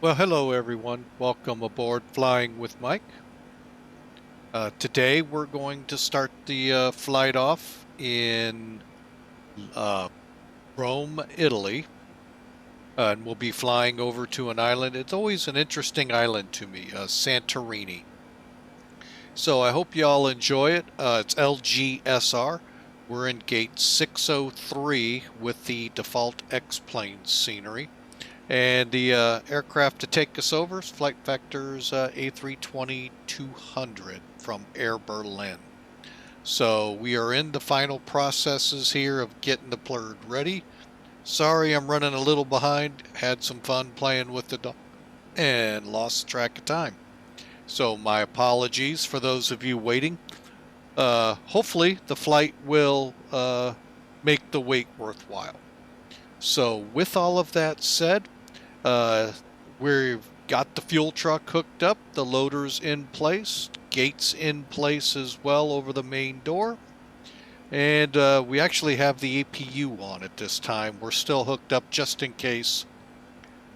Well, hello everyone. Welcome aboard Flying with Mike. Today we're going to start the flight off in Rome, Italy. And we'll be flying over to an island. It's always an interesting island to me, Santorini. So I hope you all enjoy it. It's LGSR. We're in gate 603 with the default X-plane scenery. And the aircraft to take us over is Flight Vector's A320-200 from Air Berlin. So we are in the final processes here of getting the plurd ready. Sorry I'm running a little behind. Had some fun playing with the dog and lost track of time. So my apologies for those of you waiting. Hopefully the flight will make the wait worthwhile. So with all of that said, we've got the fuel truck hooked up, the loader's in place, gates in place as well over the main door, and we actually have the APU on at this time. We're still hooked up just in case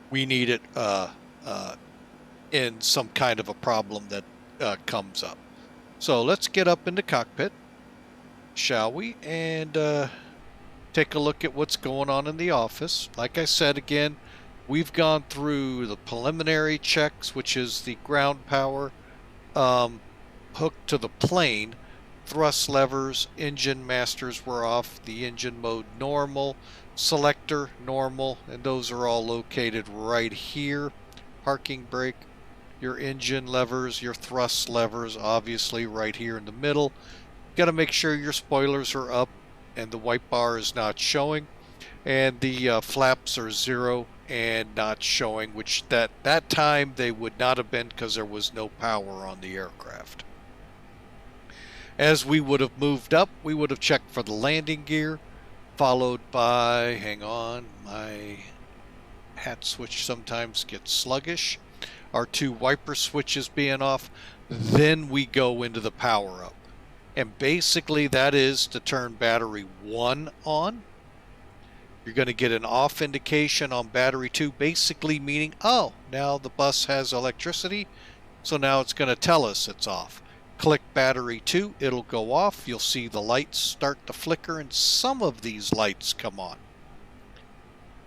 we need it in some kind of a problem that comes up. So let's get up in the cockpit, shall we, and take a look at what's going on in the office. Like I said again, we've gone through the preliminary checks, which is the ground power hooked to the plane, thrust levers, engine masters were off, the engine mode normal, selector normal, and those are all located right here. Parking brake, your engine levers, your thrust levers, obviously right here in the middle. Got to make sure your spoilers are up and the white bar is not showing, and the flaps are 0 and not showing, which that time they would not have been because there was no power on the aircraft. As we would have moved up, we would have checked for the landing gear, followed by, hang on, my hat switch sometimes gets sluggish, our 2 wiper switches being off. Then we go into the power up. And basically that is to turn battery 1 on. You're going to get an off indication on battery 2, basically meaning, oh, now the bus has electricity, so now it's going to tell us it's off. Click battery 2, it'll go off. You'll see the lights start to flicker and some of these lights come on.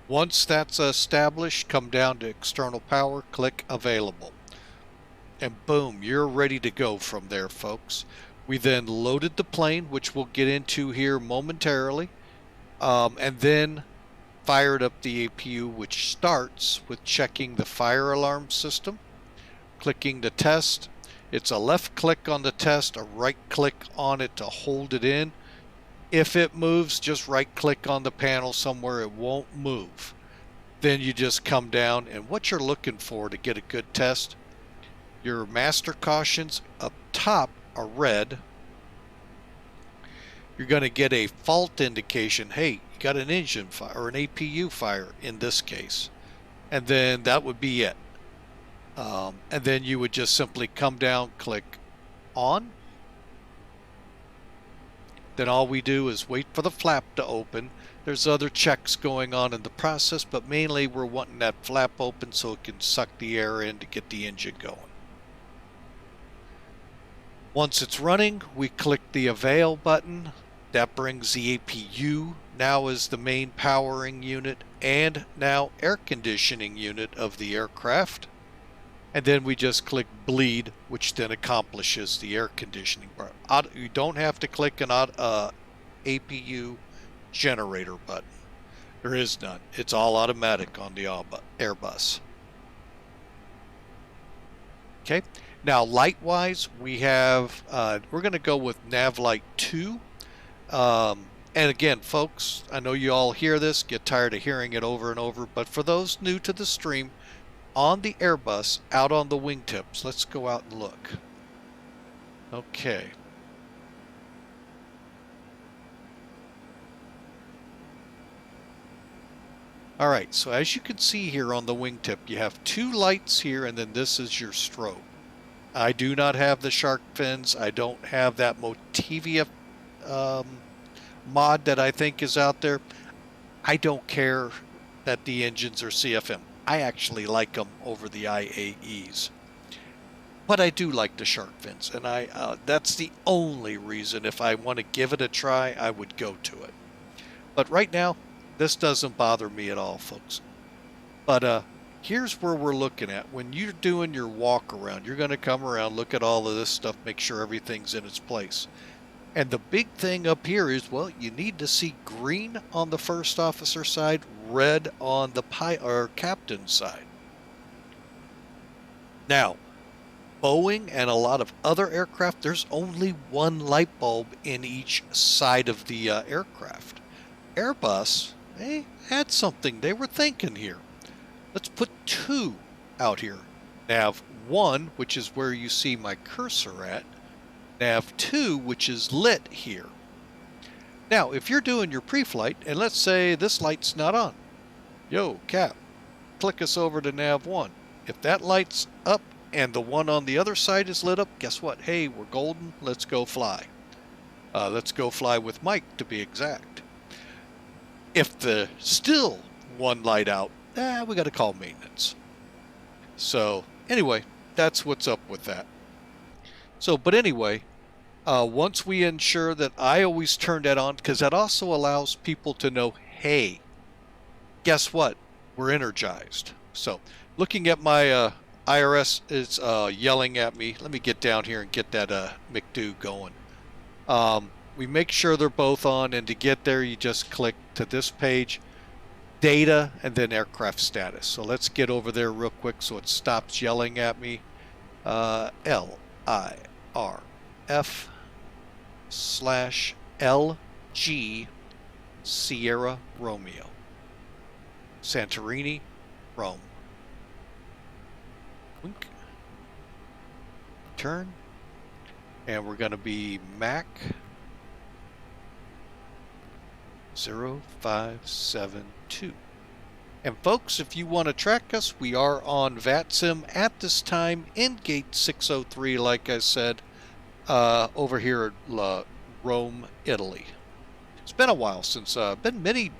Once that's established, come down to external power, click available. And boom, you're ready to go from there, folks. We then loaded the plane, which we'll get into here momentarily, and then fired up the APU, which starts with checking the fire alarm system, clicking the test. It's a left click on the test, a right click on it to hold it in. If it moves, just right click on the panel somewhere it won't move. Then you just come down, and what you're looking for to get a good test, your master cautions up top are red. You're going to get a fault indication. Hey, you got an engine fire or an APU fire in this case. And then that would be it. And then you would just simply come down, click on. Then all we do is wait for the flap to open. There's other checks going on in the process, but mainly we're wanting that flap open so it can suck the air in to get the engine going. Once it's running, we click the Avail button. That brings the APU now as the main powering unit and now air conditioning unit of the aircraft. And then we just click bleed, which then accomplishes the air conditioning part. You don't have to click an APU generator button. There is none. It's all automatic on the Airbus. Okay, now light-wise, we have, we're going to go with Nav Light 2. And again, folks, I know you all hear this, get tired of hearing it over and over, but for those new to the stream, on the Airbus, out on the wingtips, let's go out and look. Okay. All right, so as you can see here on the wingtip, you have two lights here, and then this is your strobe. I do not have the shark fins. I don't have that Motivia mod that I think is out there. I don't care that the engines are CFM. I actually like them over the IAEs. But I do like the shark fins, and that's the only reason if I want to give it a try, I would go to it. But right now, this doesn't bother me at all, folks. But here's where we're looking at. When you're doing your walk around, you're going to come around, look at all of this stuff, make sure everything's in its place. And the big thing up here is, well, you need to see green on the first officer side, red on the captain side. Now, Boeing and a lot of other aircraft, there's only one light bulb in each side of the aircraft. Airbus, they had something they were thinking here. Let's put two out here. Nav 1, which is where you see my cursor at. Nav 2, which is lit here. Now, if you're doing your pre-flight, and let's say this light's not on. Yo, Cap, click us over to Nav 1. If that light's up and the one on the other side is lit up, guess what? Hey, we're golden. Let's go fly. Let's go fly with Mike, to be exact. If the still one light out, we got to call maintenance. So, anyway, that's what's up with that. So, but anyway, once we ensure that, I always turn that on because that also allows people to know, hey, guess what? We're energized. So, looking at my IRS is yelling at me. Let me get down here and get that McDo going. We make sure they're both on, and to get there, you just click to this page, data, and then aircraft status. So let's get over there real quick so it stops yelling at me. LIRF/LG Sierra Romeo. Santorini, Rome. Wink. Turn. And we're going to be Mac 0572. And folks, if you want to track us, we are on VATSIM at this time in gate 603, like I said, over here at Rome, Italy. It's been a while since, been a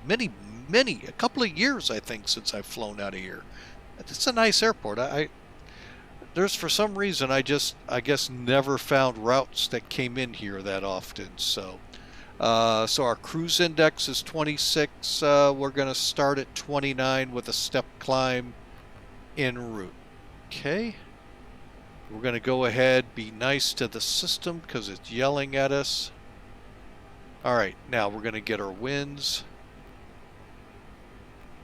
couple of years, I think, since I've flown out of here. It's a nice airport. There's, for some reason, I guess never found routes that came in here that often. So our cruise index is 26. We're going to start at 29 with a step climb en route. Okay. We're going to go ahead, be nice to the system because it's yelling at us. All right, now we're going to get our winds.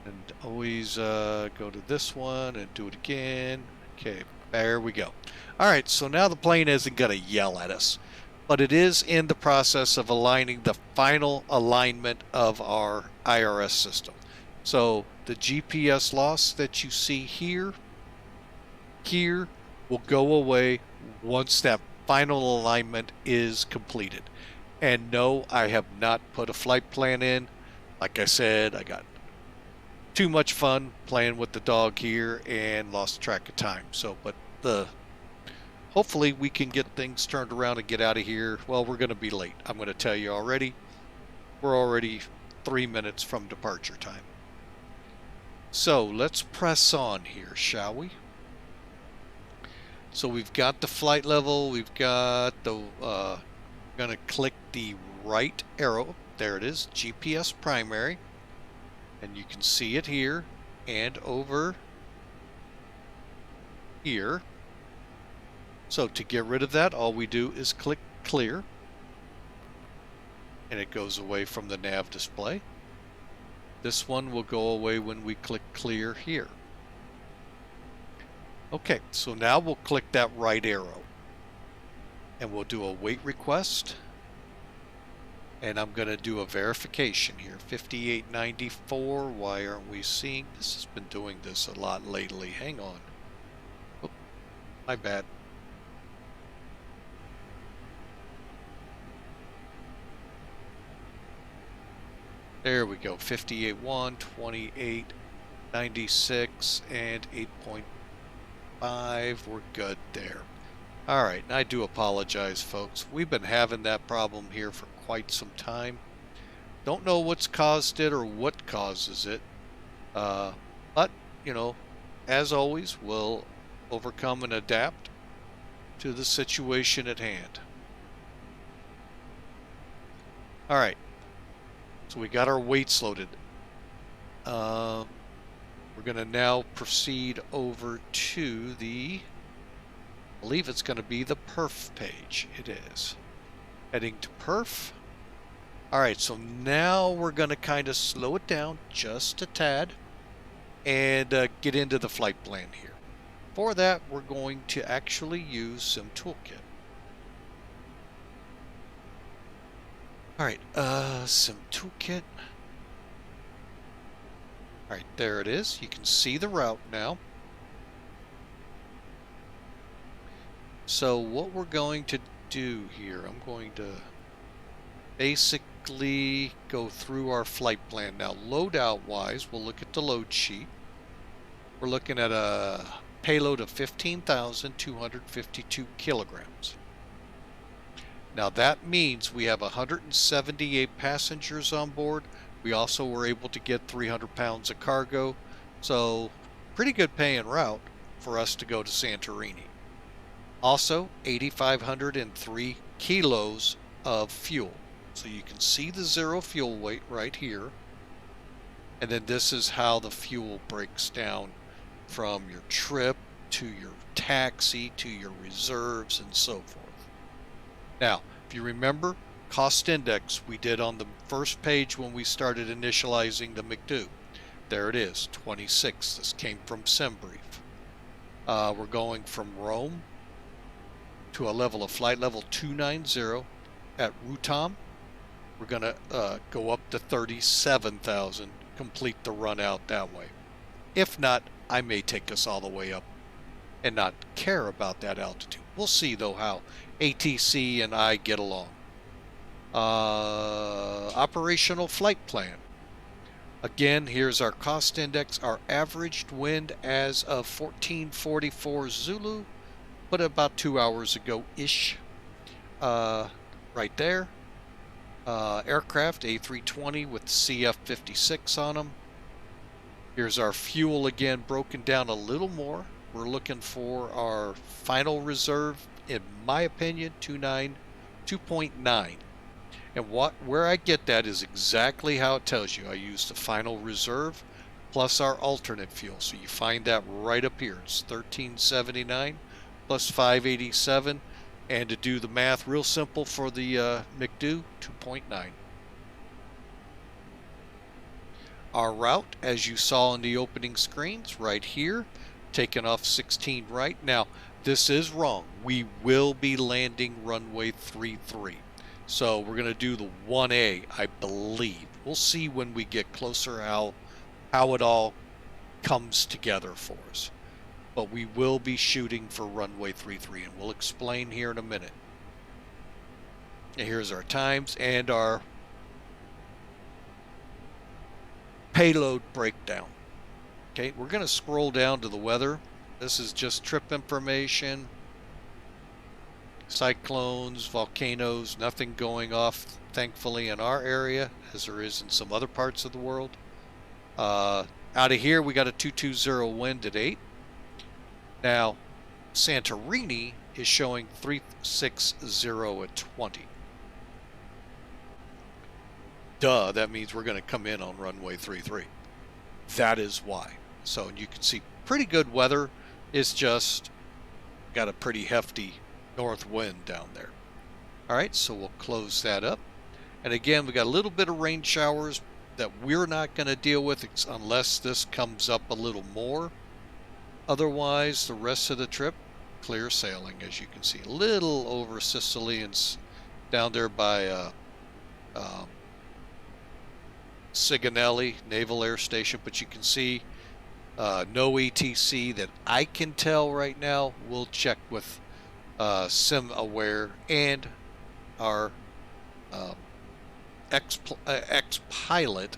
And always go to this one and do it again. Okay, there we go. All right, so now the plane isn't going to yell at us, but it is in the process of aligning the final alignment of our IRS system. So the GPS loss that you see here will go away once that final alignment is completed. And no, I have not put a flight plan in. Like I said, I got too much fun playing with the dog here and lost track of time. So, but hopefully we can get things turned around and get out of here. Well, we're going to be late. I'm going to tell you already. We're already 3 minutes from departure time. So let's press on here, shall we? So we've got the flight level. We've got the, going to click the right arrow. There it is, GPS primary. And you can see it here and over here. So to get rid of that, all we do is click clear. And it goes away from the nav display. This one will go away when we click clear here. Okay, so now we'll click that right arrow and we'll do a wait request. And I'm going to do a verification here. 5894. Why aren't we seeing? This has been doing this a lot lately. Hang on. Oh, my bad. There we go. 58.1, 28, 96, and 8.5. We're good there. All right, and I do apologize, folks. We've been having that problem here for quite some time. Don't know what's caused it or what causes it. But, you know, as always, we'll overcome and adapt to the situation at hand. All right, so we got our weights loaded. We're going to now proceed over to the, I believe it's going to be the perf page. It is. Heading to perf. All right, so now we're going to kind of slow it down just a tad and get into the flight plan here. For that, we're going to actually use Sim Toolkit. All right, Sim Toolkit. All right, there it is. You can see the route now. So what we're going to do here, I'm going to basically go through our flight plan. Now, loadout wise, we'll look at the load sheet. We're looking at a payload of 15,252 kilograms. Now that means we have 178 passengers on board. We also were able to get 300 pounds of cargo. So pretty good paying route for us to go to Santorini. Also 8,503 kilos of fuel. So you can see the zero fuel weight right here. And then this is how the fuel breaks down from your trip to your taxi to your reserves and so forth. Now, if you remember, cost index we did on the first page when we started initializing the McDo. There it is, 26. This came from SimBrief. We're going from Rome to a level of flight level 290 at Rutam. We're going to go up to 37,000, complete the run out that way. If not, I may take us all the way up and not care about that altitude. We'll see, though, how ATC and I get along. Operational flight plan. Again, here's our cost index. Our averaged wind as of 1444 Zulu, but about 2 hours ago-ish. Right there. Aircraft, A320 with CF56 on them. Here's our fuel again, broken down a little more. We're looking for our final reserve, in my opinion, 2.9. And where I get that is exactly how it tells you. I use the final reserve plus our alternate fuel. So you find that right up here. It's 1379 plus 587. And to do the math real simple for the McDo, 2.9. Our route, as you saw in the opening screens, right here, taking off 16 right. Now, this is wrong. We will be landing runway 33. So we're going to do the 1A, I believe. We'll see when we get closer how it all comes together for us. But we will be shooting for runway 33, and we'll explain here in a minute. And here's our times and our payload breakdown. Okay, we're going to scroll down to the weather. This is just trip information. Cyclones, volcanoes, nothing going off, thankfully, in our area, as there is in some other parts of the world. Out of here, we got a 220 wind at 8. Now, Santorini is showing 360 at 20. Duh, that means we're going to come in on runway 33. That is why. So you can see pretty good weather. It's just got a pretty hefty north wind down there. All right, so we'll close that up. And again, we got a little bit of rain showers that we're not going to deal with unless this comes up a little more. Otherwise, the rest of the trip, clear sailing, as you can see. A little over Sicily and down there by Sigonelli Naval Air Station, but you can see no ETC that I can tell right now. We'll check with SimAware and our X-Pilot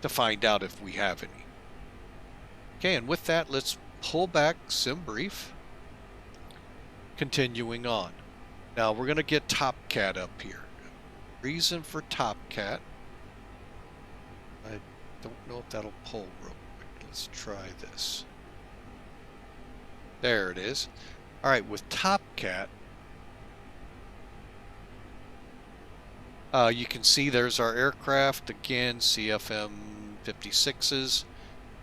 to find out if we have any. Okay, and with that, let's pull back SimBrief. Continuing on. Now we're going to get TopCat up here. Reason for TopCat. I don't know if that'll pull real quick. Let's try this. There it is. All right, with TopCat, you can see there's our aircraft. Again, CFM 56s.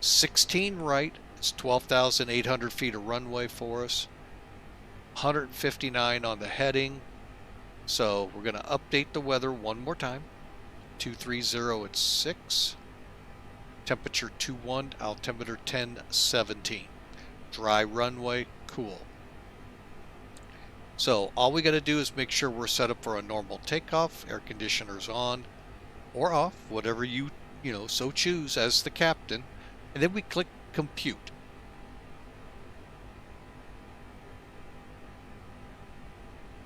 16 right. It's 12,800 feet of runway for us. 159 on the heading. So we're going to update the weather one more time. 230 at 6. Temperature 21, altimeter 1017. Dry runway, cool. So all we got to do is make sure we're set up for a normal takeoff, air conditioners on or off, whatever you so choose as the captain, and then we click compute.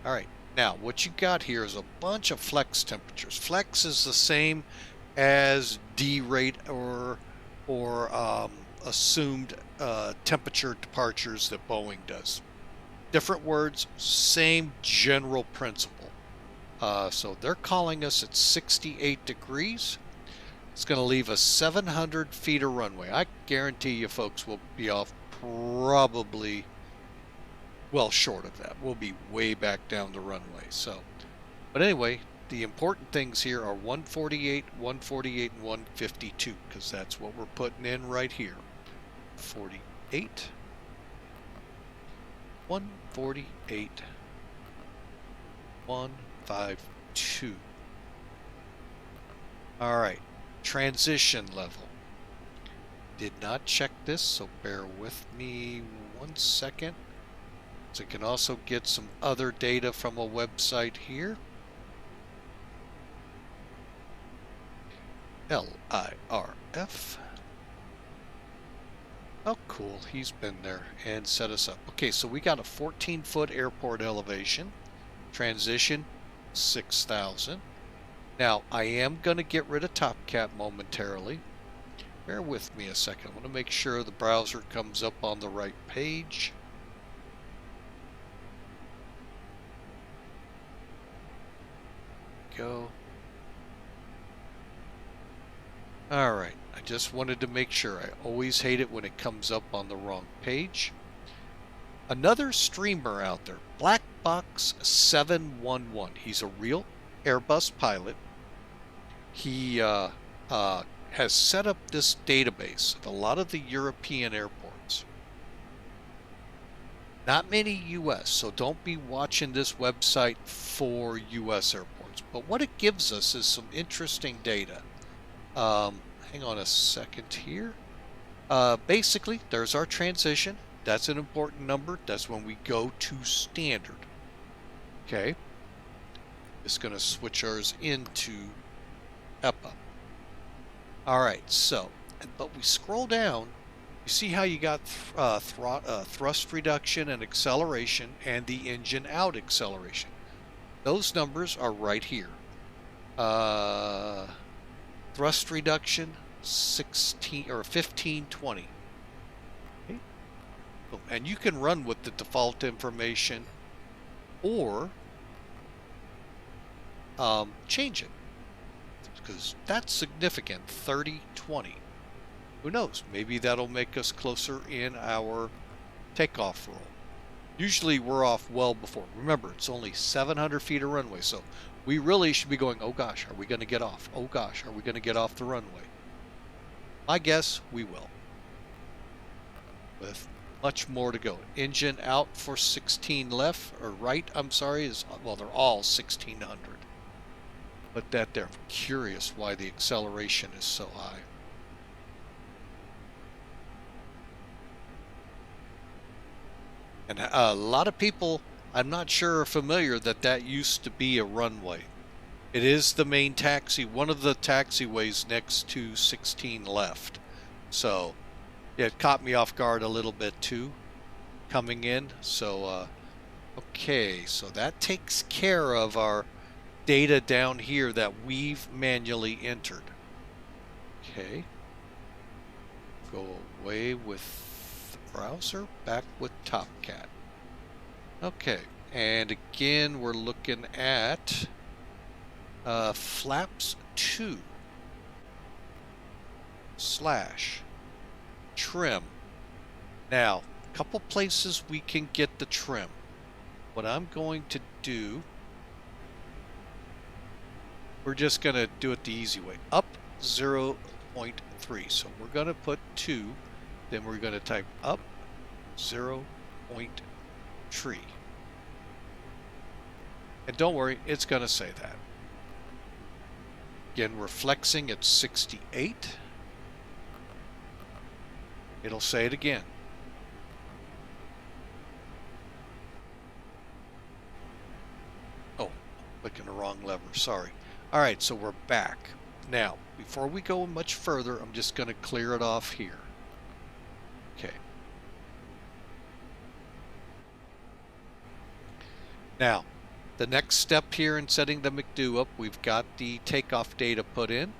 All right, now what you got here is a bunch of flex temperatures. Flex is the same as D rate or assumed temperature departures that Boeing does. Different words, same general principle. So they're calling us at 68 degrees. It's going to leave us 700 feet of runway. I guarantee you folks will be off probably well short of that. We'll be way back down the runway. So, but anyway, the important things here are 148, 148, and 152, because that's what we're putting in right here. 48, 148, 152. All right, transition level. Did not check this, so bear with me 1 second. So you can also get some other data from a website here. LIRF. Oh, cool. He's been there and set us up. Okay, so we got a 14-foot airport elevation. Transition, 6,000. Now, I am going to get rid of TopCat momentarily. Bear with me a second. I want to make sure the browser comes up on the right page. Go. All right. I just wanted to make sure. I always hate it when it comes up on the wrong page. Another streamer out there, Blackbox711. He's a real Airbus pilot. He has set up this database of a lot of the European airports. Not many US, so don't be watching this website for US airports. But what it gives us is some interesting data. Hang on a second here. Basically, there's our transition. That's an important number. That's when we go to standard. Okay. Just going to switch ours into EPA. All right, so, but we scroll down. You see how you got thrust reduction and acceleration and the engine out acceleration. Those numbers are right here. Thrust reduction 16 or 1520. Okay. And you can run with the default information or change it, because that's significant. 3020. Who knows? Maybe that'll make us closer in our takeoff roll. Usually we're off well before. Remember, it's only 700 feet of runway, so we really should be going, oh gosh, are we going to get off? Oh gosh, are we going to get off the runway? My guess, we will. With much more to go. Engine out for 16 left, or right, I'm sorry, is, well, they're all 1600. But that there, I'm curious why the acceleration is so high. And a lot of people, I'm not sure, are familiar that that used to be a runway. It is the main taxi, one of the taxiways next to 16 left. So it caught me off guard a little bit too, coming in. So, okay, so that takes care of our data down here that we've manually entered. Okay. Go away with the browser, back with TopCat. Okay, and again, we're looking at flaps 2 / trim. Now, a couple places we can get the trim. What I'm going to do, we're just going to do it the easy way. Up 0.3. So we're going to put 2, then we're going to type up 0.3. And don't worry, it's going to say that. Again, we're flexing at 68. It'll say it again. Oh, clicking the wrong lever, sorry. All right, so we're back. Now, before we go much further, I'm just going to clear it off here. Okay. Now, the next step here in setting the McDo up, we've got the takeoff data put in.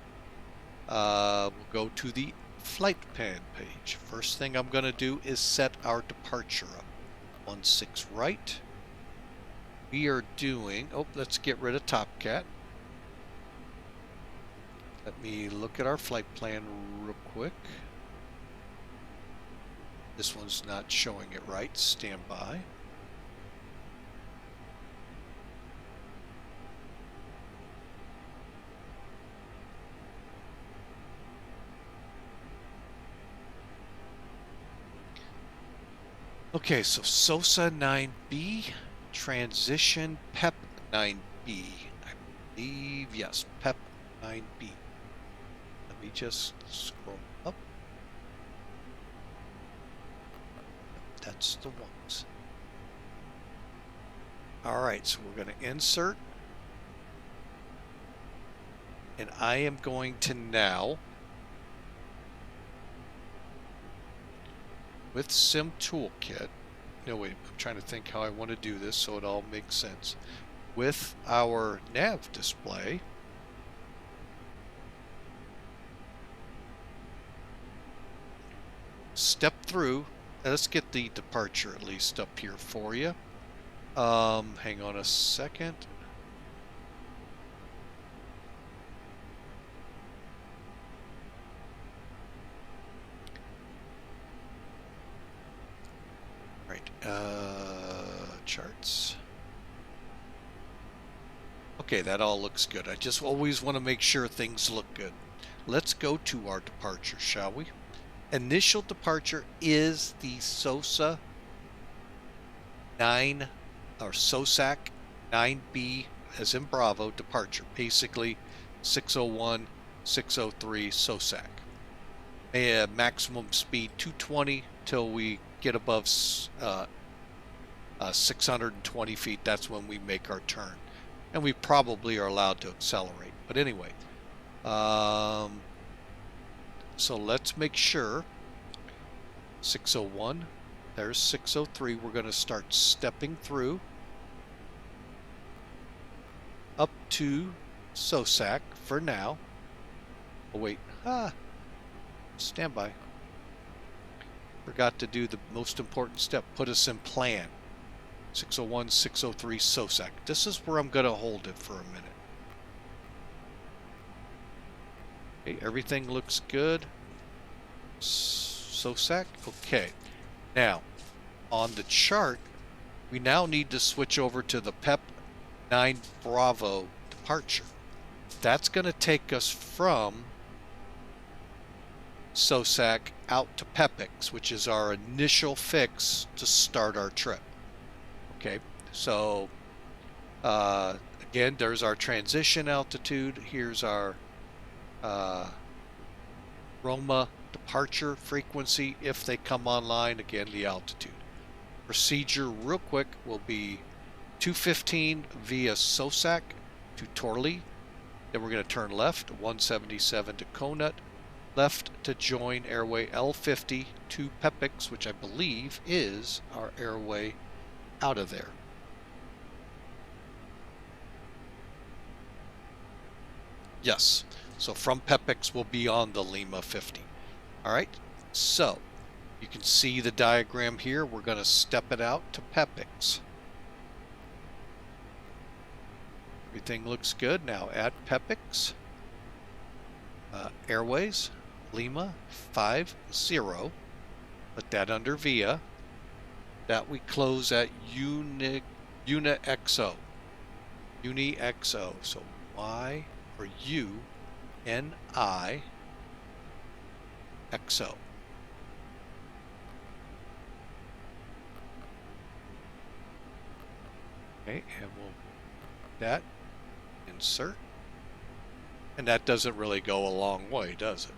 We'll go to the flight plan page. First thing I'm going to do is set our departure up. 16 right. We are doing, oh, let's get rid of TopCat. Let me look at our flight plan real quick. This one's not showing it right. Stand by. Okay, so SOSA 9B, transition PEP 9B. I believe, yes, PEP 9B. Let me just scroll up. That's the ones. All right, so we're going to insert. And I am going to now, with Sim Toolkit, no wait, I'm trying to think how I want to do this so it all makes sense. With our nav display, step through. Let's get the departure at least up here for you. Hang on a second. Right, charts. Okay, that all looks good. I just always want to make sure things look good. Let's go to our departure, shall we? Initial departure is the SOSA 9 or SOSAC 9B as in Bravo departure. Basically 601, 603 SOSAC. Maximum speed 220 till we get above 620 feet. That's when we make our turn. And we probably are allowed to accelerate. But anyway, so let's make sure 601, there's 603. We're going to start stepping through up to SOSAC for now. Oh wait, stand by. Forgot to do the most important step, put us in plan. 601, 603 SOSAC. This is where I'm going to hold it for a minute. Okay, everything looks good. SOSAC, okay. Now, on the chart, we now need to switch over to the PEP 9 Bravo departure. That's going to take us from SOSAC out to PEPX, which is our initial fix to start our trip. Okay, so again, there's our transition altitude. Here's our Roma departure frequency if they come online. Again, the altitude. Procedure real quick will be 215 via Sosac to Torley. Then we're going to turn left, 177 to Conut, left to join airway L50 to Pepix, which I believe is our airway out of there. Yes, so from Pepix we'll be on the Lima 50. All right, so you can see the diagram here. We're going to step it out to Pepix. Everything looks good. Now at Pepix, airways, Lima 50. Put that under VIA. That we close at UniXO. UniXO. So Y or U, N I XO. Okay, and we'll that insert. And that doesn't really go a long way, does it?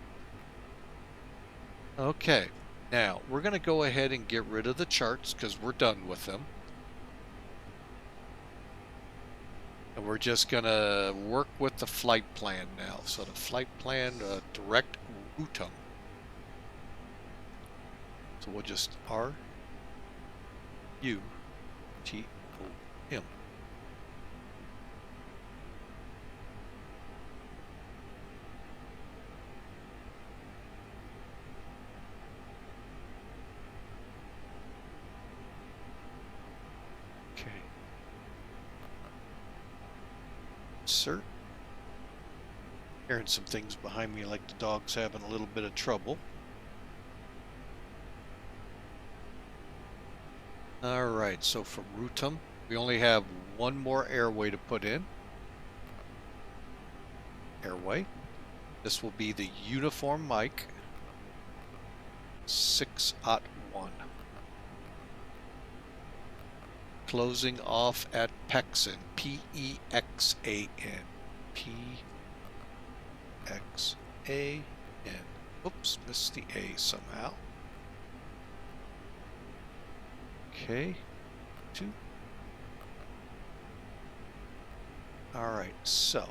Okay, now we're going to go ahead and get rid of the charts because we're done with them. And we're just going to work with the flight plan now. So the flight plan, direct routum. So we'll just RUTOM. Okay. Insert. Hearing some things behind me like the dog's having a little bit of trouble. Alright, so from Routum, we only have one more airway to put in. Airway. This will be the uniform mic 6-1. Closing off at Pexan, P-E-X-A-N. P-X-A-N. Oops, missed the A somehow. Okay, 2. Alright, so.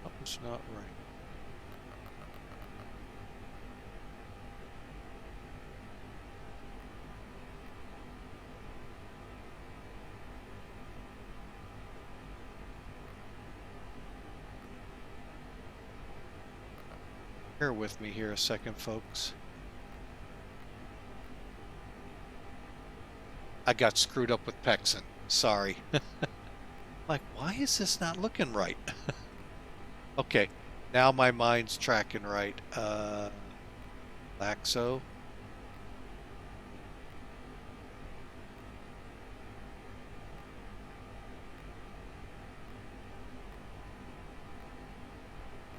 Something's not right. Bear with me here a second, folks. I got screwed up with Pexan. Sorry. Like, why is this not looking right? Okay, now my mind's tracking right. Laxo.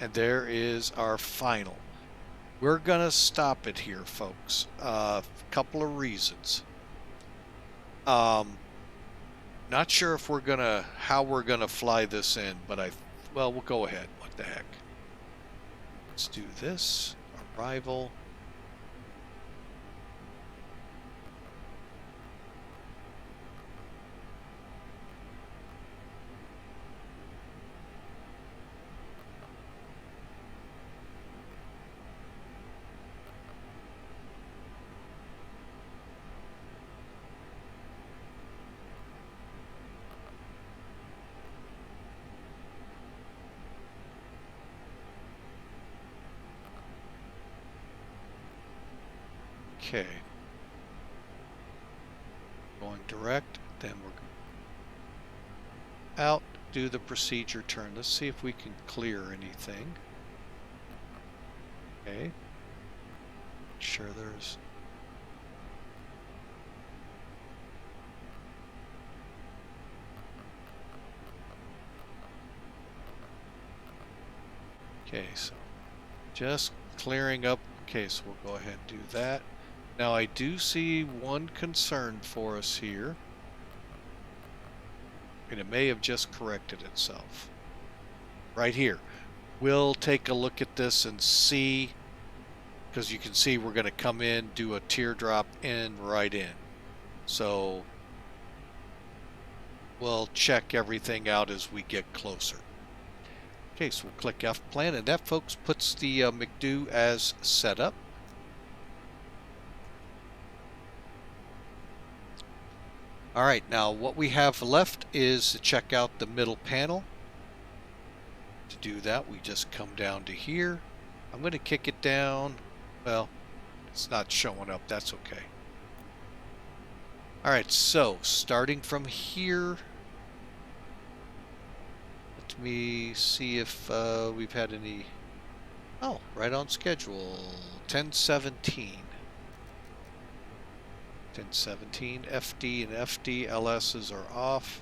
And there is our final. We're going to stop it here, folks. A couple of reasons. Not sure if we're going to, how we're going to fly this in, but well, we'll go ahead. What the heck? Let's do this. Arrival. Okay. Going direct, then we're out, do the procedure turn. Let's see if we can clear anything. Okay. Make sure there's okay, so just clearing up. Okay, so we'll go ahead and do that. Now I do see one concern for us here, and it may have just corrected itself. Right here, We'll take a look at this and see, because you can see we're going to come in, do a teardrop in, right in. So we'll check everything out as we get closer. Okay, so we'll click F plan, and that, folks, puts the McDo as set up. All right, now what we have left is to check out the middle panel. To do that, we just come down to here. I'm going to kick it down. Well, it's not showing up. That's okay. All right, so starting from here, let me see if we've had any. Oh, right on schedule. 1017. 1017. FD and FD LSs are off.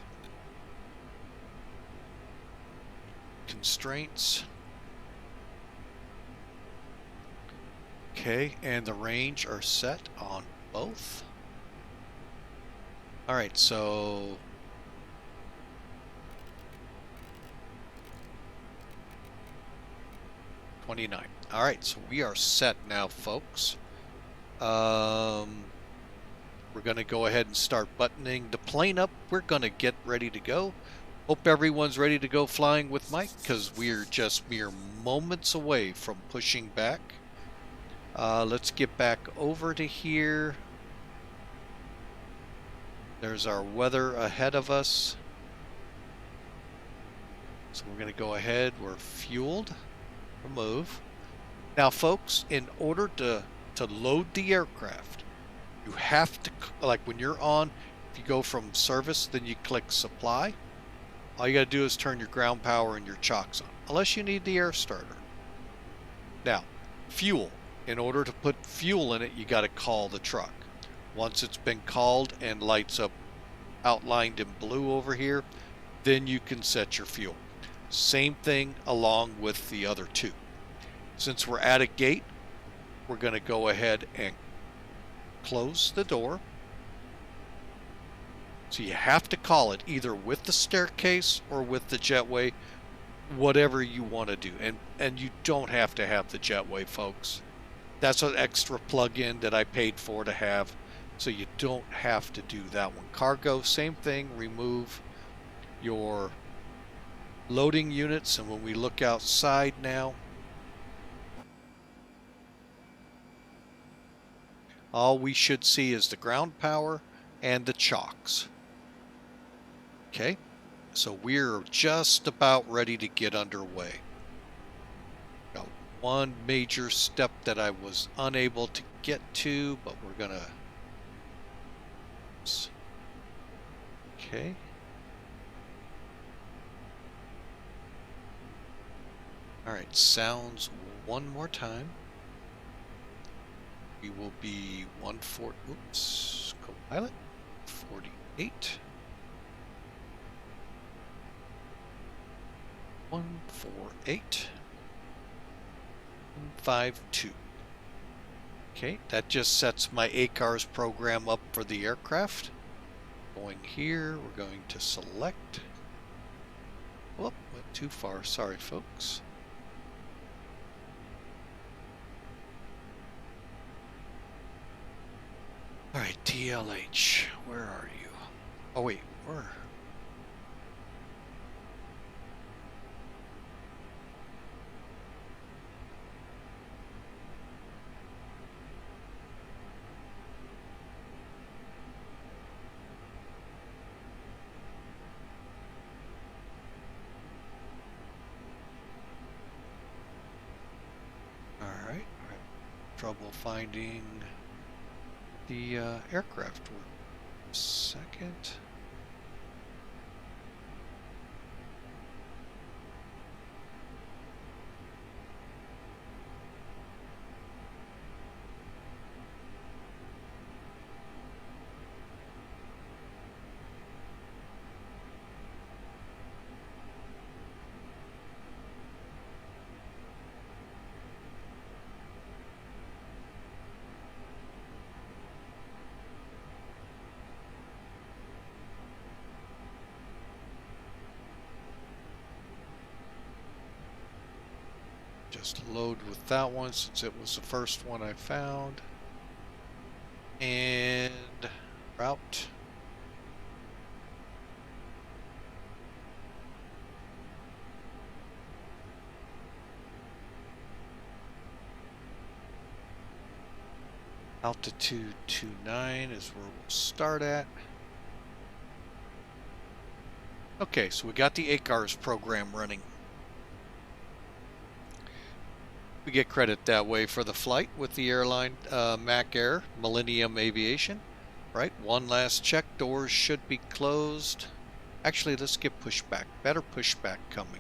Constraints. Okay, and the range are set on both. All right, so '29. All right, so we are set now, folks. We're going to go ahead and start buttoning the plane up. We're going to get ready to go. Hope everyone's ready to go flying with Mike, because we're just mere moments away from pushing back. Let's get back over to here. There's our weather ahead of us. So we're going to go ahead. We're fueled. Remove. Now, folks, in order to load the aircraft, you have to, like when you're on, if you go from service, then you click supply. All you got to do is turn your ground power and your chocks on, unless you need the air starter. Now, fuel. In order to put fuel in it, you got to call the truck. Once it's been called and lights up outlined in blue over here, then you can set your fuel. Same thing along with the other two. Since we're at a gate, we're going to go ahead and close the door. So you have to call it either with the staircase or with the jetway, whatever you want to do. And you don't have to have the jetway, folks. That's an extra plug-in that I paid for to have, so you don't have to do that one. Cargo, same thing. Remove your loading units, and when we look outside now, all we should see is the ground power and the chocks. Okay, so we're just about ready to get underway. Got one major step that I was unable to get to, but we're gonna. Okay. All right, sounds one more time. We will be 14, oops, co-pilot, 48. 148. 152. Okay, that just sets my ACARS program up for the aircraft. Going here, we're going to select. Whoop, went too far. Sorry, folks. All right, TLH, where are you? Oh, wait, where? All right, trouble finding the aircraft. Second. Just load with that one since it was the first one I found. And route. Altitude 29 is where we'll start at. Okay, so we got the ACARS program running. We get credit that way for the flight with the airline Mac Air, Millennium Aviation. Right, one last check. Doors should be closed. Actually, let's get pushback. Better pushback coming.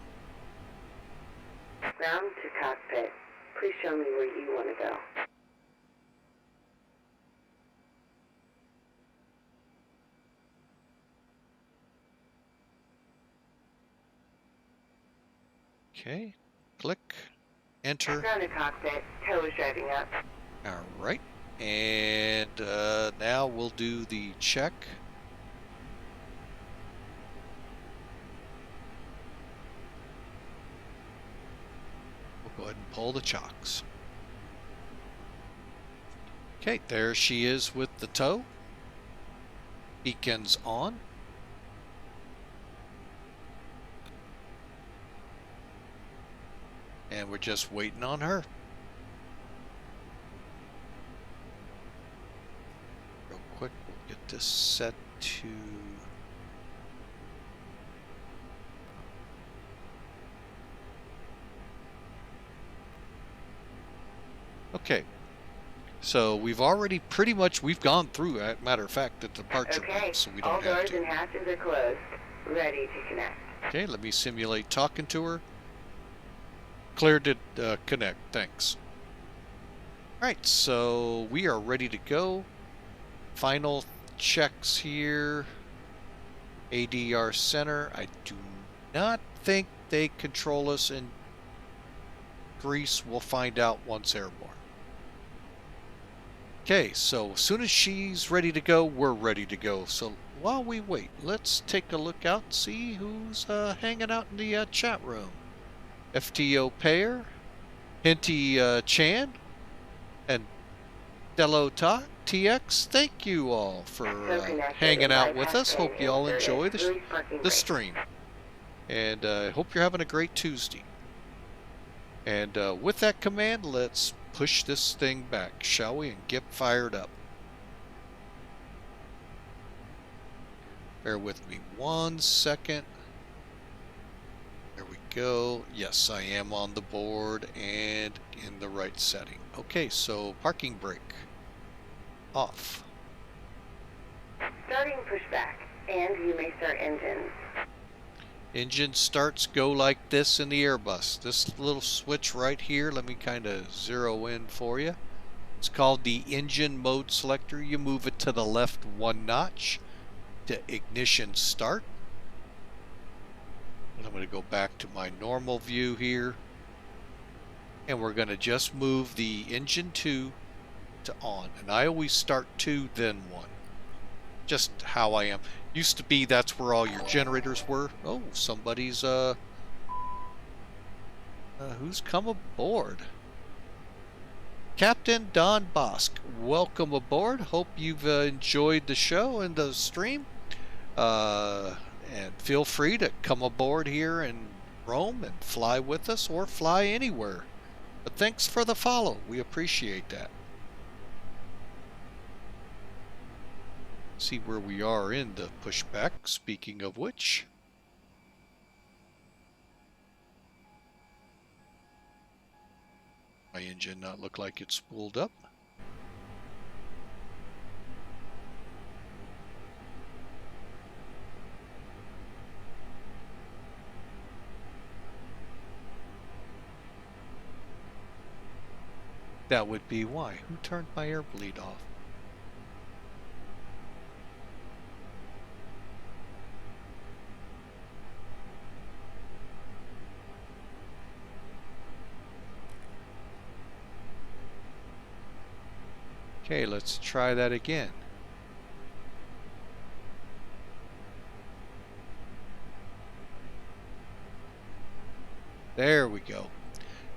Ground to cockpit. Please show me where you want to go. Okay, click, enter. Ground to cockpit. Tow is driving up. All right, and now we'll do the check. We'll go ahead and pull the chocks. Okay, there she is with the tow. Beacons on. And we're just waiting on her. Real quick, we'll get this set to... Okay. So we've already pretty much, we've gone through, as a matter of fact, the departure route, so we don't have to. All doors and hatches are closed. Ready to connect. Okay, let me simulate talking to her. Clear to connect, thanks. Alright, so we are ready to go. Final checks here. ADR Center. I do not think they control us in Greece. We'll find out once airborne. Okay, so as soon as she's ready to go, we're ready to go. So while we wait, let's take a look out and see who's hanging out in the chat room. FTO Payer, Hinty Chan, and Dello TX, thank you all for hanging out with us. Hope you all enjoy the stream. And I hope you're having a great Tuesday. And with that command, let's push this thing back, shall we, and get fired up. Bear with me 1 second. There we go. Yes, I am on the board and in the right setting. Okay, so parking brake off. Starting pushback, and you may start engines. Engine starts go like this in the Airbus. This little switch right here, let me kind of zero in for you. It's called the engine mode selector. You move it to the left 1 notch to ignition start. And I'm going to go back to my normal view here. And we're going to just move the engine 2 to on. And I always start 2, then 1. Just how I am. Used to be that's where all your generators were. Oh, somebody's who's come aboard? Captain Don Bosk, welcome aboard. Hope you've enjoyed the show and the stream. And feel free to come aboard here in Rome and fly with us or fly anywhere. But thanks for the follow. We appreciate that. See where we are in the pushback, speaking of which. My engine not look like it's spooled up. That would be why. Who turned my air bleed off? Okay, let's try that again. There we go.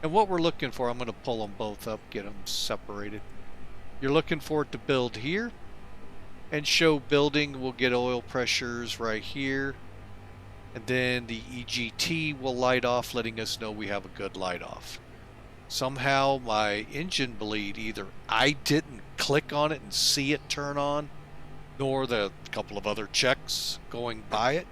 And what we're looking for, I'm going to pull them both up, get them separated. You're looking for it to build here and show building. We'll get oil pressures right here. And then the EGT will light off, letting us know we have a good light off. Somehow my engine bleed, either I didn't click on it and see it turn on, nor the couple of other checks going by it,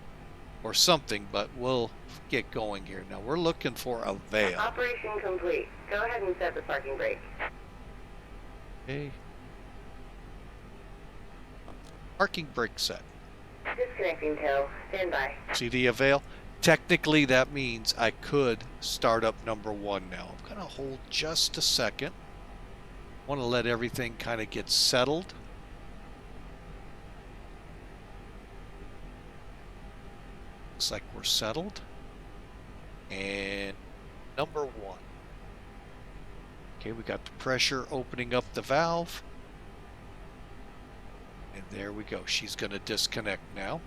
or something, but we'll get going here. Now we're looking for a veil. Operation complete. Go ahead and set the parking brake. Okay. Parking brake set. Disconnecting tow. Stand by. See the avail? Technically that means I could start up number 1 now. I'm going to hold just a second. I want to let everything kind of get settled. Looks like we're settled. And number 1. Okay, we got the pressure opening up the valve. And there we go. She's going to disconnect now.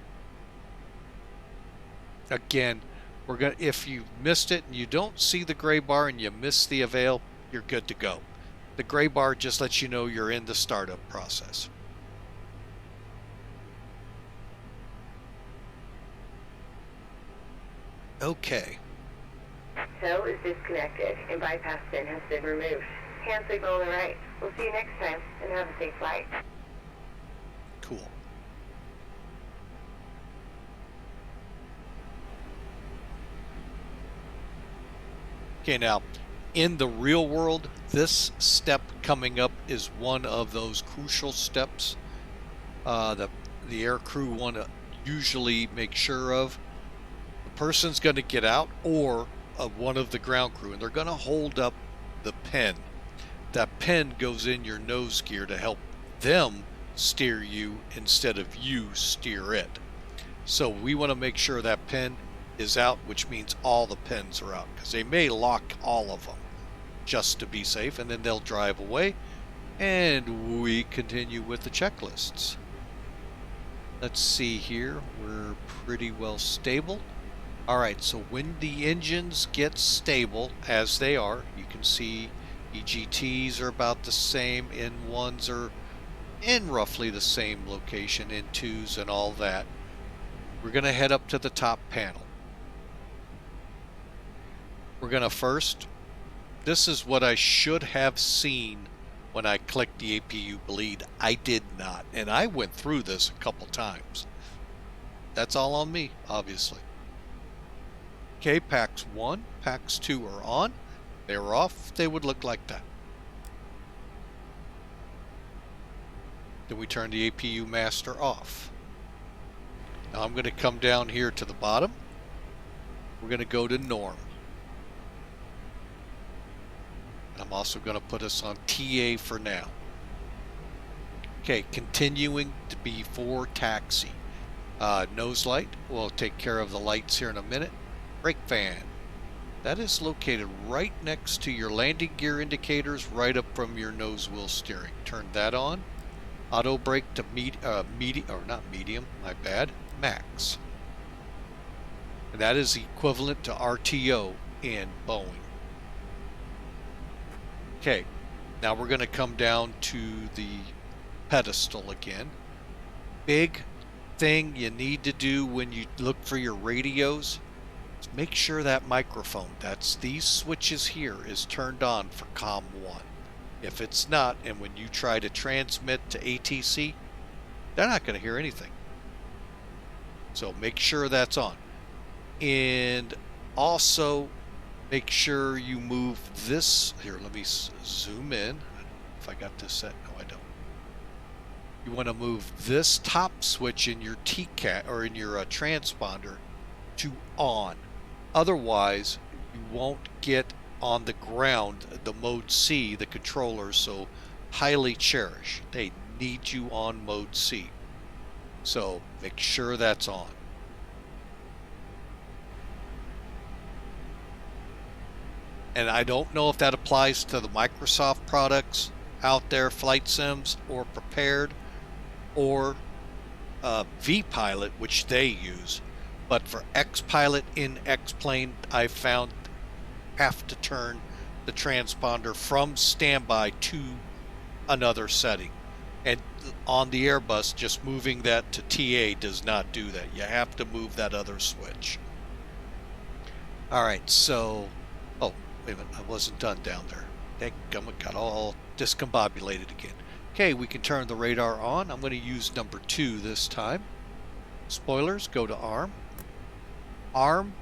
Again, we're going to, if you missed it and you don't see the gray bar and you miss the avail, you're good to go. The gray bar just lets you know you're in the startup process. Okay. Tow is disconnected and bypass pin has been removed. Hand signal on the right. We'll see you next time and have a safe flight. Cool. Okay, now in the real world, this step coming up is one of those crucial steps that the air crew want to usually make sure of. The person's going to get out, or one of the ground crew, and they're going to hold up the pen. That pen goes in your nose gear to help them steer you instead of you steer it. So we want to make sure that pen is out, which means all the pins are out, because they may lock all of them just to be safe, and then they'll drive away and we continue with the checklists. Let's see here, we're pretty well stable. Alright, so when the engines get stable, as they are, you can see EGTs are about the same, N1s are in roughly the same location, N2s and all that. We're going to head up to the top panel. We're going to first, this is what I should have seen when I clicked the APU bleed. I did not, and I went through this a couple times. That's all on me, obviously. Okay, packs 1, packs 2 are on. They were off, they would look like that. Then we turn the APU master off. Now I'm going to come down here to the bottom. We're going to go to norm. I'm also going to put us on TA for now. Okay, continuing to be for taxi. Nose light, we'll take care of the lights here in a minute. Brake fan. That is located right next to your landing gear indicators, right up from your nose wheel steering. Turn that on. Auto brake to medium, my bad, max. And that is equivalent to RTO in Boeing. Okay, now we're going to come down to the pedestal again. Big thing you need to do when you look for your radios is make sure that microphone, that's these switches here, is turned on for COM 1. If it's not, and when you try to transmit to ATC, they're not going to hear anything. So make sure that's on. And also make sure you move this. Here, let me zoom in. If I got this set. No, I don't. You want to move this top switch in your TCAT or in your transponder to on. Otherwise, you won't get on the ground the mode C, the controllers so highly cherish. They need you on mode C. So make sure that's on. And I don't know if that applies to the Microsoft products out there, Flight Sims or Prepared or vPilot, which they use. But for X-Pilot in X-Plane, I found have to turn the transponder from standby to another setting. And on the Airbus, just moving that to TA does not do that. You have to move that other switch. All right, so, oh, wait a minute, I wasn't done down there. That got all discombobulated again. Okay, we can turn the radar on. I'm going to use number 2 this time. Spoilers, go to ARM. ARM,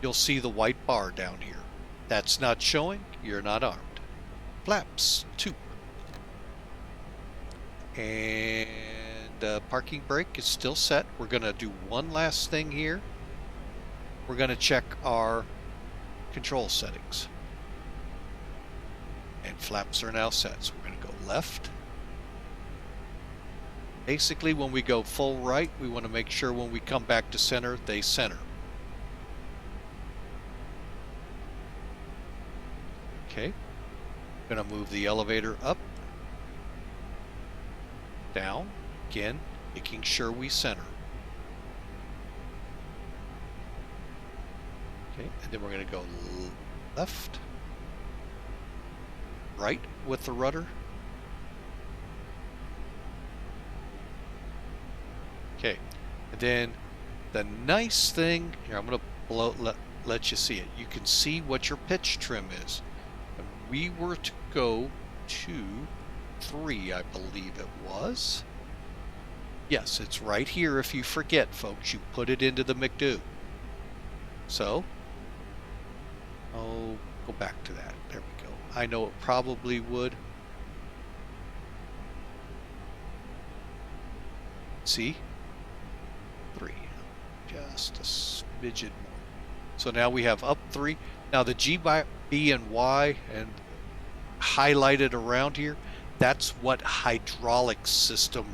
you'll see the white bar down here. That's not showing, you're not armed. Flaps, 2. And parking brake is still set. We're going to do one last thing here. We're going to check our control settings. And flaps are now set. So we're going to go left. Basically, when we go full right, we want to make sure when we come back to center, they center. Okay. I'm going to move the elevator up, down, again, making sure we center. Okay, and then we're going to go left, right with the rudder. Okay, and then the nice thing here, I'm going to let you see it. You can see what your pitch trim is. And we were to go to 3, I believe it was. Yes, it's right here. If you forget, folks, you put it into the McDo. So, oh, go back to that. There we go. I know it probably would. See? 3. Just a smidgen more. So now we have up 3. Now the G, B, and Y and highlighted around here, that's what hydraulic systems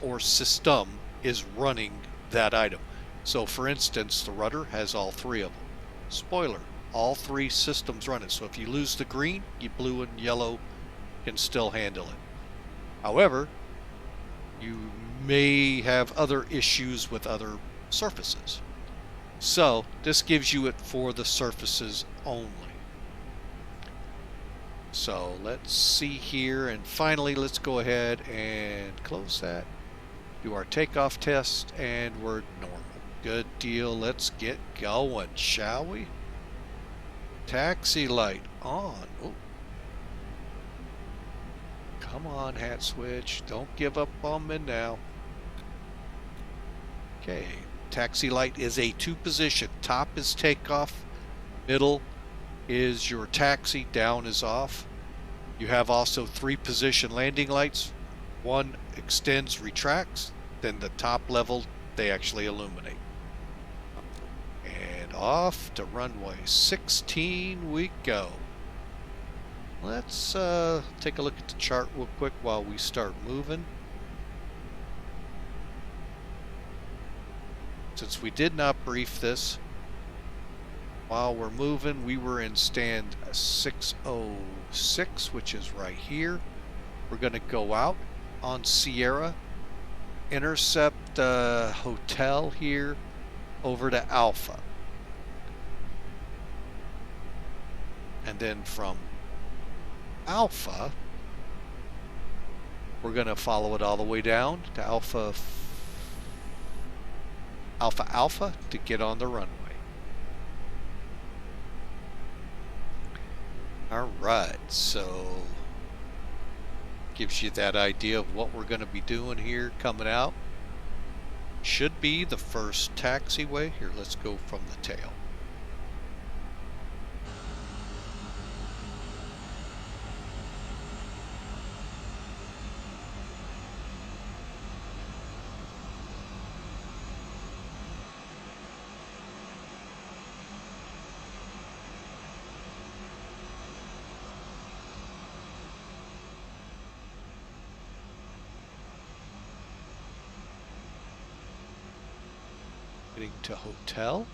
or system is running that item. So for instance, the rudder has all 3 of them. Spoiler, all 3 systems run it. So if you lose the green, you blue and yellow can still handle it. However, you may have other issues with other surfaces. So this gives you it for the surfaces only. So let's see here, and finally let's go ahead and close that, do our takeoff test, and we're normal. Good deal. Let's get going, shall we? Taxi light on. Oh. Come on, hat switch. Don't give up on me now. Okay. Taxi light is a 2-position. Top is takeoff. Middle is your taxi. Down is off. You have also 3-position landing lights. One extends, retracts. Then the top level, they actually illuminate. And off to runway 16 we go. Let's take a look at the chart real quick while we start moving. Since we did not brief this, while we're moving, we were in stand 606, which is right here. We're going to go out on Sierra, intercept the hotel here over to Alpha. And then from Alpha, we're going to follow it all the way down to Alpha to get on the runway. Alright, so gives you that idea of what we're going to be doing here coming out. Should be the first taxiway. Here, let's go from the tail. Getting to hotel.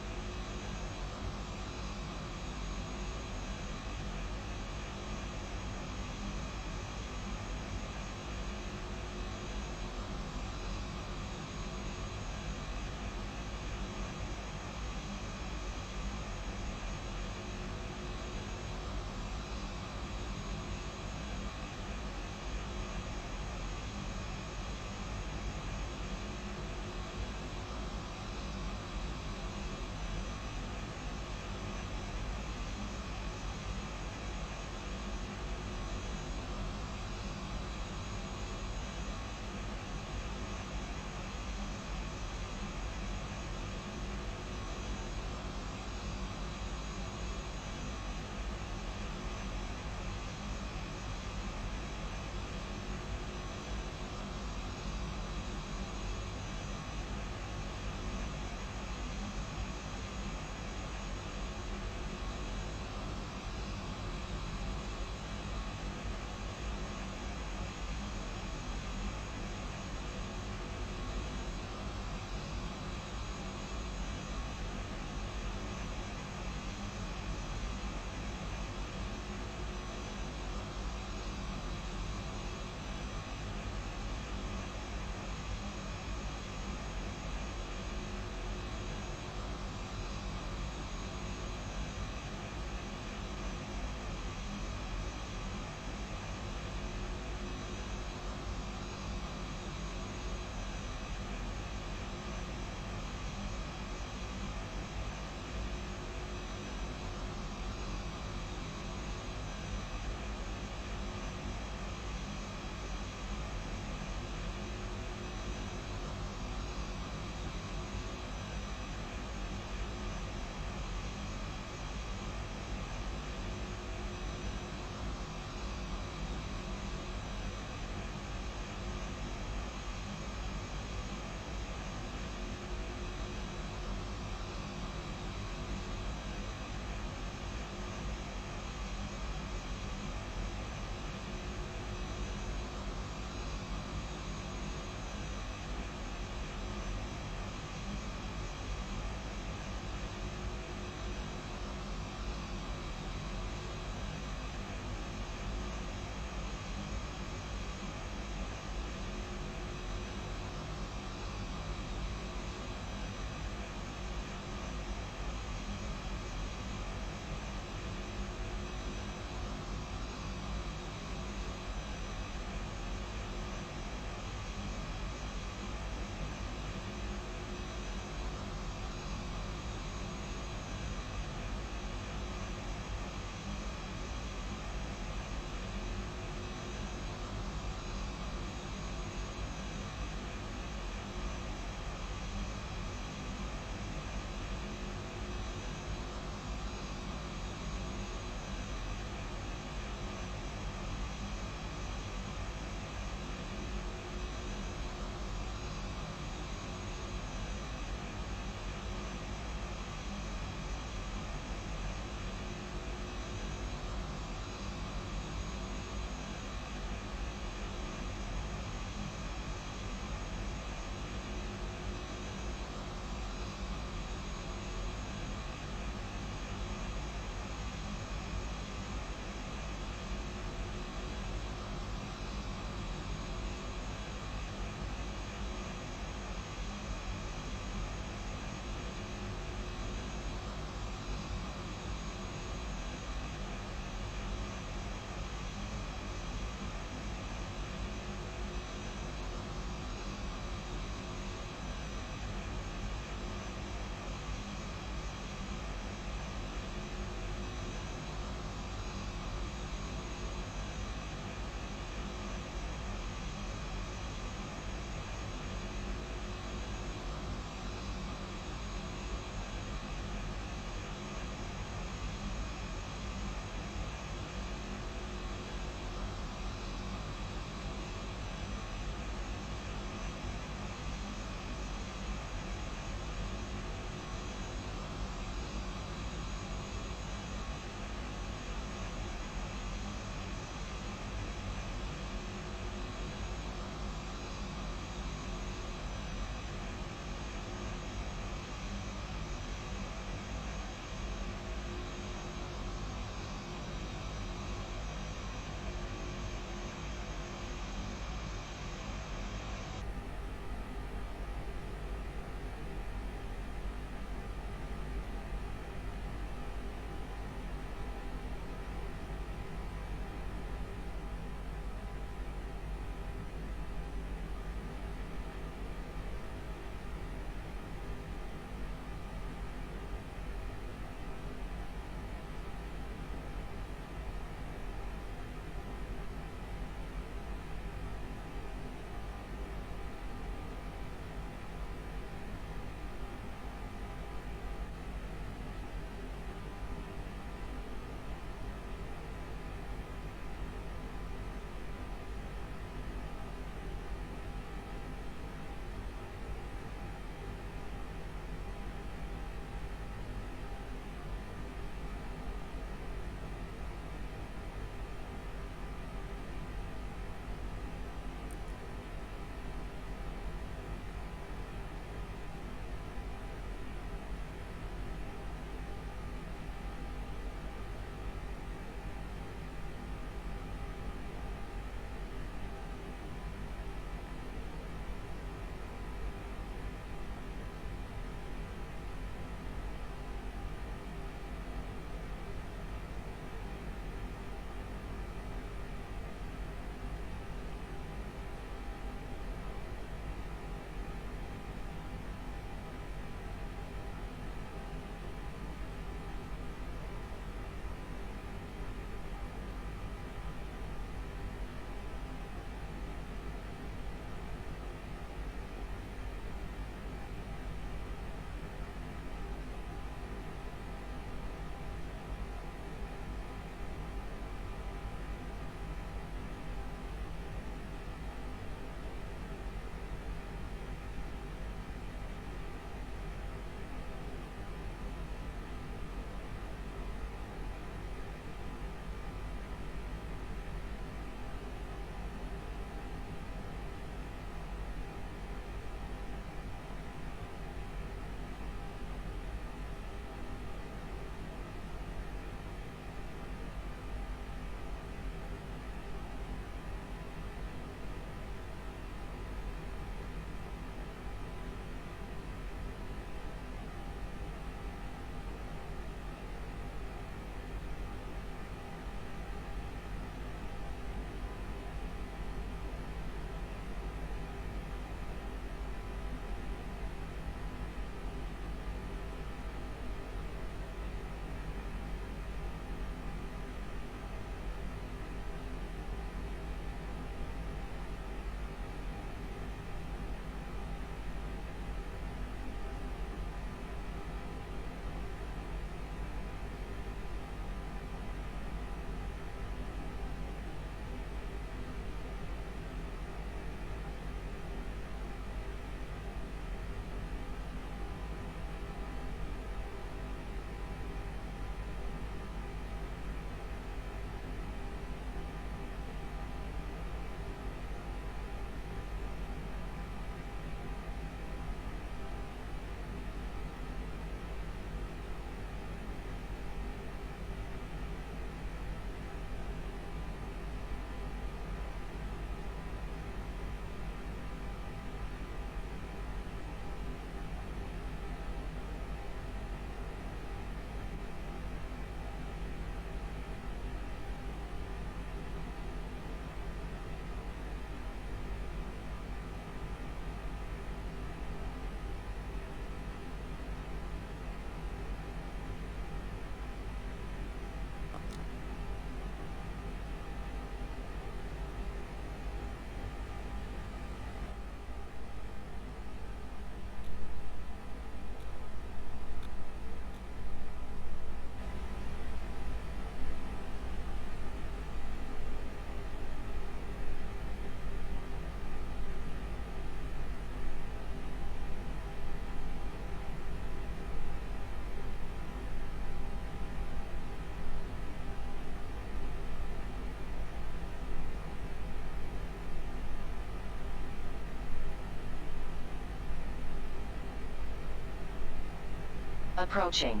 Approaching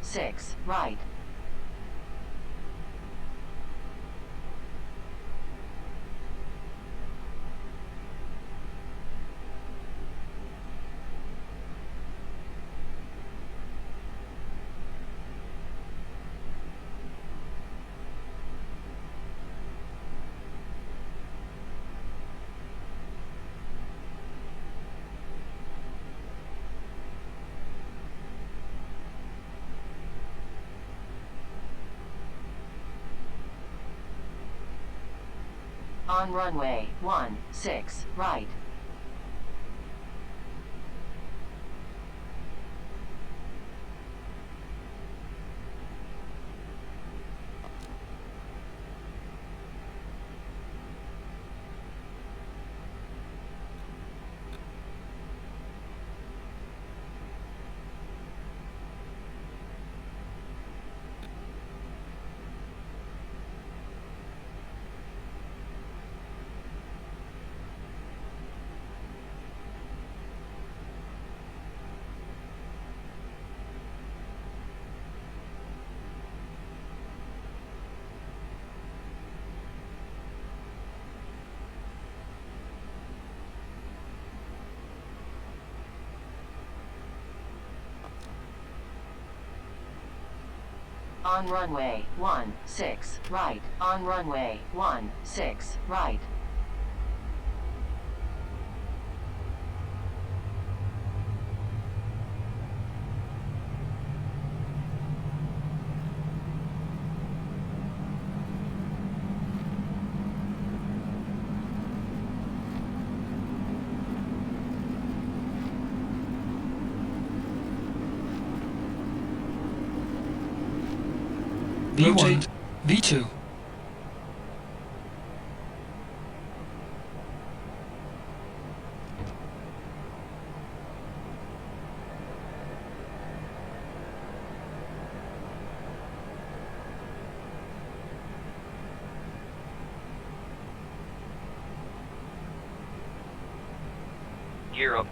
16 right. On runway 16 right. On runway 16 right. On runway 16 right. V1, V2. Gear up.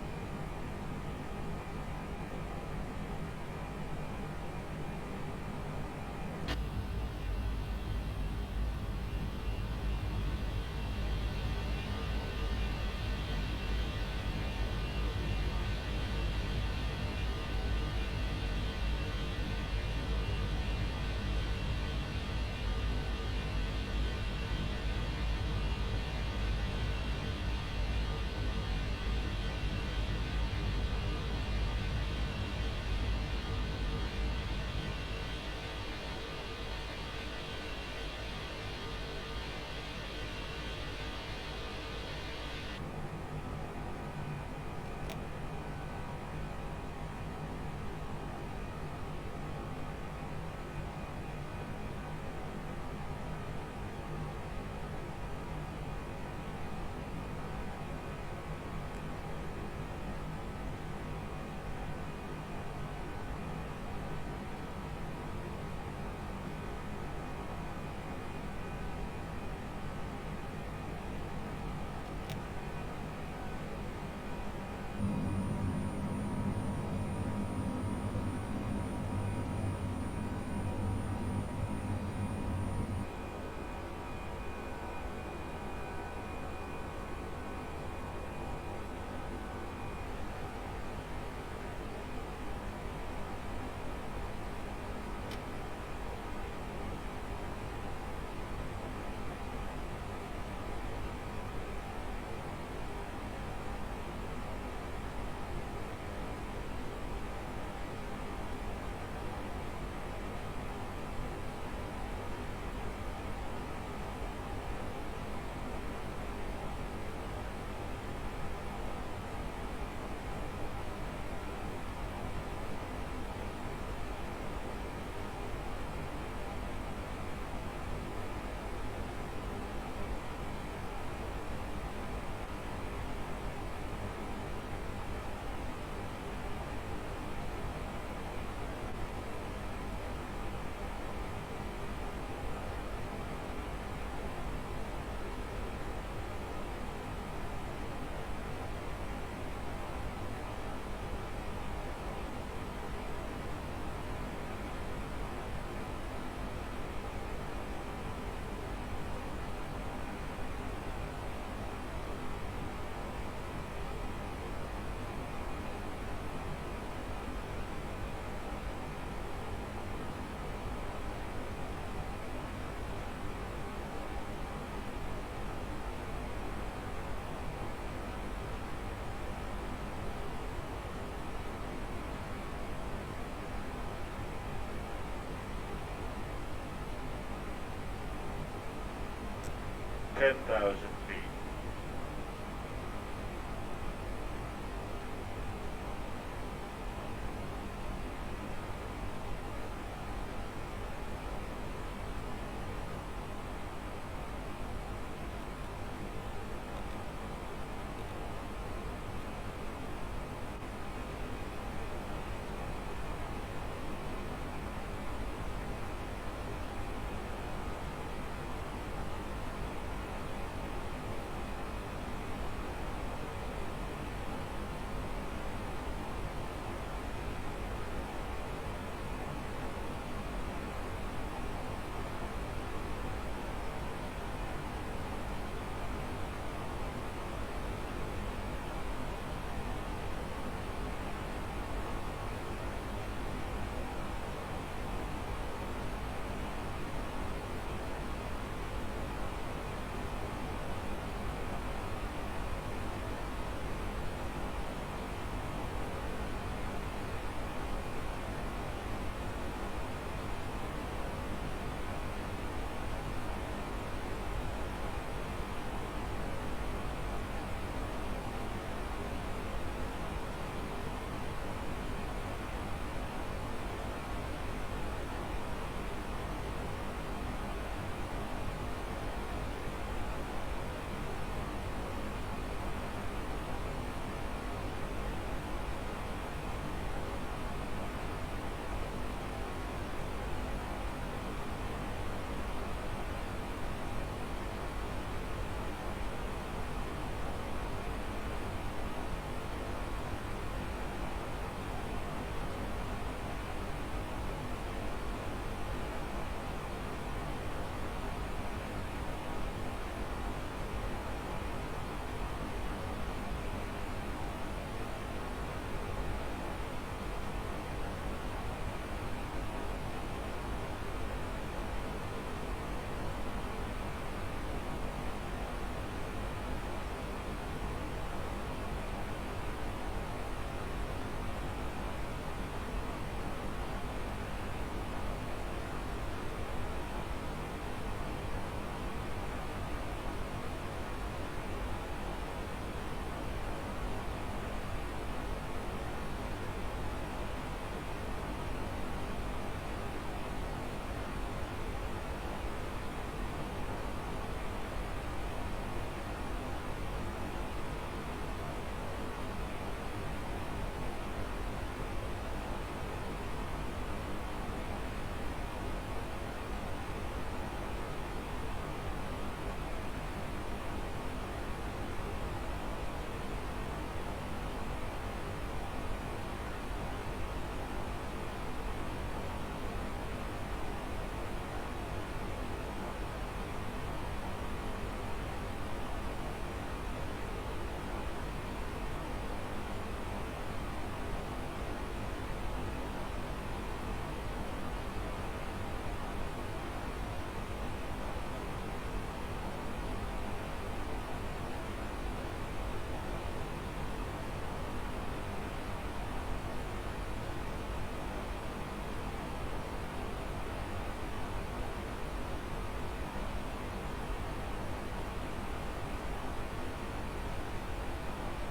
10,000 feet.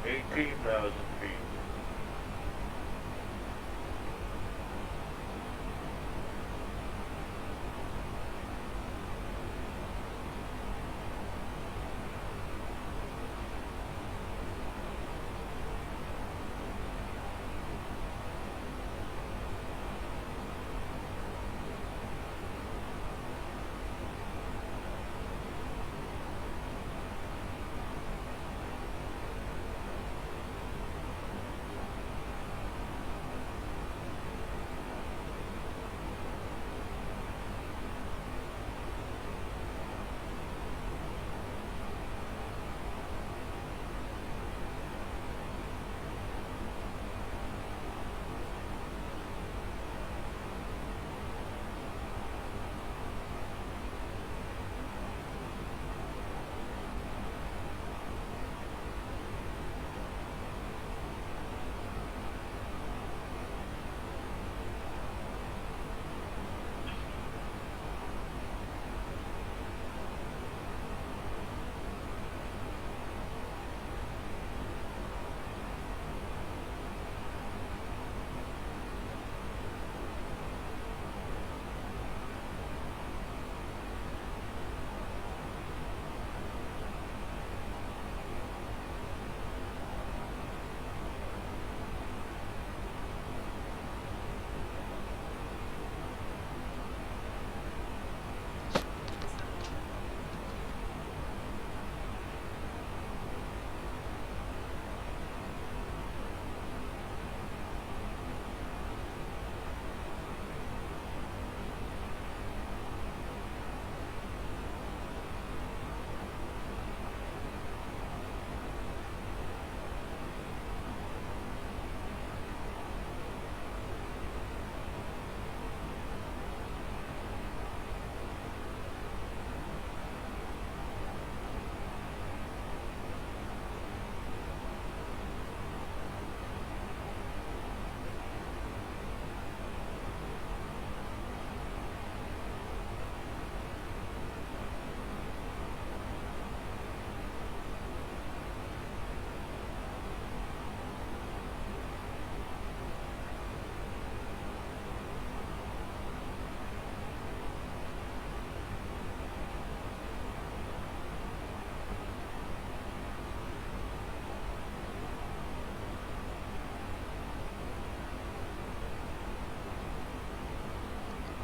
Eighteen thousand feet.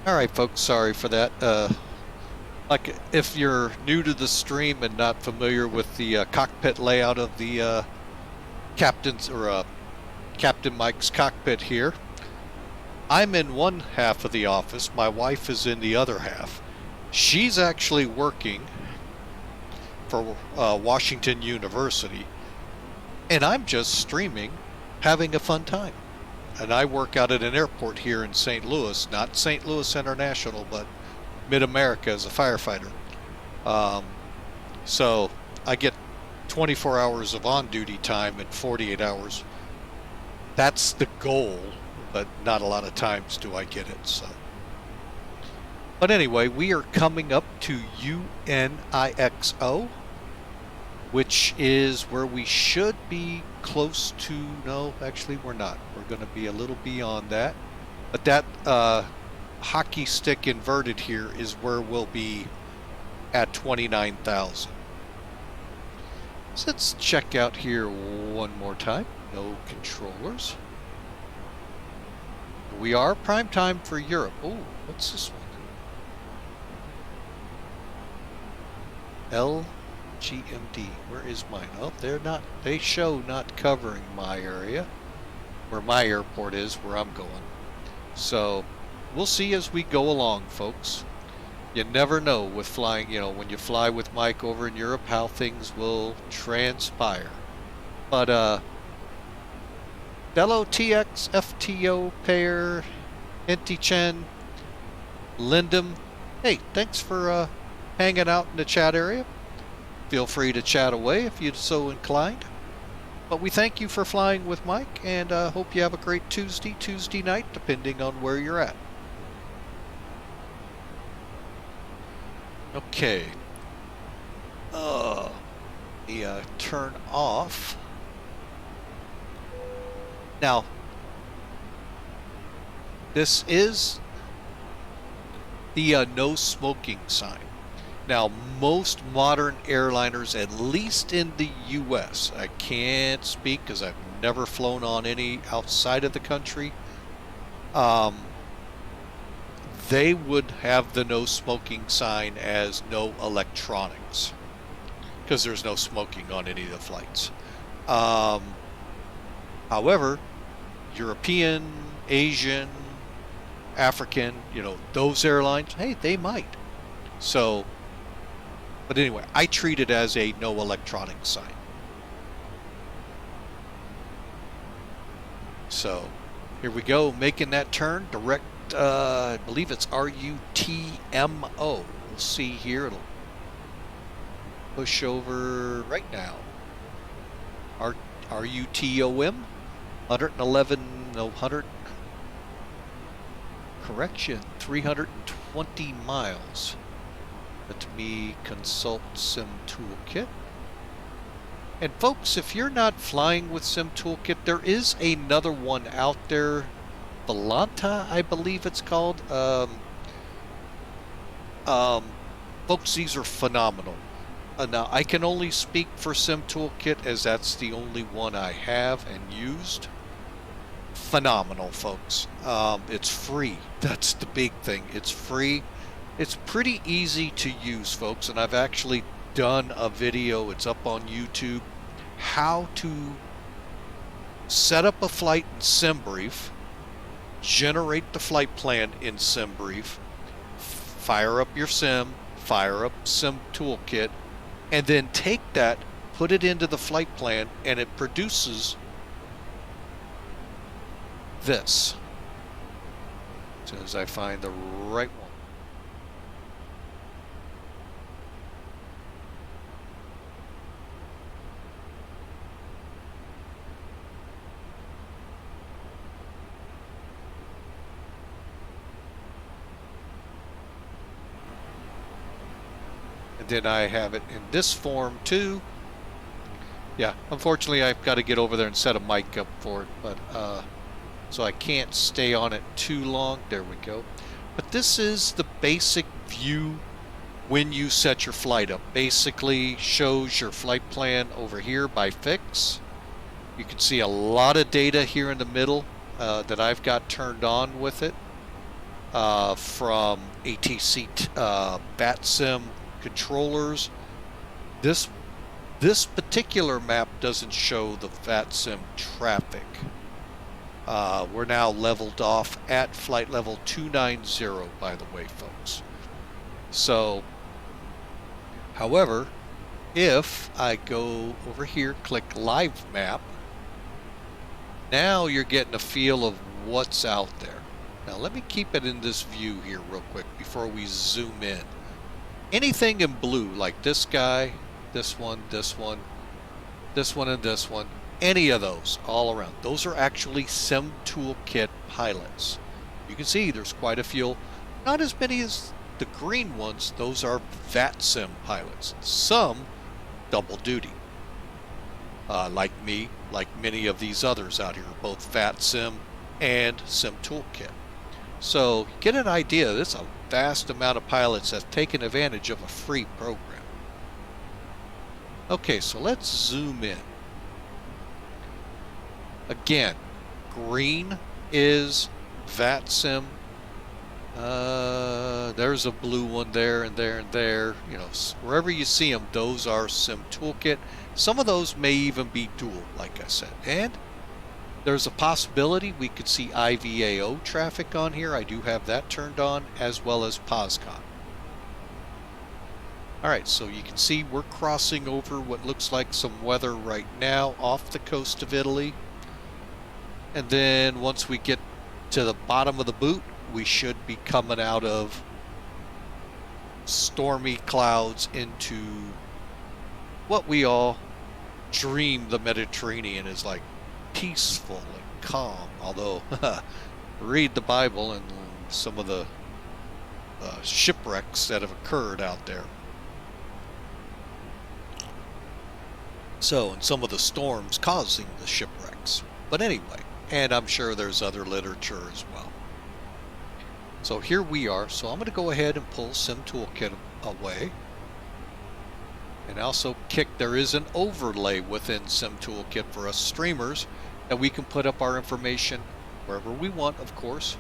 Alright folks, sorry for that. Like, if you're new to the stream and not familiar with the cockpit layout of the captain's or Captain Mike's cockpit here, I'm in one half of the office, my wife is in the other half. She's actually working for Washington University, and I'm just streaming, having a fun time. And I work out at an airport here in St. Louis, not St. Louis International, but Mid-America as a firefighter. So I get 24 hours of on-duty time and 48 hours. That's the goal, but not a lot of times do I get it. So, but anyway, we are coming up to UNIXO, which is where we should be close to. No, actually we're not. We're going to be a little beyond that. But that hockey stick inverted here is where we'll be at 29,000. So let's check out here one more time. No controllers. We are prime time for Europe. Oh, what's this one? LGMD. Where is mine? Oh, they're not. They show not covering my area, where my airport is, where I'm going. So we'll see as we go along, folks. You never know with flying, you know, when you fly with Mike over in Europe, how things will transpire. But Bello TX, FTO pair, Chen, Lindum. Hey, thanks for hanging out in the chat area. Feel free to chat away if you're so inclined. But we thank you for flying with Mike, and hope you have a great Tuesday night, depending on where you're at. Okay. Turn off. Now, this is the no smoking sign. Now, most modern airliners, at least in the U.S., I can't speak because I've never flown on any outside of the country, they would have the no smoking sign as no electronics because there's no smoking on any of the flights. However, European, Asian, African, you know, those airlines, hey, they might. So, but anyway, I treat it as a no electronic sign. So, here we go, making that turn, direct, I believe it's RUTMO. We'll see here, it'll push over right now. RUTOM, 111, no, 100, correction, 320 miles. Let me consult Sim Toolkit. And folks, if you're not flying with Sim Toolkit, there is another one out there, Volanta, I believe it's called. Folks, these are phenomenal. Now, I can only speak for Sim Toolkit as that's the only one I have and used. Phenomenal, folks. It's free. That's the big thing. It's free. It's pretty easy to use, folks, and I've actually done a video, it's up on YouTube, how to set up a flight in SimBrief, generate the flight plan in SimBrief, fire up your sim, fire up Sim Toolkit, and then take that, put it into the flight plan, and it produces this. As soon as I find the right one. Then I have it in this form too. Yeah, unfortunately I've got to get over there and set a mic up for it, but so I can't stay on it too long. There we go. But this is the basic view when you set your flight up. Basically shows your flight plan over here by fix. You can see a lot of data here in the middle that I've got turned on with it. from ATC VATSIM controllers. This particular map doesn't show the VATSIM traffic. We're now leveled off at flight level 290, by the way, folks. So, however, if I go over here, click Live Map, now you're getting a feel of what's out there. Now, let me keep it in this view here real quick before we zoom in. Anything in blue, like this guy, this one, this one, this one, and this one, any of those all around, those are actually Sim Toolkit pilots. You can see there's quite a few, not as many as the green ones. Those are VATSIM pilots, some double duty, like me, like many of these others out here, both VATSIM and Sim Toolkit. So get an idea, there's a vast amount of pilots that have taken advantage of a free program. Okay, so let's zoom in. Again, green is VATSIM. There's a blue one there and there and there. You know, wherever you see them, those are Sim Toolkit. Some of those may even be dual, like I said. And there's a possibility we could see IVAO traffic on here. I do have that turned on, as well as POSCON. Alright, so you can see we're crossing over what looks like some weather right now off the coast of Italy. And then once we get to the bottom of the boot, we should be coming out of stormy clouds into what we all dream the Mediterranean is like, peaceful and calm. Although, read the Bible and some of the shipwrecks that have occurred out there. So, and some of the storms causing the shipwrecks. But anyway, and I'm sure there's other literature as well. So here we are. So I'm going to go ahead and pull Sim Toolkit away. And also there is an overlay within Sim Toolkit for us streamers that we can put up our information wherever we want, of course.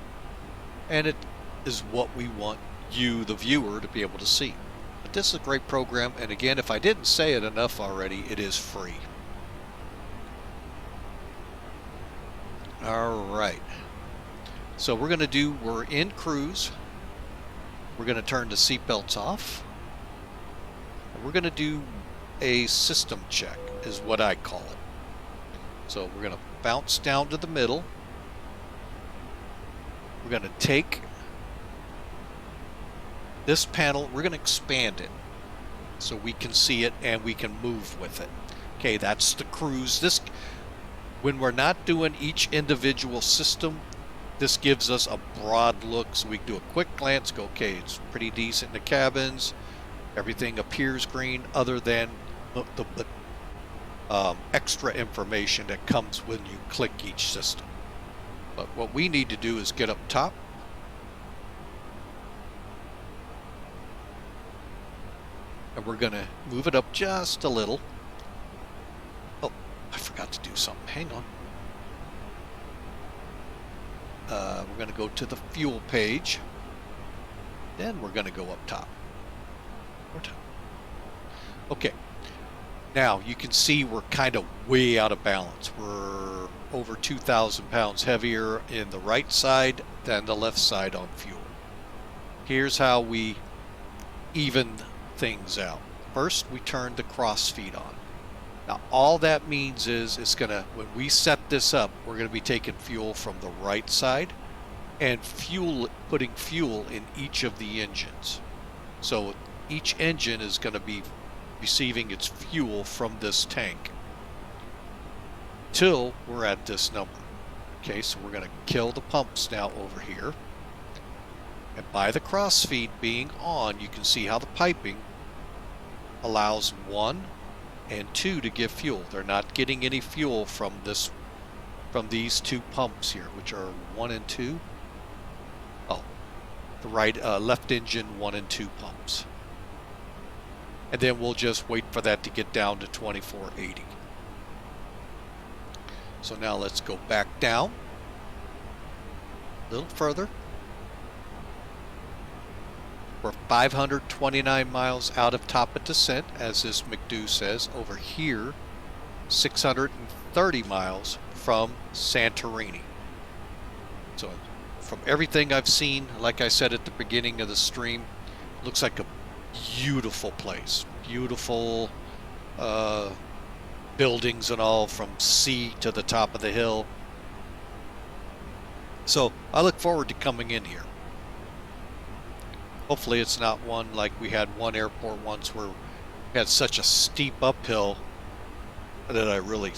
And it is what we want you, the viewer, to be able to see. But this is a great program, and again, if I didn't say it enough already, it is free. Alright. So we're in cruise. We're going to turn the seatbelts off. And we're going to do a system check, is what I call it. So we're going to bounce down to the middle. We're going to take this panel, we're going to expand it so we can see it and we can move with it. Okay, that's the cruise. When we're not doing each individual system, this gives us a broad look, so we can do a quick glance, go, okay, it's pretty decent in the cabins, everything appears green, other than the extra information that comes when you click each system. But what we need to do is get up top. And we're going to move it up just a little. Oh, I forgot to do something. Hang on. We're going to go to the fuel page. Then we're going to go up top. Okay. Now, you can see we're kind of way out of balance. We're over 2,000 pounds heavier in the right side than the left side on fuel. Here's how we even things out. First, we turn the cross feed on. Now, all that means is it's gonna, when we set this up, we're gonna be taking fuel from the right side and putting fuel in each of the engines. So each engine is gonna be receiving its fuel from this tank till we're at this number. Okay, so we're gonna kill the pumps now over here. And by the cross feed being on, you can see how the piping allows 1 and 2 to give fuel. They're not getting any fuel from these two pumps here, which are 1 and 2. Oh, the left engine 1 and 2 pumps. And then we'll just wait for that to get down to 2480. So now let's go back down a little further. We're 529 miles out of top of descent, as this McDo says. Over here, 630 miles from Santorini. So from everything I've seen, like I said at the beginning of the stream, looks like a beautiful place. Beautiful buildings and all from sea to the top of the hill. So I look forward to coming in here. Hopefully it's not one like we had one airport once where we had such a steep uphill that I really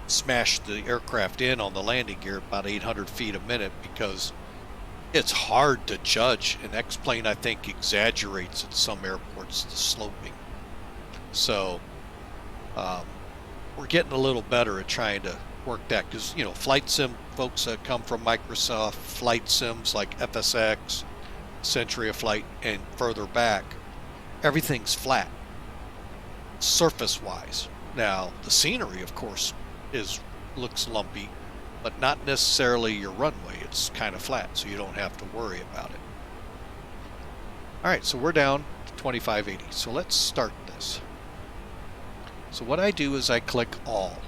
smashed the aircraft in on the landing gear about 800 feet a minute, because it's hard to judge. An X-plane, I think, exaggerates at some airports the sloping. So we're getting a little better at trying to work that, because, you know, flight sim folks that come from Microsoft, flight sims like FSX, Century of Flight, and further back, everything's flat surface wise. Now the scenery, of course, looks lumpy, but not necessarily your runway. It's kind of flat, so you don't have to worry about it. Alright, so we're down to 2580. So let's start this. So what I do is I click all.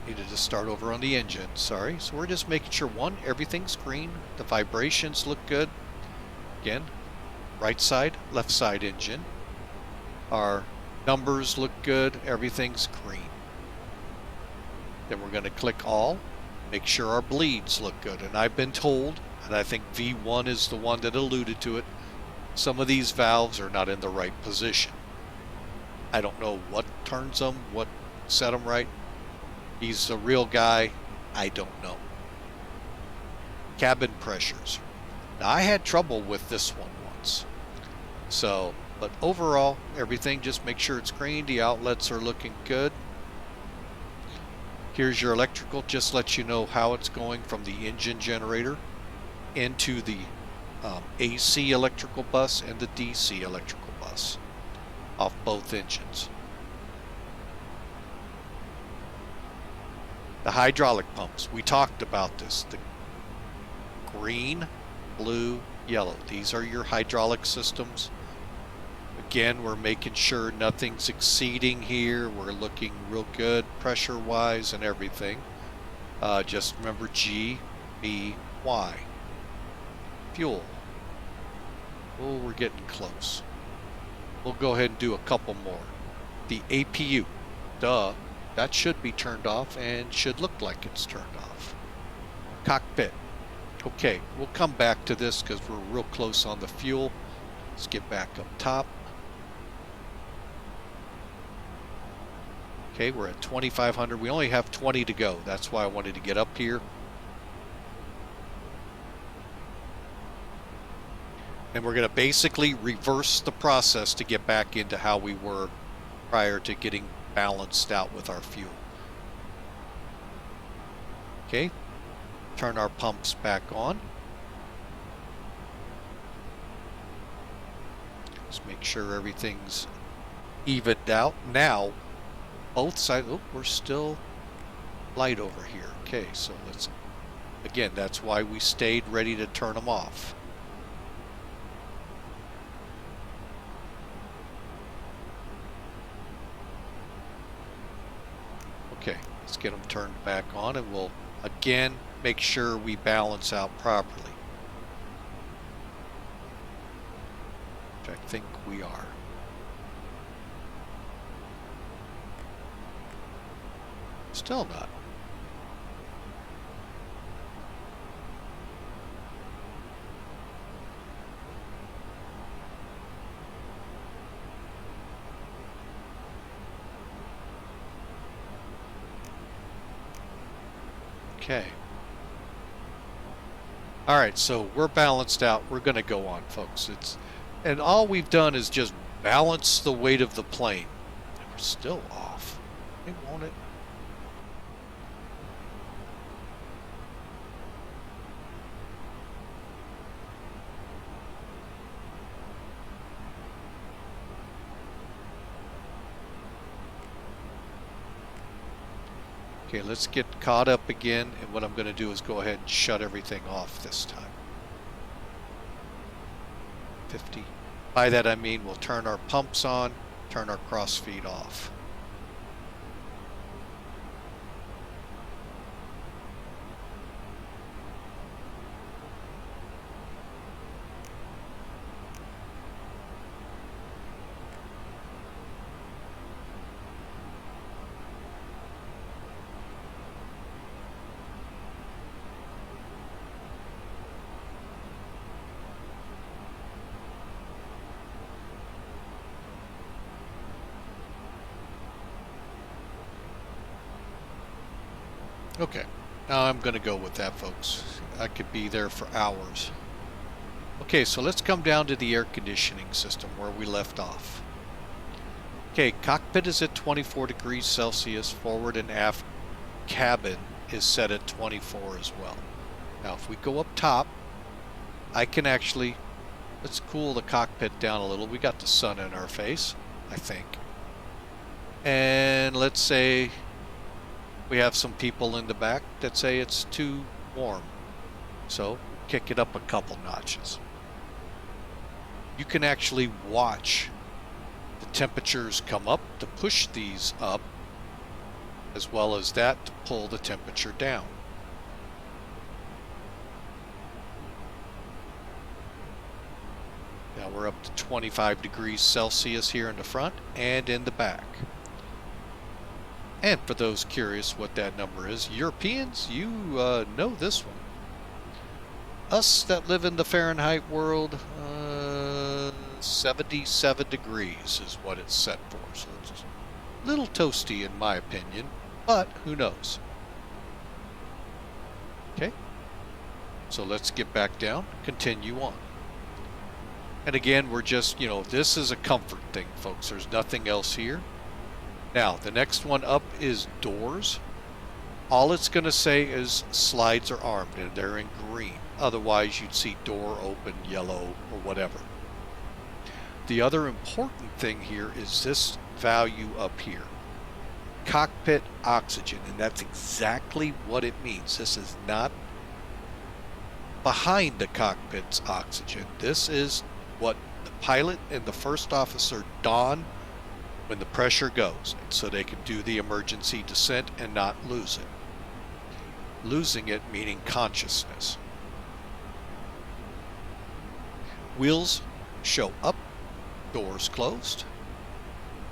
Needed to start over on the engine, sorry. So we're just making sure, one, everything's green, the vibrations look good. Again, right side, left side engine. Our numbers look good, everything's green. Then we're going to click all, make sure our bleeds look good. And I've been told, and I think V1 is the one that alluded to it, some of these valves are not in the right position. I don't know what turns them, what set them right. He's a real guy, I don't know. Cabin pressures. Now I had trouble with this one once. So, but overall, everything, just make sure it's green. The outlets are looking good. Here's your electrical, just lets you know how it's going from the engine generator into the AC electrical bus and the DC electrical bus off both engines. The hydraulic pumps, we talked about this. The green, blue, yellow. These are your hydraulic systems. Again, we're making sure nothing's exceeding here. We're looking real good pressure-wise and everything. Just remember G, B, Y. Fuel. Oh, we're getting close. We'll go ahead and do a couple more. The APU. Duh. That should be turned off and should look like it's turned off. Cockpit. Okay, we'll come back to this because we're real close on the fuel. Let's get back up top. Okay, we're at 2,500. We only have 20 to go. That's why I wanted to get up here. And we're going to basically reverse the process to get back into how we were prior to getting balanced out with our fuel. Okay, turn our pumps back on. Just make sure everything's evened out. Now, both sides, oh, we're still light over here. Okay, so let's, again, that's why we stayed ready to turn them off. Okay, let's get them turned back on, and we'll again make sure we balance out properly. Which I think we are. Still not. Okay. All right, so we're balanced out. We're going to go on, folks. And all we've done is just balance the weight of the plane. And we're still off. It won't it? Okay, let's get caught up again, and what I'm going to do is go ahead and shut everything off this time. 50. By that I mean we'll turn our pumps on, turn our cross feed off. Okay, now I'm going to go with that, folks. I could be there for hours. Okay, so let's come down to the air conditioning system where we left off. Okay, cockpit is at 24 degrees Celsius. Forward and aft cabin is set at 24 as well. Now, if we go up top, I can actually, let's cool the cockpit down a little. We got the sun in our face, I think. And let's say we have some people in the back that say it's too warm. So kick it up a couple notches. You can actually watch the temperatures come up to push these up, as well as that to pull the temperature down. Now we're up to 25 degrees Celsius here in the front and in the back. And for those curious what that number is, Europeans, you know this one. Us that live in the Fahrenheit world, 77 degrees is what it's set for. So it's a little toasty in my opinion, but who knows. Okay, so let's get back down, continue on. And again, we're just, you know, this is a comfort thing, folks. There's nothing else here. Now, the next one up is doors. All it's going to say is slides are armed, and they're in green. Otherwise, you'd see door open, yellow, or whatever. The other important thing here is this value up here. Cockpit oxygen, and that's exactly what it means. This is not behind the cockpit's oxygen. This is what the pilot and the first officer don when the pressure goes, so they can do the emergency descent and not lose it. Losing it meaning consciousness. Wheels show up, doors closed,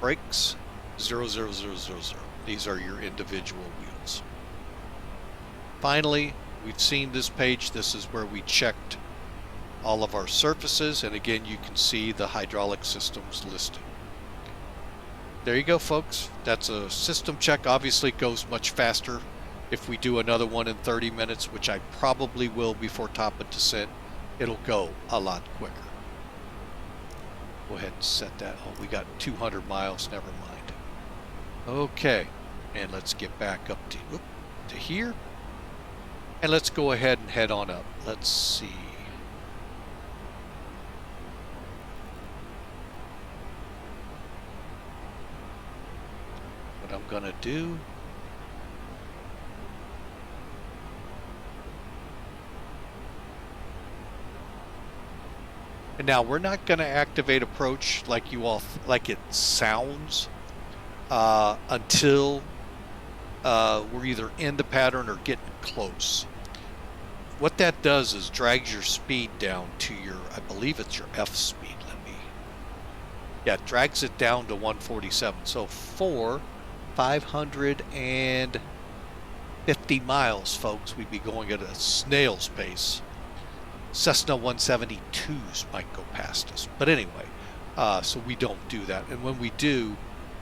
brakes 00000. These are your individual wheels. Finally, we've seen this page. This is where we checked all of our surfaces, and again you can see the hydraulic systems listed. There you go, folks. That's a system check. Obviously it goes much faster if we do another one in 30 minutes, which I probably will before top of descent. It'll go a lot quicker. Go ahead and set that. Oh, we got 200 miles. Never mind. Okay, and let's get back up to here. And let's go ahead and head on up. Let's see. What I'm gonna do. And now we're not gonna activate approach like you all like it sounds until we're either in the pattern or getting close. What that does is drags your speed down to your, I believe it's your F speed. Yeah, it drags it down to 147. So 550 miles, folks, we'd be going at a snail's pace. Cessna 172s might go past us. But anyway, so we don't do that. And when we do,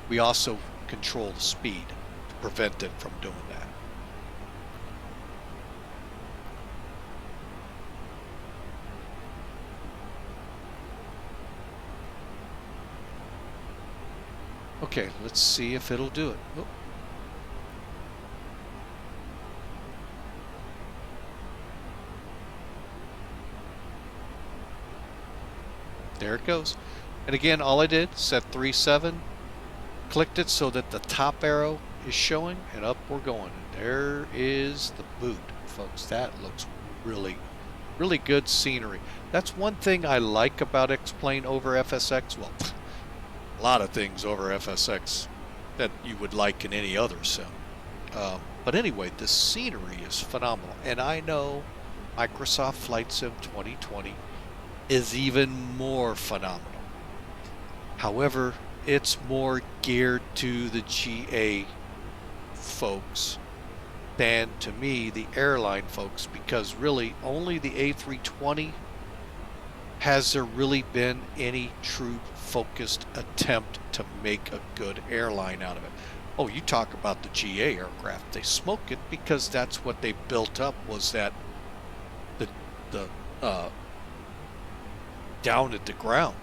we also control the speed to prevent it from doing that. Okay, let's see if it'll do it. Oh. There it goes. And again, all I did, set 3.7, clicked it so that the top arrow is showing, and up we're going. And there is the boot, folks. That looks really really good scenery. That's one thing I like about X-Plane over FSX. Well, a lot of things over FSX that you would like in any other sim. But anyway, the scenery is phenomenal. And I know Microsoft Flight Sim 2020 is even more phenomenal. However, it's more geared to the GA folks than to me, the airline folks, because really only the A320 has there really been any true focused attempt to make a good airline out of it. Oh, you talk about the GA aircraft, they smoke it because that's what they built up, was that the down at the ground.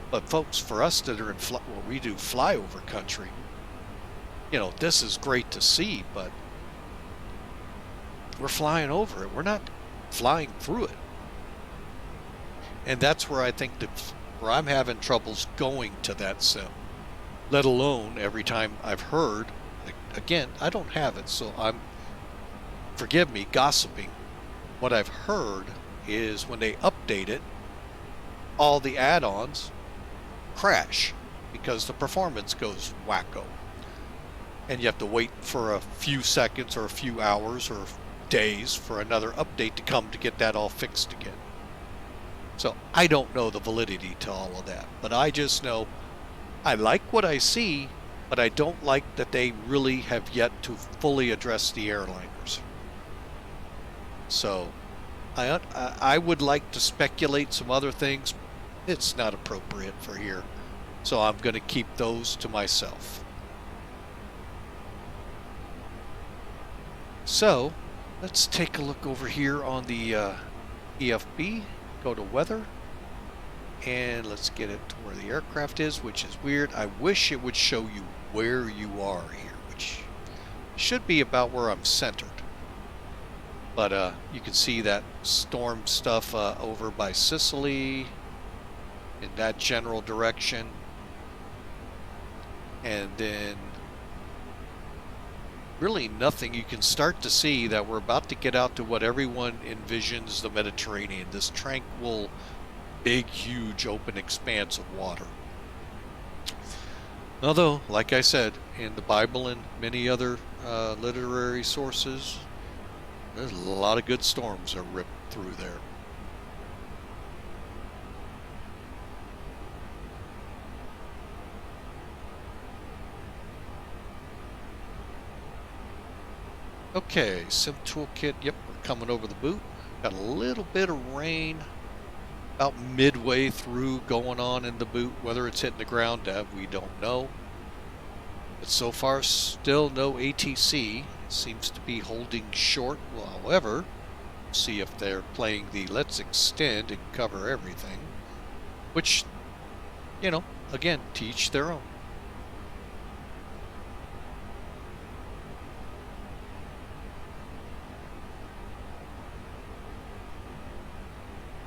But folks, for us that are in well, we do flyover country, you know, this is great to see, but we're flying over it. We're not flying through it. And that's where I think where I'm having troubles going to that sim. Let alone every time I've heard, again, I don't have it, so forgive me, gossiping. What I've heard is when they update it, all the add-ons crash because the performance goes wacko. And you have to wait for a few seconds or a few hours or days for another update to come to get that all fixed again. So I don't know the validity to all of that, but I just know I like what I see, but I don't like that they really have yet to fully address the airliners. So I would like to speculate some other things. It's not appropriate for here. So I'm going to keep those to myself. So let's take a look over here on the EFB. Go to weather. And let's get it to where the aircraft is, which is weird. I wish it would show you where you are here, which should be about where I'm centered. But you can see that storm stuff over by Sicily in that general direction. And then really nothing. You can start to see that we're about to get out to what everyone envisions the Mediterranean, this tranquil, big, huge, open expanse of water. Although, like I said, in the Bible and many other literary sources, there's a lot of good storms that rip through there. Okay, Sim Toolkit, yep, we're coming over the boot. Got a little bit of rain about midway through going on in the boot. Whether it's hitting the ground, we don't know. But so far, still no ATC. Seems to be holding short. Well, however, see if they're playing the let's extend and cover everything. Which, you know, again, to each their own.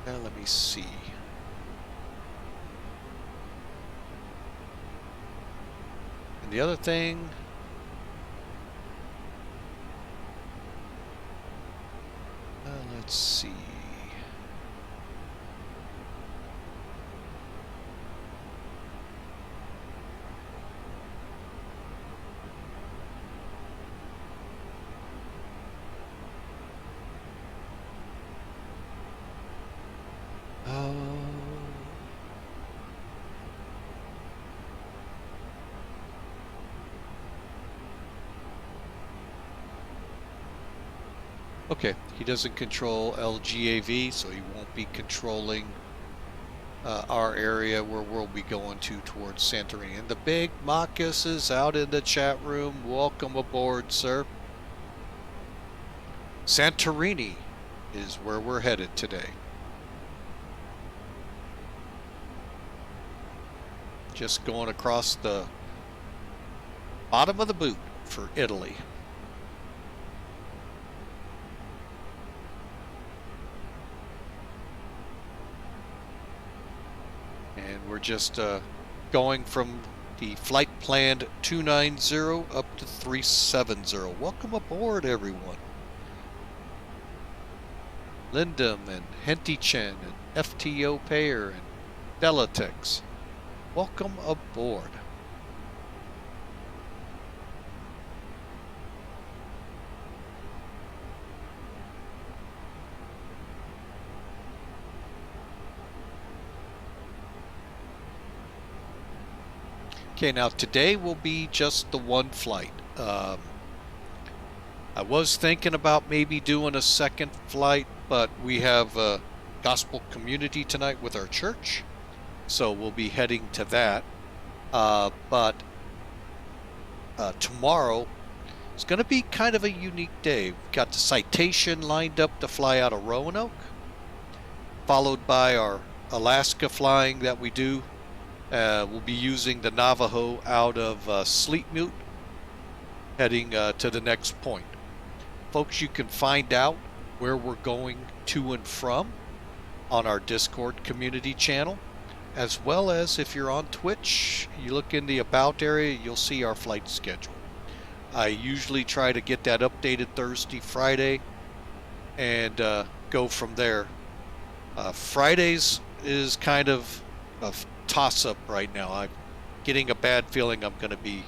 Now let me see. And the other thing, let's see. Okay, he doesn't control LGAV, so he won't be controlling our area where we'll be going towards Santorini. And the big Marcus is out in the chat room. Welcome aboard, sir. Santorini is where we're headed today. Just going across the bottom of the boot for Italy. And we're just going from the flight planned 290 up to 370. Welcome aboard, everyone. Lindum and Hentichen and FTO Payer and Delatix. Welcome aboard. Okay, now today will be just the one flight. I was thinking about maybe doing a second flight, but we have a gospel community tonight with our church, so we'll be heading to that. But tomorrow is going to be kind of a unique day. We've got the Citation lined up to fly out of Roanoke, followed by our Alaska flying that we do. We'll be using the Navajo out of Sleep Mute, heading to the next point. Folks, you can find out where we're going to and from on our Discord community channel, as well as if you're on Twitch, you look in the About area, you'll see our flight schedule. I usually try to get that updated Thursday, Friday, and go from there. Fridays is kind of a toss-up right now. I'm getting a bad feeling I'm going to be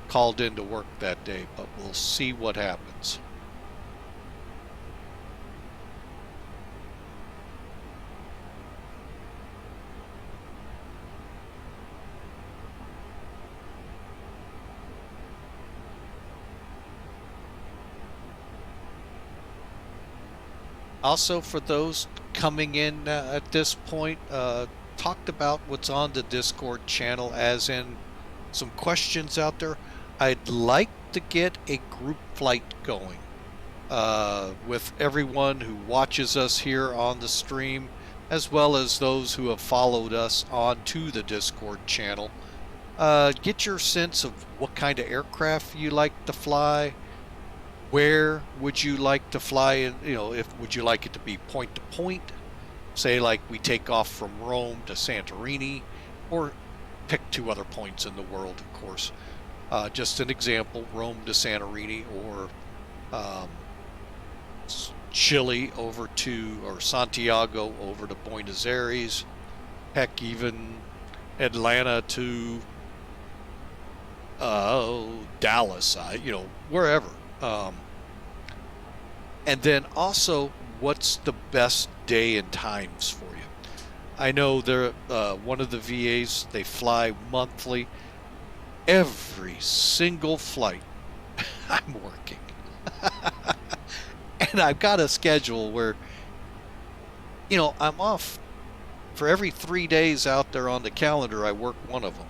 called into work that day, but we'll see what happens. Also, for those coming in at this point, talked about what's on the Discord channel, as in some questions out there. I'd like to get a group flight going with everyone who watches us here on the stream, as well as those who have followed us onto the Discord channel. Get your sense of what kind of aircraft you like to fly. Where would you like to fly? If would you like it to be point to point? Say like we take off from Rome to Santorini, or pick two other points in the world, of course. Just an example, Rome to Santorini, or Chile over to, or Santiago over to Buenos Aires. Heck, even Atlanta to Dallas, wherever. And then also, what's the best day and times for you? I know they're one of the VAs, they fly monthly. Every single flight I'm working. And I've got a schedule where, I'm off for every 3 days out there on the calendar. I work one of them.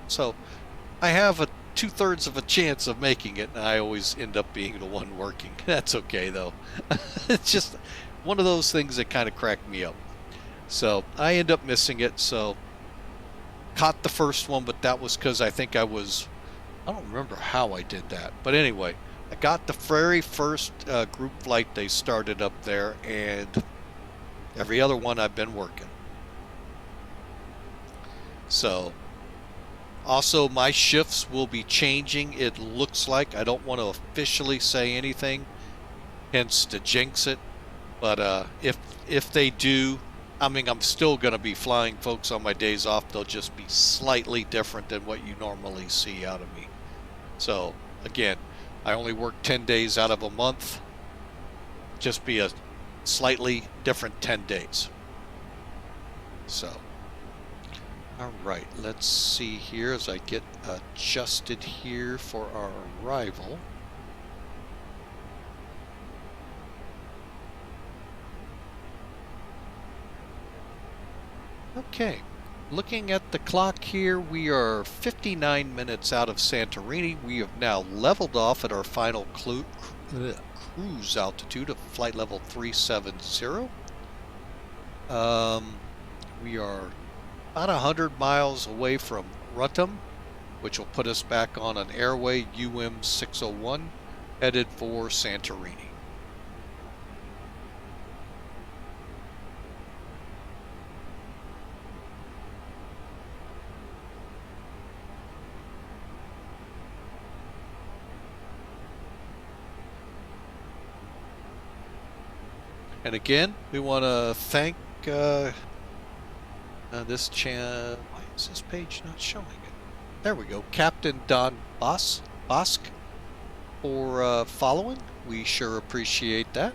So I have a 2/3 of a chance of making it, and I always end up being the one working. That's okay, though. It's just one of those things that kind of cracked me up. So I end up missing it. So caught the first one, but that was because I think I don't remember how I did that. But anyway, I got the very first group flight they started up there, and every other one I've been working. So also, my shifts will be changing, it looks like. I don't want to officially say anything, hence to jinx it. But if they do, I'm still going to be flying folks on my days off. They'll just be slightly different than what you normally see out of me. So, again, I only work 10 days out of a month. Just be a slightly different 10 days. So, all right, let's see here as I get adjusted here for our arrival. Okay, looking at the clock here, we are 59 minutes out of Santorini. We have now leveled off at our final cruise altitude of flight level 370. We are about 100 miles away from Ruttem, which will put us back on an airway UM601, headed for Santorini. And again, we want to thank this why is this page not showing it? There we go. Captain Don Bosk for following. We sure appreciate that.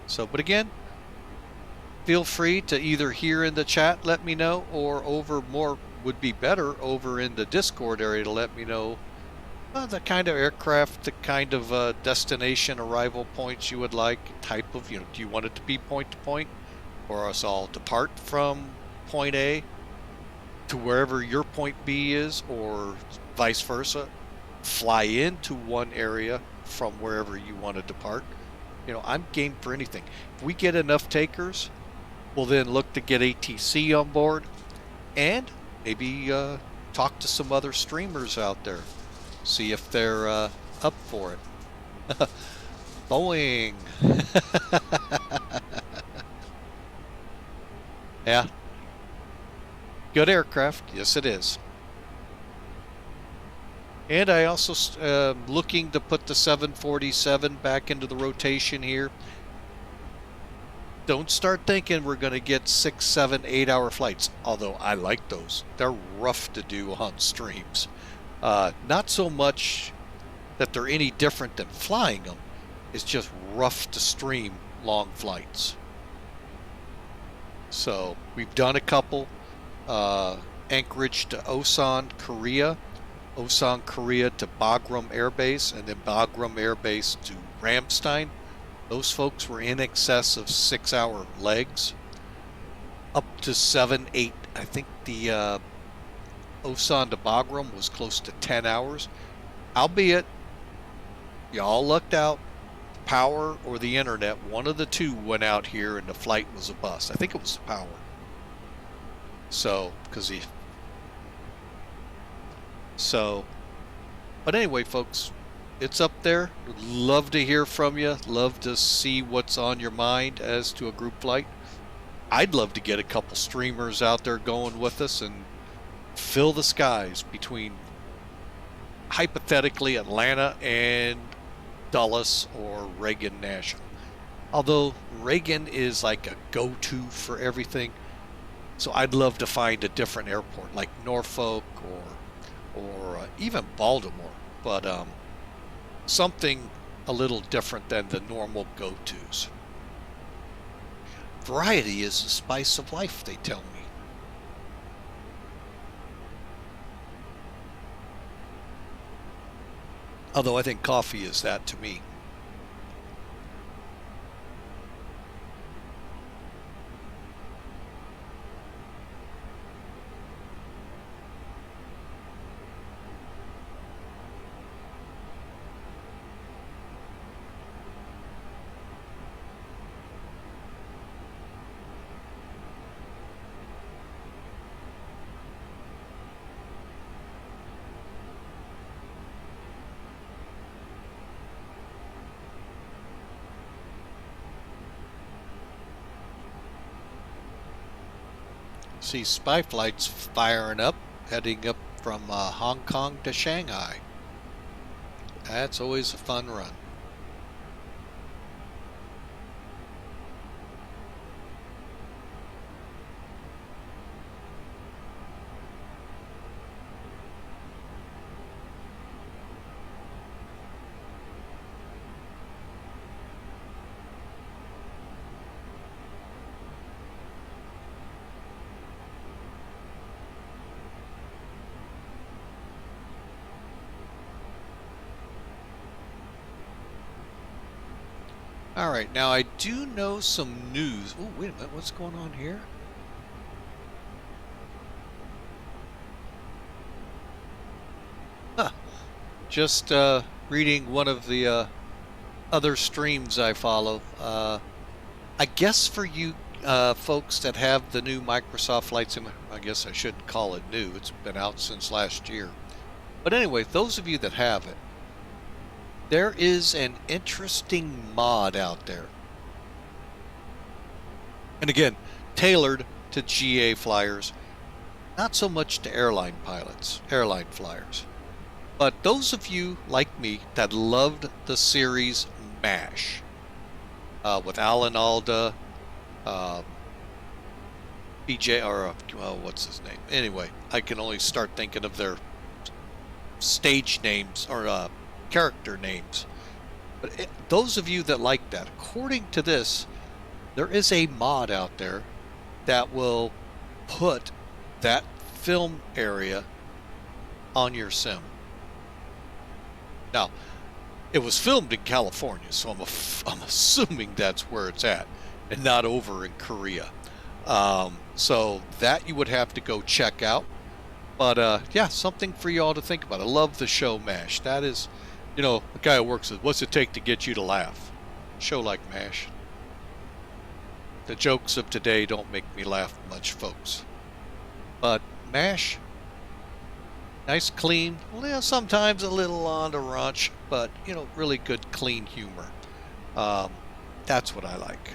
So, but again, feel free to either here in the chat let me know, or over more would be better over in the Discord area to let me know the kind of aircraft, the kind of destination arrival points you would like, type of, do you want it to be point to point, or us all depart from point A to wherever your point B is, or vice versa, fly into one area from wherever you want to depart. I'm game for anything. If we get enough takers, we'll then look to get ATC on board and maybe talk to some other streamers out there. See if they're up for it. Boeing. Yeah. Good aircraft. Yes, it is. And I also looking to put the 747 back into the rotation here. Don't start thinking we're going to get 6, 7, 8-hour flights, although I like those. They're rough to do on streams. Not so much that they're any different than flying them. It's just rough to stream long flights. So we've done a couple. Anchorage to Osan, Korea. Osan, Korea to Bagram Air Base, and then Bagram Air Base to Ramstein. Those folks were in excess of 6-hour legs, up to 7, 8. I think the Osan to Bagram was close to 10 hours. Albeit, y'all lucked out. Power or the internet, one of the two went out here and the flight was a bust. I think it was the power. But anyway, folks, it's up there. Would love to hear from you. Love to see what's on your mind as to a group flight. I'd love to get a couple streamers out there going with us and fill the skies between, hypothetically, Atlanta and Dulles or Reagan National. Although Reagan is like a go-to for everything. So I'd love to find a different airport like Norfolk or even Baltimore, but something a little different than the normal go-tos. Variety is the spice of life, they tell me. Although I think coffee is that to me. See spy flights firing up, heading up from Hong Kong to Shanghai. That's always a fun run. Alright, now I do know some news. Oh, wait a minute, what's going on here? Huh. Just reading one of the other streams I follow. I guess for you folks that have the new Microsoft Flight Sim, I guess I shouldn't call it new. It's been out since last year. But anyway, those of you that have it, there is an interesting mod out there. And again, tailored to GA flyers, not so much to airline pilots, airline flyers. But those of you like me that loved the series MASH, with Alan Alda, BJ, or what's his name? Anyway, I can only start thinking of their stage names or character names. But those of you that like that, according to this, there is a mod out there that will put that film area on your sim. Now, it was filmed in California, so I'm assuming that's where it's at, and not over in Korea. So that you would have to go check out. But yeah, something for you all to think about. I love the show MASH. That is, you know, the guy who works with, what's it take to get you to laugh? Show like MASH. The jokes of today don't make me laugh much, folks. But MASH, nice, clean, well, sometimes a little on the raunch, but, you know, really good, clean humor. That's what I like.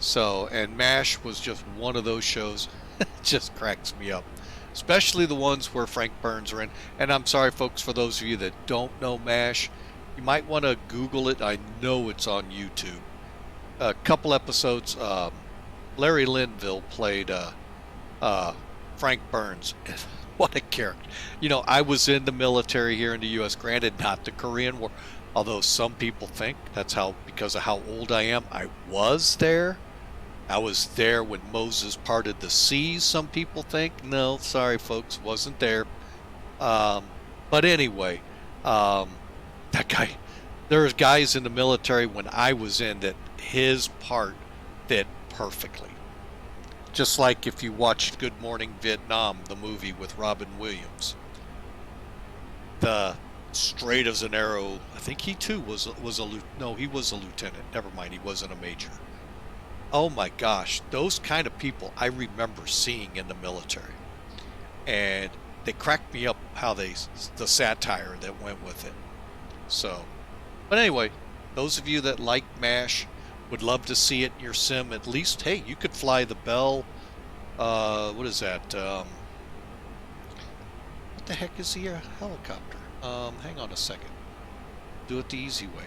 So, and MASH was just one of those shows. It just cracks me up. Especially the ones where Frank Burns are in. And I'm sorry, folks, for those of you that don't know MASH, you might want to Google it. I know it's on YouTube. A couple episodes, Larry Linville played Frank Burns. What a character. You know, I was in the military here in the U.S., granted not the Korean War, although some people think that's how, because of how old I am, I was there. I was there when Moses parted the seas, some people think. No, sorry, folks, wasn't there. But anyway, that guy, there's guys in the military when I was in that his part fit perfectly. Just like if you watched Good Morning Vietnam, the movie with Robin Williams. The straight as an arrow, I think he too was a he was a lieutenant. Never mind, he wasn't a major. Oh my gosh, those kind of people I remember seeing in the military. And they cracked me up how the satire that went with it. So, but anyway, those of you that like MASH, would love to see it in your sim. At least, hey, you could fly the Bell. What is that? What the heck is the helicopter? Hang on a second. Do it the easy way.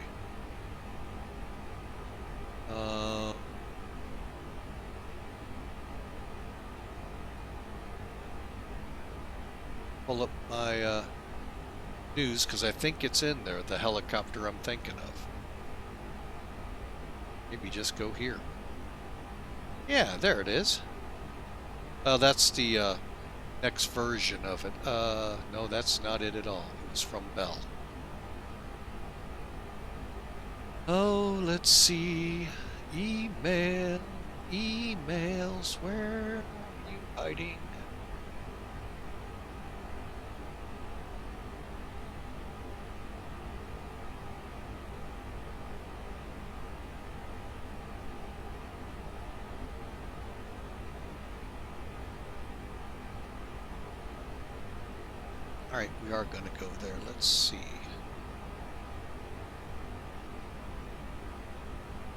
Pull up my news, because I think it's in there, the helicopter I'm thinking of. Maybe just go here. Yeah, there it is. Oh, that's the next version of it. No, that's not it at all. It was from Bell. Oh, let's see. Emails, where are you hiding? Alright, we are going to go there. Let's see.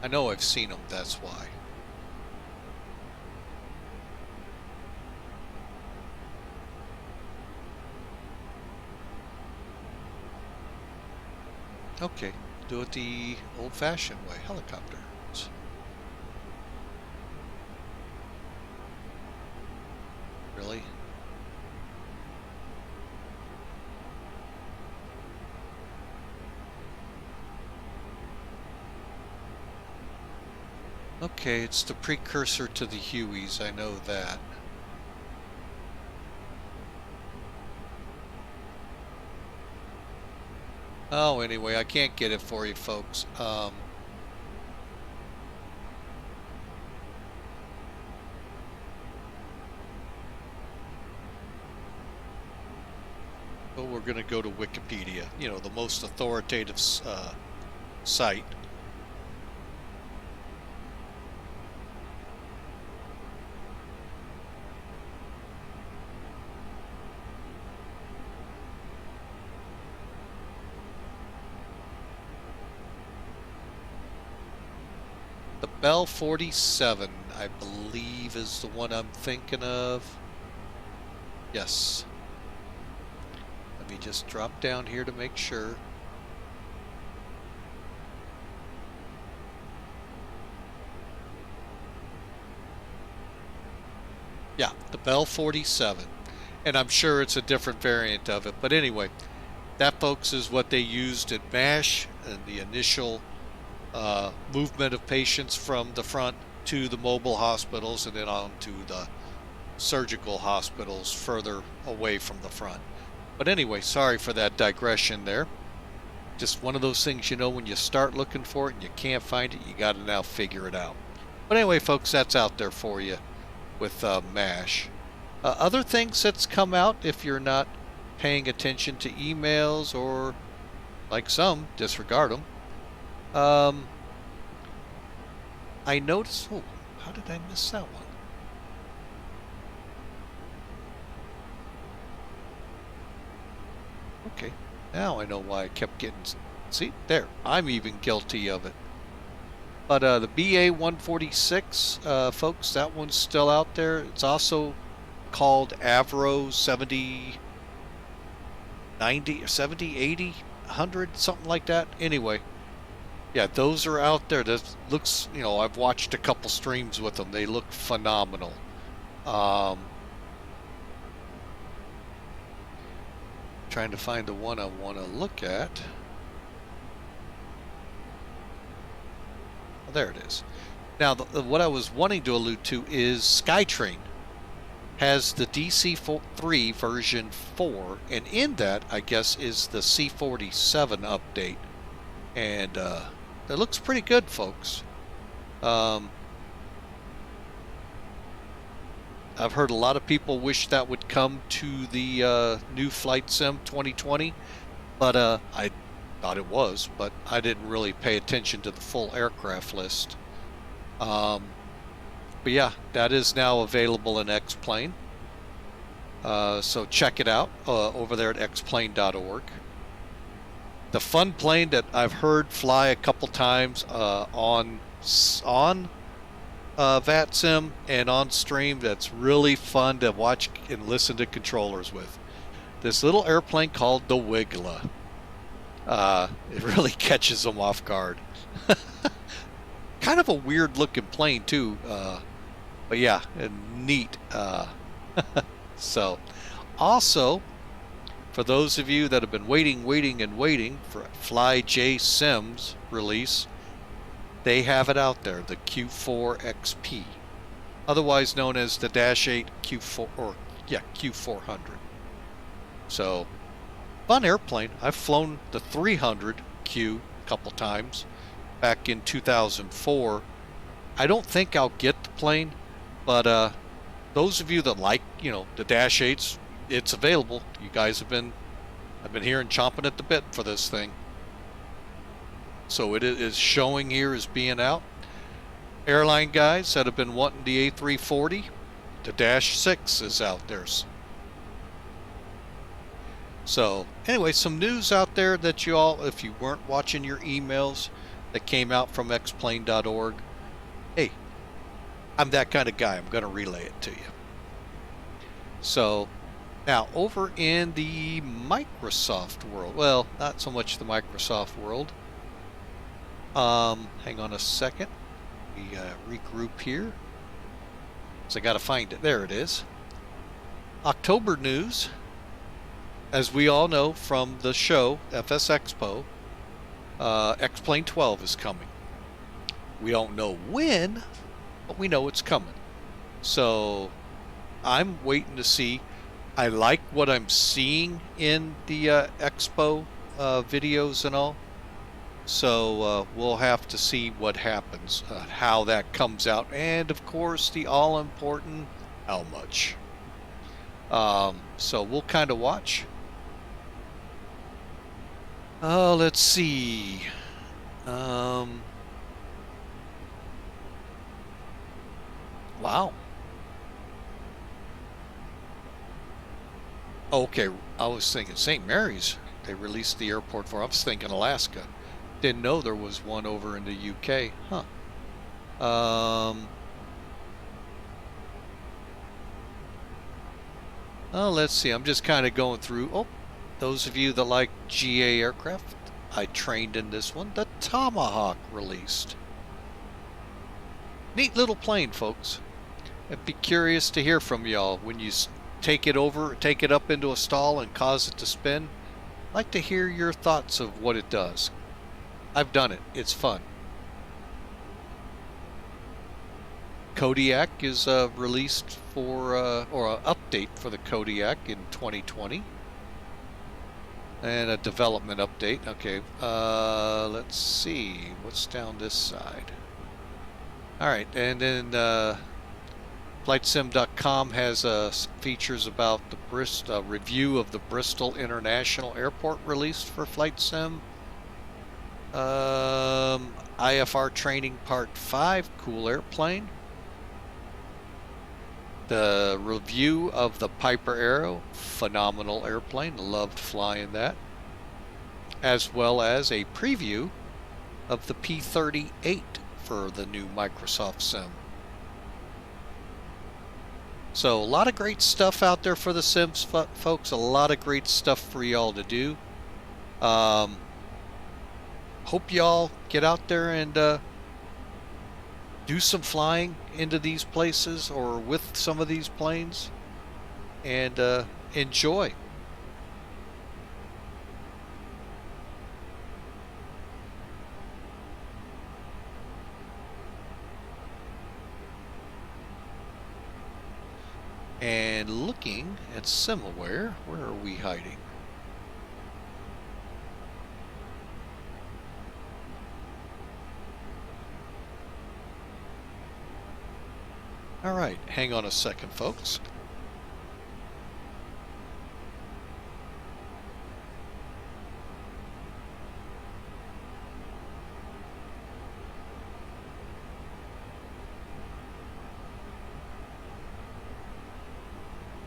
I know I've seen them, that's why. Okay, do it the old-fashioned way. Helicopters. Really? Okay, it's the precursor to the Hueys, I know that. Oh, anyway, I can't get it for you folks. But we're going to go to Wikipedia, you know, the most authoritative site. The Bell 47, I believe, is the one I'm thinking of. Yes. Let me just drop down here to make sure. Yeah, the Bell 47. And I'm sure it's a different variant of it. But anyway, that, folks, is what they used at MASH and the initial movement of patients from the front to the mobile hospitals and then on to the surgical hospitals further away from the front. But anyway, sorry for that digression there. Just one of those things, you know, when you start looking for it and you can't find it, you got to now figure it out. But anyway, folks, that's out there for you with MASH. Other things that's come out, if you're not paying attention to emails or, like some, disregard them. I noticed, oh, how did I miss that one? Okay, now I know why I kept getting, see, there, I'm even guilty of it. But the BA146, folks, that one's still out there. It's also called Avro 70, 90, 70, 80, 100, something like that. Anyway, yeah, those are out there. That looks, you know, I've watched a couple streams with them. They look phenomenal. Trying to find the one I want to look at. Oh, there it is. Now, what I was wanting to allude to is SkyTrain has the DC3 version 4, and in that, I guess, is the C47 update. And it looks pretty good, folks. I've heard a lot of people wish that would come to the new Flight Sim 2020, but I thought it was, but I didn't really pay attention to the full aircraft list. But yeah, that is now available in X-Plane. So check it out over there at xplane.org. The fun plane that I've heard fly a couple times on VATSIM and on stream, that's really fun to watch and listen to controllers with. This little airplane called the Wiggler. It really catches them off guard. Kind of a weird looking plane too, but yeah, neat. So, also, for those of you that have been waiting for FlyJ Sims release, they have it out there, the Q4 XP, otherwise known as the Dash 8 Q4, or yeah, Q400. So, fun airplane. I've flown the 300Q a couple times back in 2004. I don't think I'll get the plane, but those of you that like, you know, the Dash 8s, it's available. You guys have been, I've been hearing chomping at the bit for this thing. So it is showing here as being out. Airline guys that have been wanting the A340, the Dash 6 is out there. So anyway, some news out there that you all, if you weren't watching your emails that came out from xplane.org, hey, I'm that kind of guy. I'm going to relay it to you. So now over in the Microsoft world, well, not so much the Microsoft world. Hang on a second. We regroup here. So I got to find it. There it is. October news. As we all know from the show, FS Expo, X-Plane 12 is coming. We don't know when, but we know it's coming. So I'm waiting to see. I like what I'm seeing in the Expo videos and all. So we'll have to see what happens, how that comes out, and of course the all-important how much. So we'll kind of watch. Let's see. Wow. Okay, I was thinking St. Mary's. They released the airport for. I was thinking Alaska. Didn't know there was one over in the UK. Huh. Oh, let's see. I'm just kind of going through. Oh, those of you that like GA aircraft, I trained in this one. The Tomahawk released. Neat little plane, folks. I'd be curious to hear from y'all when you take it up into a stall and cause it to spin. I'd like to hear your thoughts of what it does. I've done it. It's fun. Kodiak is released for, or an update for the Kodiak in 2020. And a development update. Okay, let's see. What's down this side? Alright, and then FlightSim.com has features about the review of the Bristol International Airport released for FlightSim. IFR Training Part 5, cool airplane. The review of the Piper Arrow, phenomenal airplane, loved flying that. As well as a preview of the P-38 for the new Microsoft Sim. So a lot of great stuff out there for the Sims, folks. A lot of great stuff for y'all to do. Hope y'all get out there and do some flying into these places or with some of these planes and enjoy. And looking at SimAware, where are we hiding? All right, hang on a second, folks.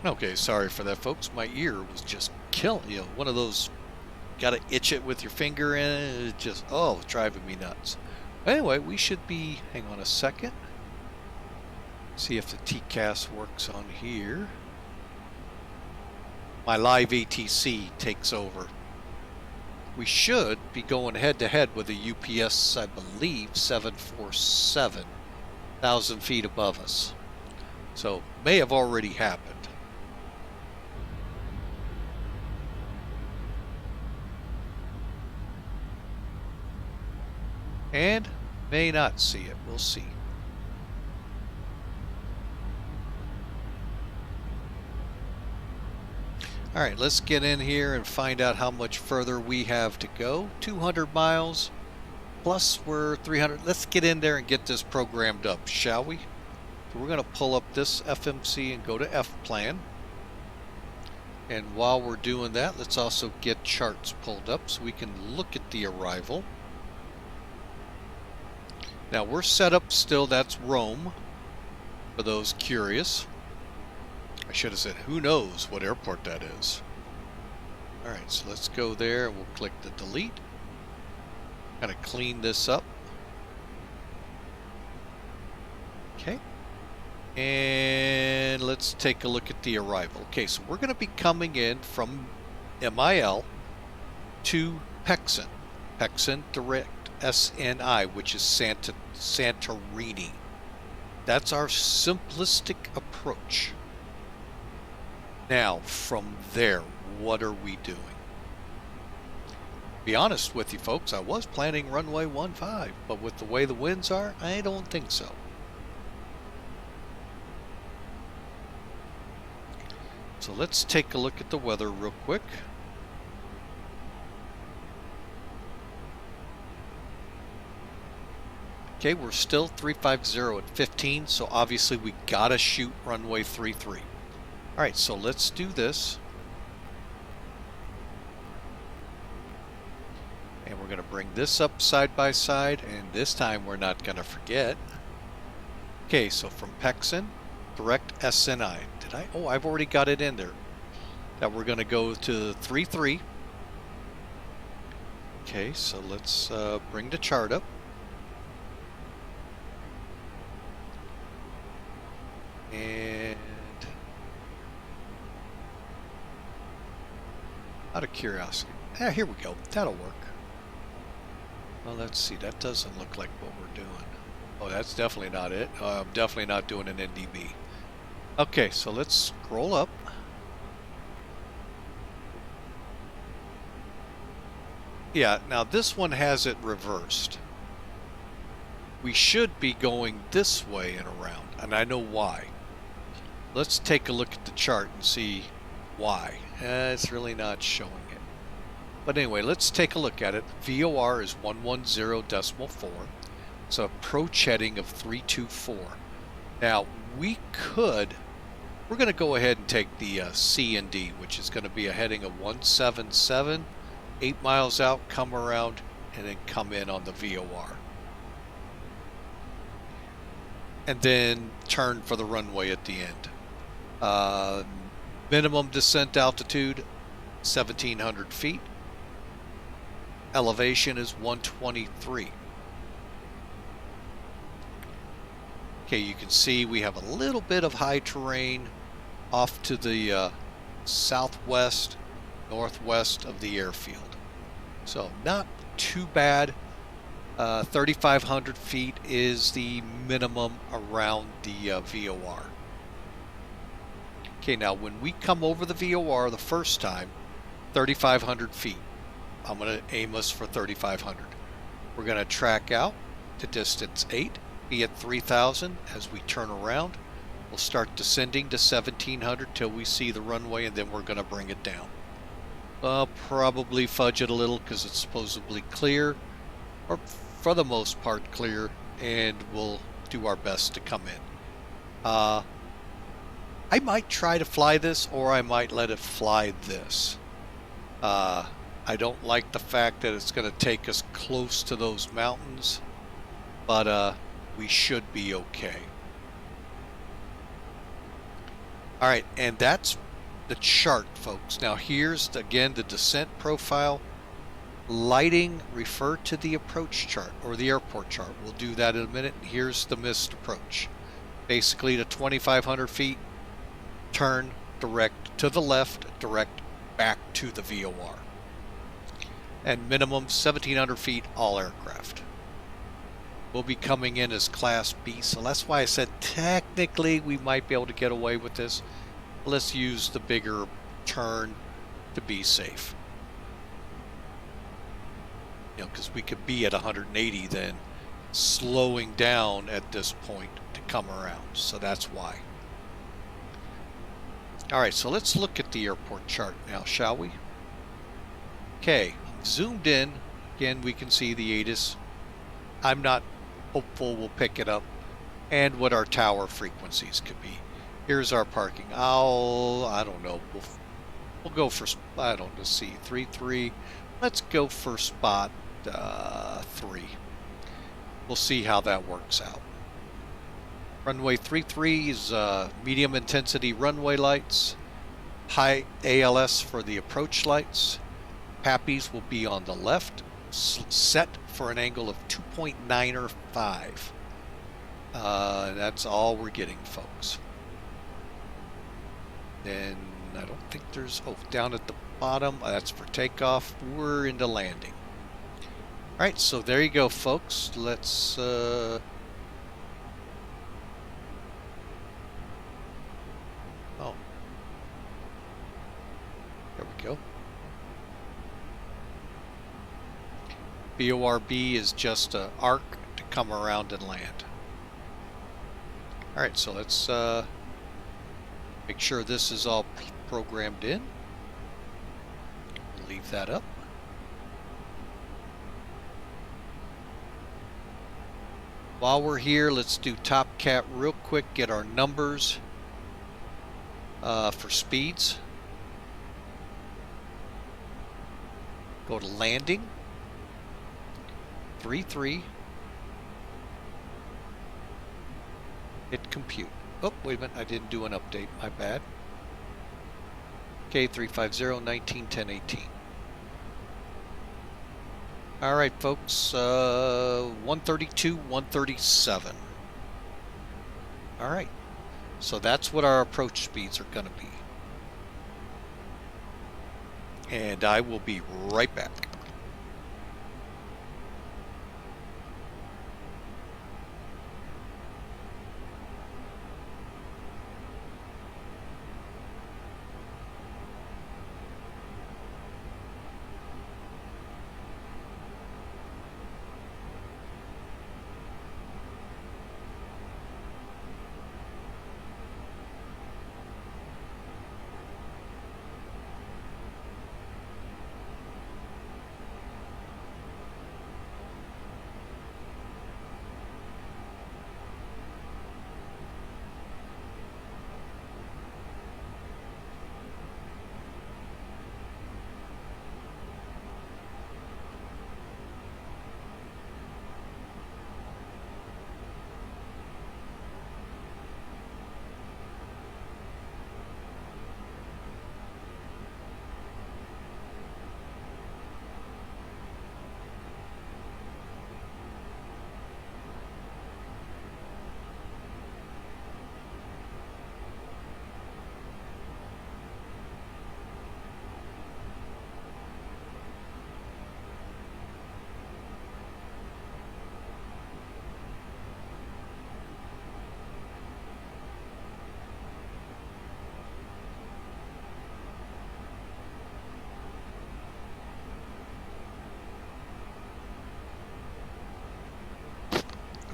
Okay, sorry for that, folks. My ear was just killing, you know, one of those, gotta itch it with your finger and it just, oh, driving me nuts. Anyway, we should be, hang on a second. See if the TCAS works on here. My live ATC takes over. We should be going head to head with a UPS, I believe, 747, 1,000 feet above us. So, may have already happened. And may not see it. We'll see. All right, let's get in here and find out how much further we have to go. 200 miles plus we're 300. Let's get in there and get this programmed up, shall we? So we're going to pull up this FMC and go to F-Plan. And while we're doing that, let's also get charts pulled up so we can look at the arrival. Now we're set up still, that's Rome, for those curious. I should have said, who knows what airport that is. Alright, so let's go there and we'll click the delete. Kind of clean this up. Okay. And let's take a look at the arrival. Okay, so we're going to be coming in from MIL to Pexin. Pexin Direct SNI, which is Santorini. That's our simplistic approach. Now, from there, what are we doing? Be honest with you folks, I was planning runway 15, but with the way the winds are, I don't think so. So let's take a look at the weather real quick. Okay, we're still 350 at 15, so obviously we gotta shoot runway 33. Alright, so let's do this. And we're going to bring this up side by side, and this time we're not going to forget. Okay, so from Pexin, direct SNI. Did I? Oh, I've already got it in there. That we're going to go to 33. Okay, so let's bring the chart up. And out of curiosity, yeah, here we go. That'll work. Well, let's see. That doesn't look like what we're doing. Oh, that's definitely not it. I'm definitely not doing an NDB. Okay, so let's scroll up. Yeah, now this one has it reversed. We should be going this way and around, and I know why. Let's take a look at the chart and see why. It's really not showing it. But anyway, let's take a look at it. VOR is 110.4. It's an approach heading of 324. Now, we're going to go ahead and take the C and D, which is going to be a heading of 177, 8 miles out, come around, and then come in on the VOR. And then turn for the runway at the end. Minimum descent altitude, 1,700 feet. Elevation is 123. Okay, you can see we have a little bit of high terrain off to the southwest, northwest of the airfield. So not too bad. 3,500 feet is the minimum around the VOR. Okay, now when we come over the VOR the first time, 3,500 feet. I'm going to aim us for 3,500. We're going to track out to distance 8, be at 3,000. As we turn around, we'll start descending to 1,700 till we see the runway, and then we're going to bring it down. I'll probably fudge it a little because it's supposedly clear, or for the most part clear, and we'll do our best to come in. I might try to fly this, or I might let it fly this. I don't like the fact that it's going to take us close to those mountains, but we should be okay. Alright, and that's the chart, folks. Now here's, again, the descent profile. Lighting, refer to the approach chart, or the airport chart. We'll do that in a minute. Here's the missed approach. Basically, to 2,500 feet, turn direct to the left, direct back to the VOR. And minimum 1,700 feet, all aircraft. We'll be coming in as Class B, so that's why I said technically we might be able to get away with this. Let's use the bigger turn to be safe. You know, because we could be at 180 then, slowing down at this point to come around, so that's why. Alright, so let's look at the airport chart now, shall we? Okay, zoomed in, again we can see the ATIS. I'm not hopeful we'll pick it up, and what our tower frequencies could be. Here's our parking. I don't know, we'll go for, I don't know, see, 3-3. Let's go for spot 3. We'll see how that works out. Runway 33 is medium intensity runway lights. High ALS for the approach lights. PAPIs will be on the left, set for an angle of 2.905. That's all we're getting, folks. Then I don't think there's, oh, down at the bottom, that's for takeoff. We're into landing. Alright, so there you go, folks. Let's oh, there we go. BORB is just an arc to come around and land. Alright, so let's make sure this is all programmed in. Leave that up. While we're here, let's do Top Cat real quick, get our numbers for speeds. Go to landing. 3-3. Hit compute. Oh, wait a minute, I didn't do an update, my bad. Okay, 350, 19, 10, 18. Alright, folks, 132, 137. Alright, So that's what our approach speeds are going to be. And I will be right back.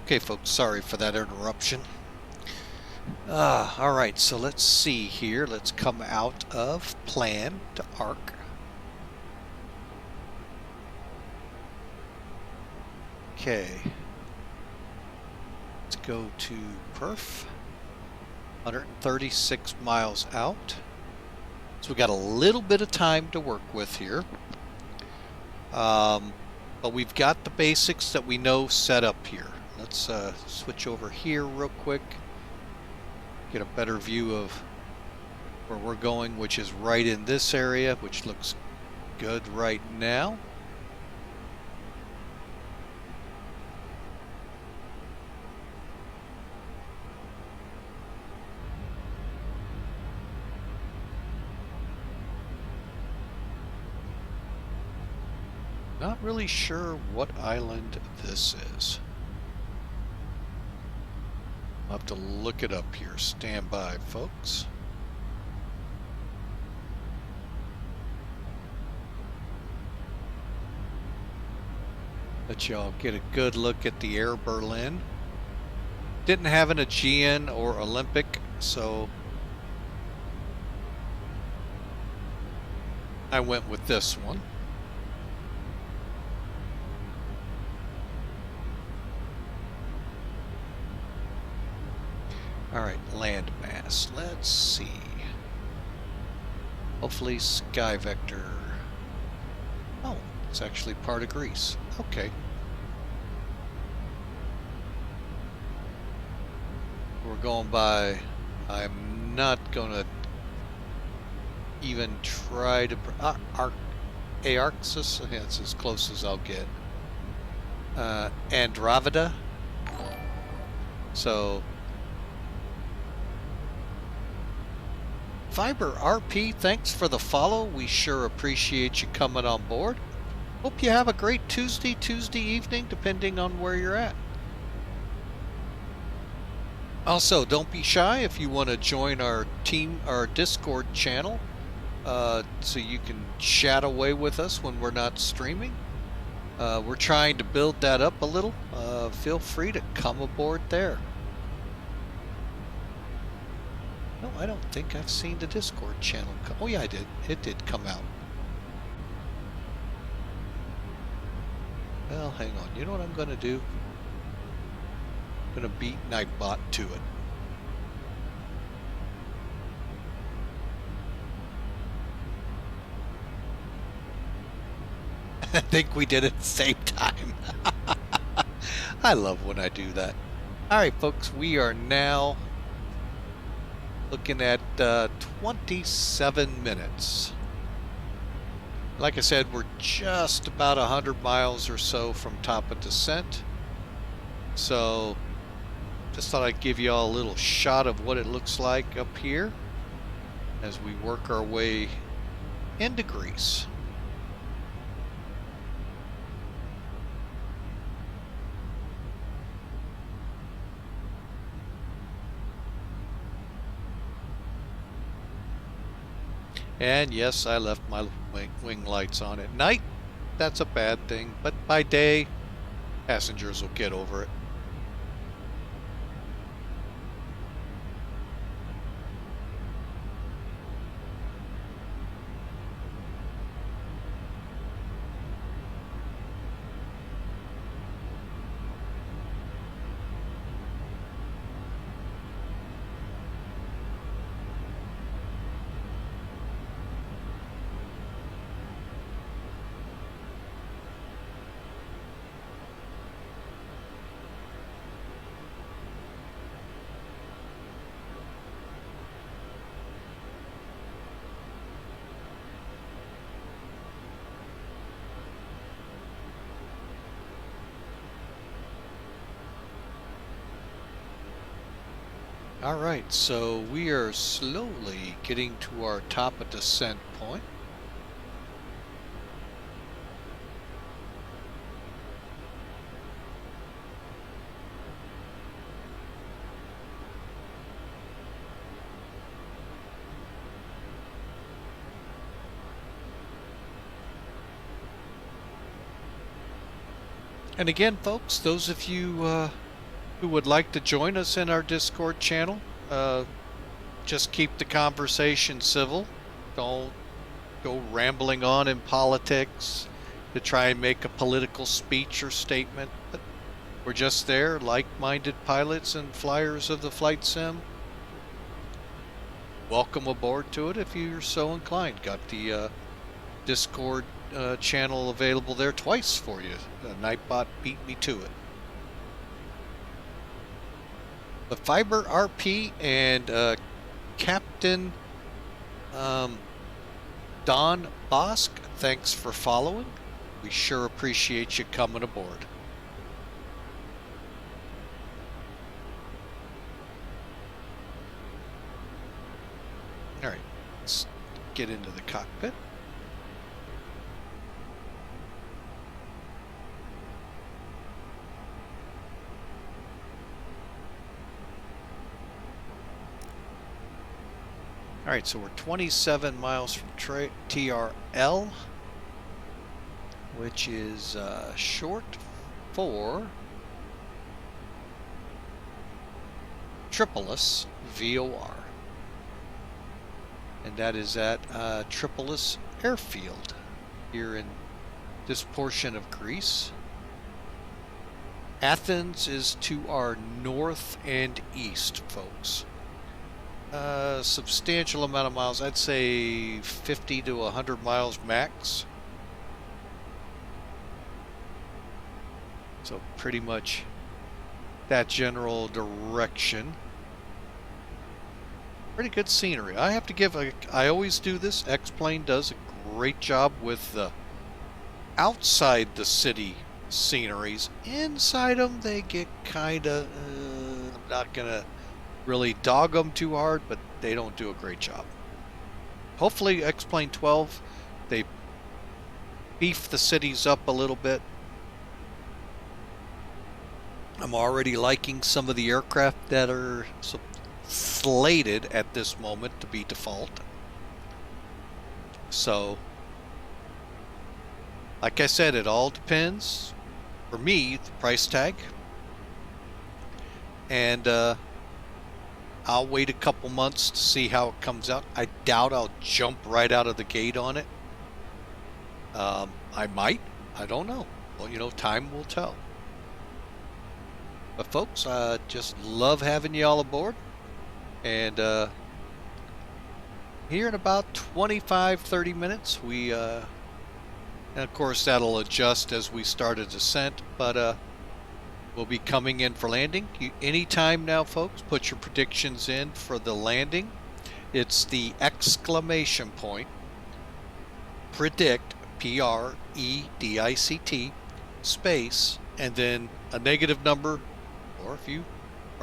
Okay, folks, sorry for that interruption. All right, so let's see here. Let's come out of plan to arc. Okay. Let's go to perf. 136 miles out. So we got a little bit of time to work with here. But we've got the basics that we know set up here. Let's switch over here real quick. Get a better view of where we're going, which is right in this area, which looks good right now. Not really sure what island this is. I'll have to look it up here. Stand by, folks. Let y'all get a good look at the Air Berlin. Didn't have an Aegean or Olympic, so I went with this one. Alright, landmass. Let's see. Hopefully Sky Vector. Oh, it's actually part of Greece. Okay. We're going by... I'm not gonna even try to... Aarxis? That's as close as I'll get. Andromeda. So... Fiber RP, thanks for the follow. We sure appreciate you coming on board. Hope you have a great Tuesday evening, depending on where you're at. Also, don't be shy if you want to join our team, our Discord channel, so you can chat away with us when we're not streaming. We're trying to build that up a little. Feel free to come aboard there. No, I don't think I've seen the Discord channel come. Oh yeah, I did. It did come out. Well, hang on. You know what I'm going to do? I'm going to beat Nightbot to it. I think we did it at the same time. I love when I do that. Alright, folks, we are now looking at 27 minutes. Like I said, we're just about 100 miles or so from top of descent. So Just thought I'd give you all a little shot of what it looks like up here as we work our way into Greece. And yes, I left my wing lights on at night. That's a bad thing, but by day, passengers will get over it. Alright, so we are slowly getting to our top of descent point. And again, folks, those of you who would like to join us in our Discord channel, just keep the conversation civil. Don't go rambling on in politics to try and make a political speech or statement. But we're just there, like-minded pilots and flyers of the flight sim. Welcome aboard to it if you're so inclined. Got the Discord channel available there twice for you. Nightbot beat me to it. The Fiber RP and Captain Don Bosk, thanks for following. We sure appreciate you coming aboard. All right, let's get into the cockpit. Alright, so we're 27 miles from TRL, which is short for Tripolis VOR. And that is at Tripolis Airfield here in this portion of Greece. Athens is to our north and east, folks. Substantial amount of miles, I'd say 50 to 100 miles max. So pretty much that general direction. Pretty good scenery. I have to give, I always do this, X-Plane does a great job with the outside the city sceneries. Inside them they get kinda, I'm not gonna really dog them too hard, but they don't do a great job. Hopefully X-Plane 12, they beef the cities up a little bit. I'm already liking some of the aircraft that are slated at this moment to be default. So, like I said, it all depends, for me, the price tag. And I'll wait a couple months to see how it comes out. I doubt I'll jump right out of the gate on it. I might. I don't know. Well, you know, time will tell. But folks, I just love having you all aboard. And here in about 25-30 minutes, we, and of course that'll adjust as we start a descent, but we'll be coming in for landing. Anytime now, folks, put your predictions in for the landing. It's the exclamation point, predict, P-R-E-D-I-C-T, space, and then a negative number, or if you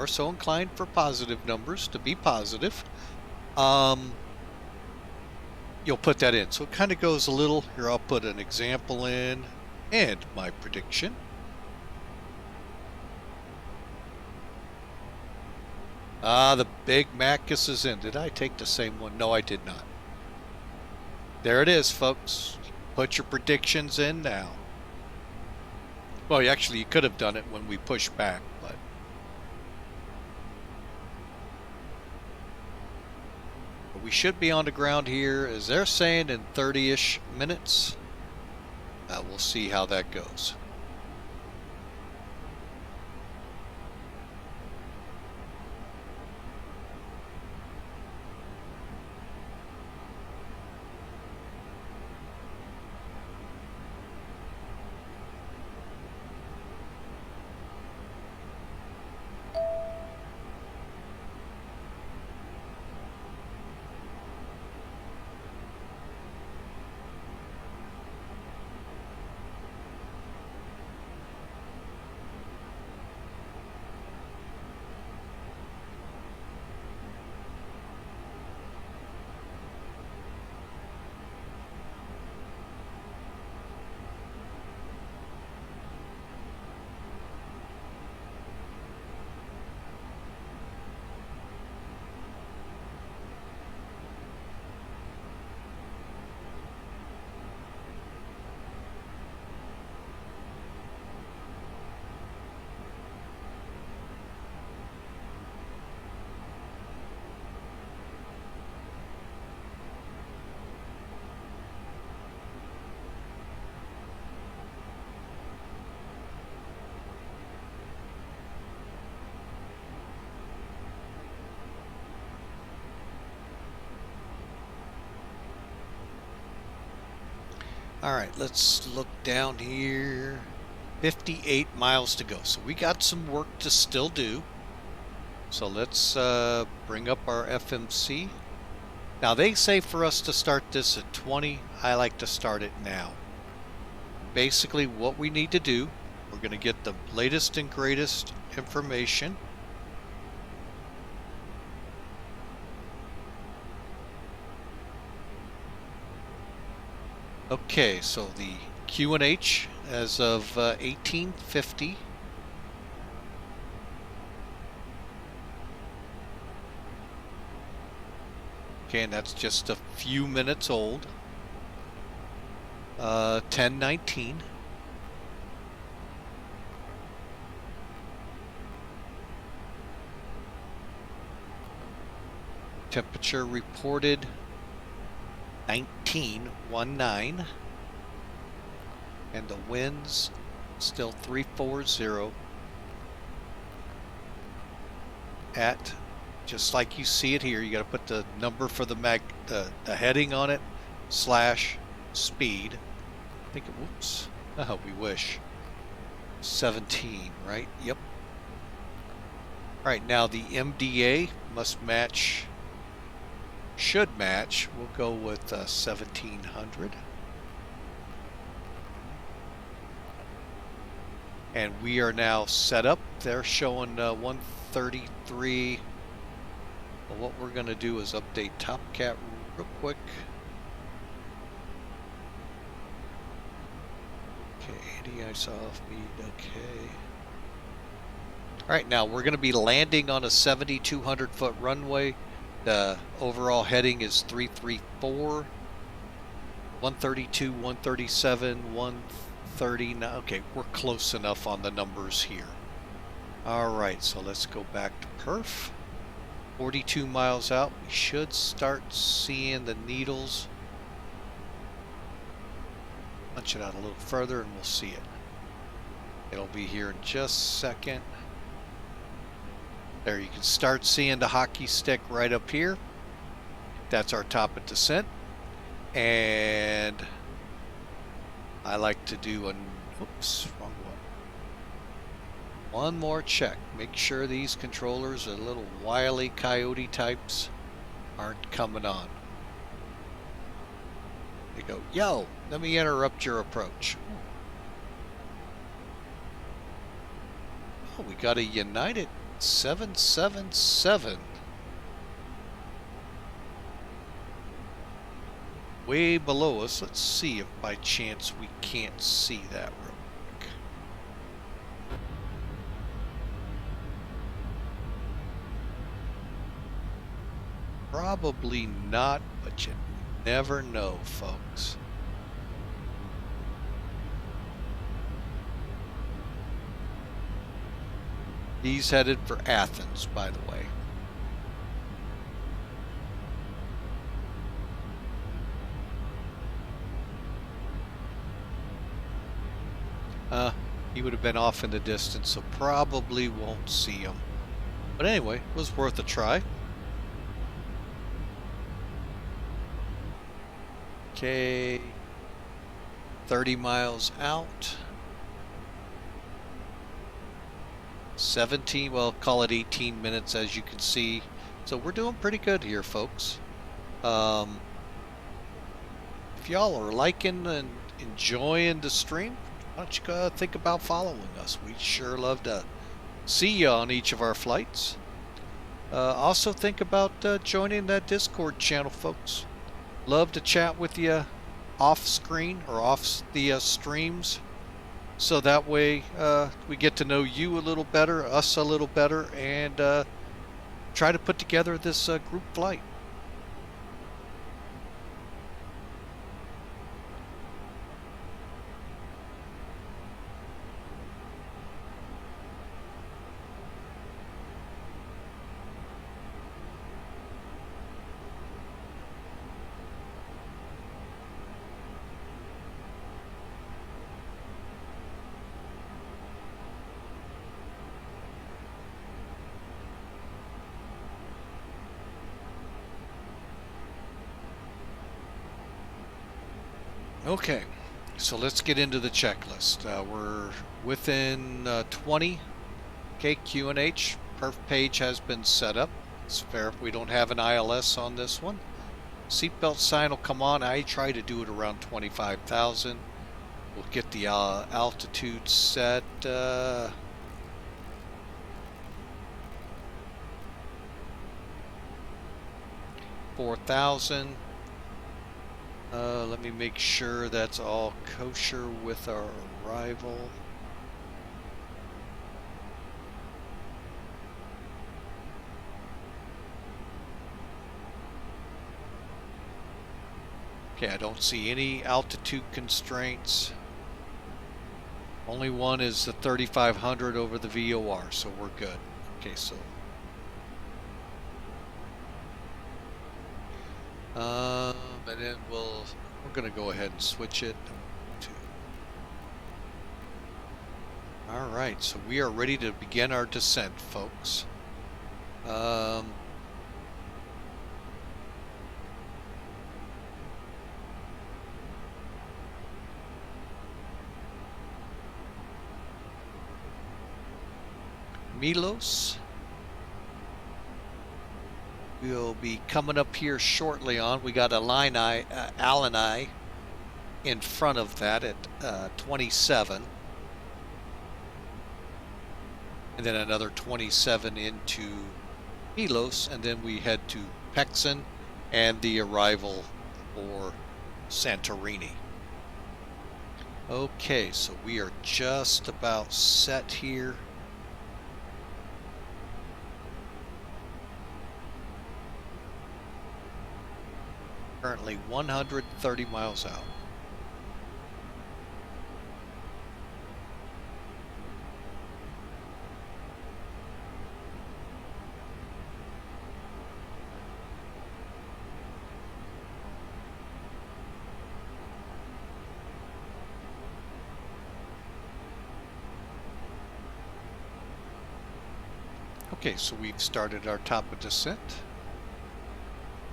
are so inclined for positive numbers to be positive, you'll put that in. So it kind of goes a little, here I'll put an example in and my prediction. The Big Macus is in. Did I take the same one? No, I did not. There it is, folks. Put your predictions in now. Well, actually, you could have done it when we pushed back, but... we should be on the ground here, as they're saying, in 30-ish minutes. We'll see how that goes. All right, let's look down here. 58 miles to go. So we got some work to still do. So let's bring up our FMC. Now they say for us to start this at 20. I like to start it now. Basically what we need to do, we're going to get the latest and greatest information. Okay, so the QNH as of 1850. Okay, and that's just a few minutes old. 1019. Temperature reported 1919, and the winds still 340 at, just like you see it here. You got to put the number for the heading on it / speed. I think it, whoops, oh, we wish 17, right? Yep. All right, now the MDA must match, should match. We'll go with 1700. And we are now set up. They're showing 133. Well, what we're going to do is update Top Cat real quick. Okay, anti-ice off, speed, okay. Alright, now we're going to be landing on a 7,200 foot runway. The overall heading is 334, 132, 137, 139. Okay, we're close enough on the numbers here. Alright, so let's go back to perf. 42 miles out, we should start seeing the needles. Punch it out a little further and we'll see it. It'll be here in just a second. There, you can start seeing the hockey stick right up here. That's our top of descent. And I like to do an, oops, wrong one. One more check. Make sure these controllers, the little wily coyote types, aren't coming on. They go, yo, let me interrupt your approach. Oh, we got a United 777. Way below us. Let's see if by chance we can't see that real quick. Probably not, but you never know, folks. He's headed for Athens, by the way. He would have been off in the distance, so probably won't see him. But anyway, it was worth a try. Okay, 30 miles out. 17, well, call it 18 minutes, as you can see. So we're doing pretty good here, folks. If y'all are liking and enjoying the stream, why don't you think about following us? We'd sure love to see you on each of our flights. Also think about joining that Discord channel, folks. Love to chat with you off screen or off the streams, so that way we get to know you a little better, us a little better, and try to put together this group flight. Okay, so let's get into the checklist. We're within 20. Okay, QNH, perf page has been set up. It's fair. We don't have an ILS on this one. Seatbelt sign will come on. I try to do it around 25,000. We'll get the altitude set. 4,000. Let me make sure that's all kosher with our arrival. Okay, I don't see any altitude constraints. Only one is the 3,500 over the VOR, so we're good. Okay, so and then we're gonna go ahead and switch it to. All right, so we are ready to begin our descent, folks. Milos will be coming up here shortly on. We got a Alani in front of that at 27. And then another 27 into Milos, and then we head to Pexin and the arrival for Santorini. Okay, so we are just about set here. Currently 130 miles out. Okay, so we've started our top of descent.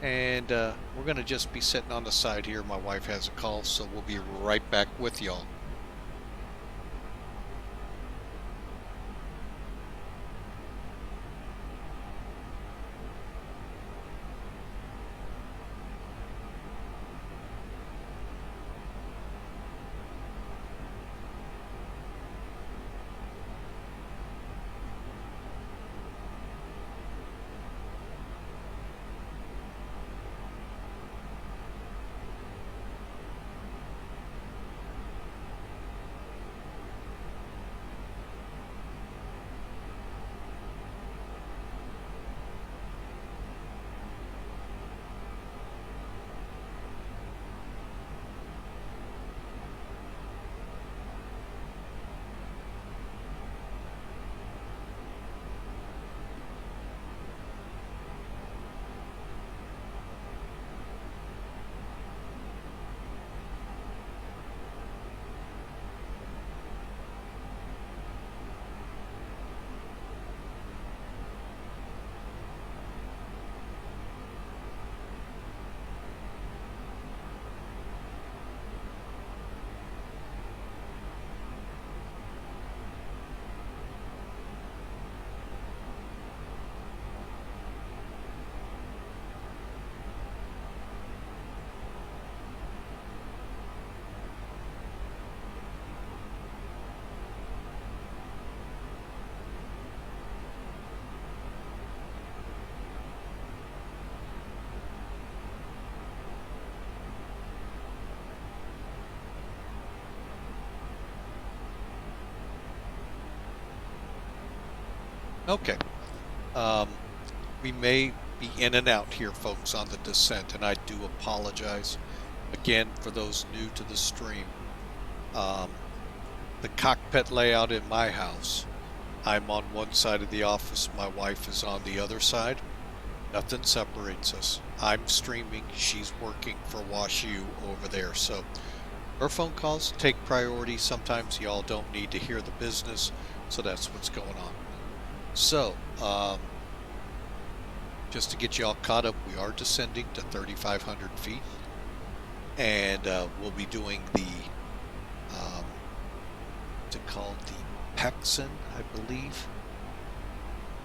And we're going to just be sitting on the side here. My wife has a call, so we'll be right back with y'all. Okay. We may be in and out here, folks, on the descent, and I do apologize again for those new to the stream. The cockpit layout in my house, I'm on one side of the office, my wife is on the other side. Nothing separates us. I'm streaming, she's working for WashU over there. So her phone calls take priority. Sometimes y'all don't need to hear the business, so that's what's going on. So, just to get y'all caught up, we are descending to 3,500 feet, and we'll be doing the what's it called, the Pexan, I believe,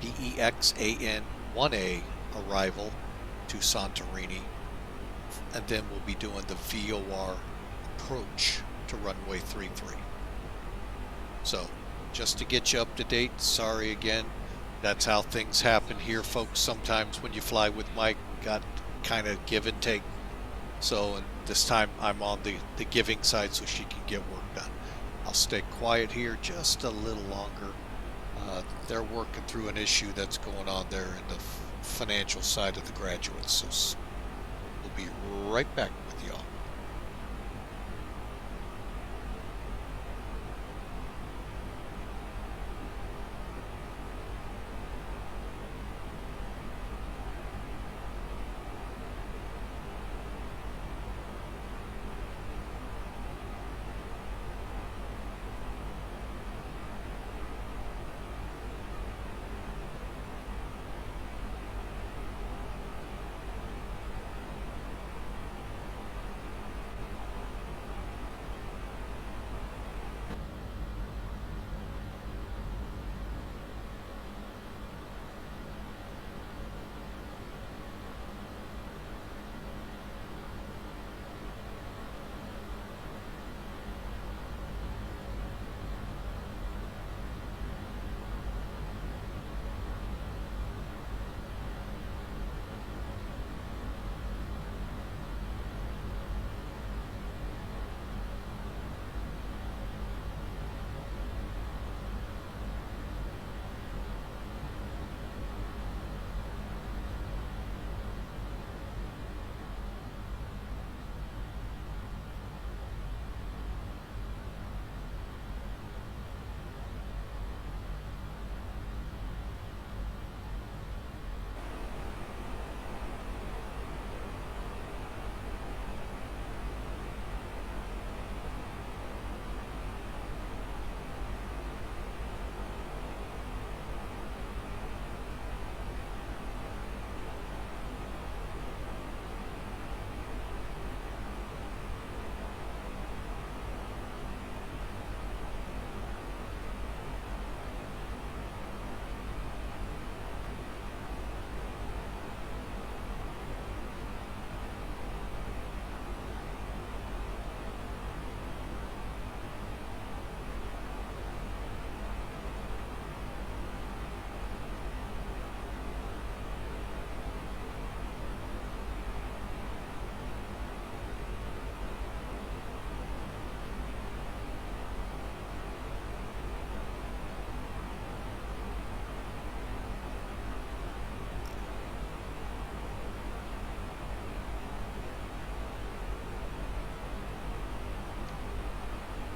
PEXAN 1A arrival to Santorini, and then we'll be doing the VOR approach to runway 33. So just to get you up to date, sorry again, that's how things happen here, folks. Sometimes when you fly with Mike, we got kind of give and take. So, and this time I'm on the giving side so she can get work done. I'll stay quiet here just a little longer. They're working through an issue that's going on there in the financial side of the graduates. So we'll be right back with y'all.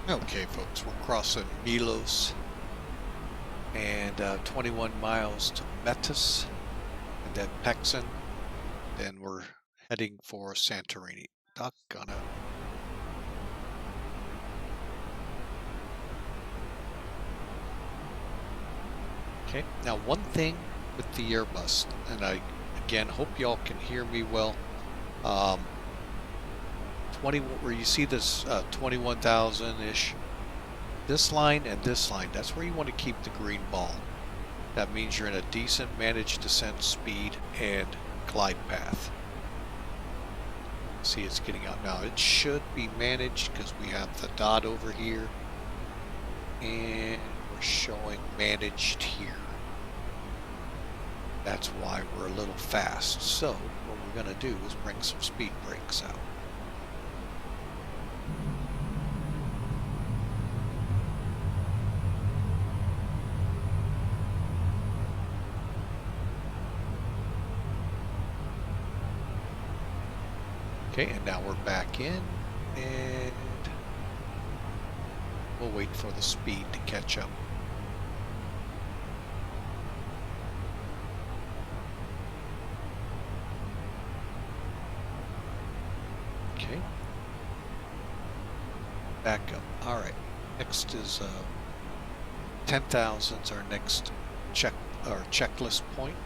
Okay, folks, we're crossing Milos and 21 miles to Metis, and then Pexan. Then we're heading for Santorini. Doggone it. Okay, now one thing with the Airbus, and I again hope y'all can hear me well. 20, where you see this 21,000-ish, this line and this line, that's where you want to keep the green ball. That means you're in a decent managed descent speed and glide path. See, it's getting out now. It should be managed because we have the dot over here and we're showing managed here. That's why we're a little fast. So what we're going to do is bring some speed brakes out. Okay, and now we're back in, and we'll wait for the speed to catch up. Okay. Back up. All right. Next is 10,000's our next checklist point.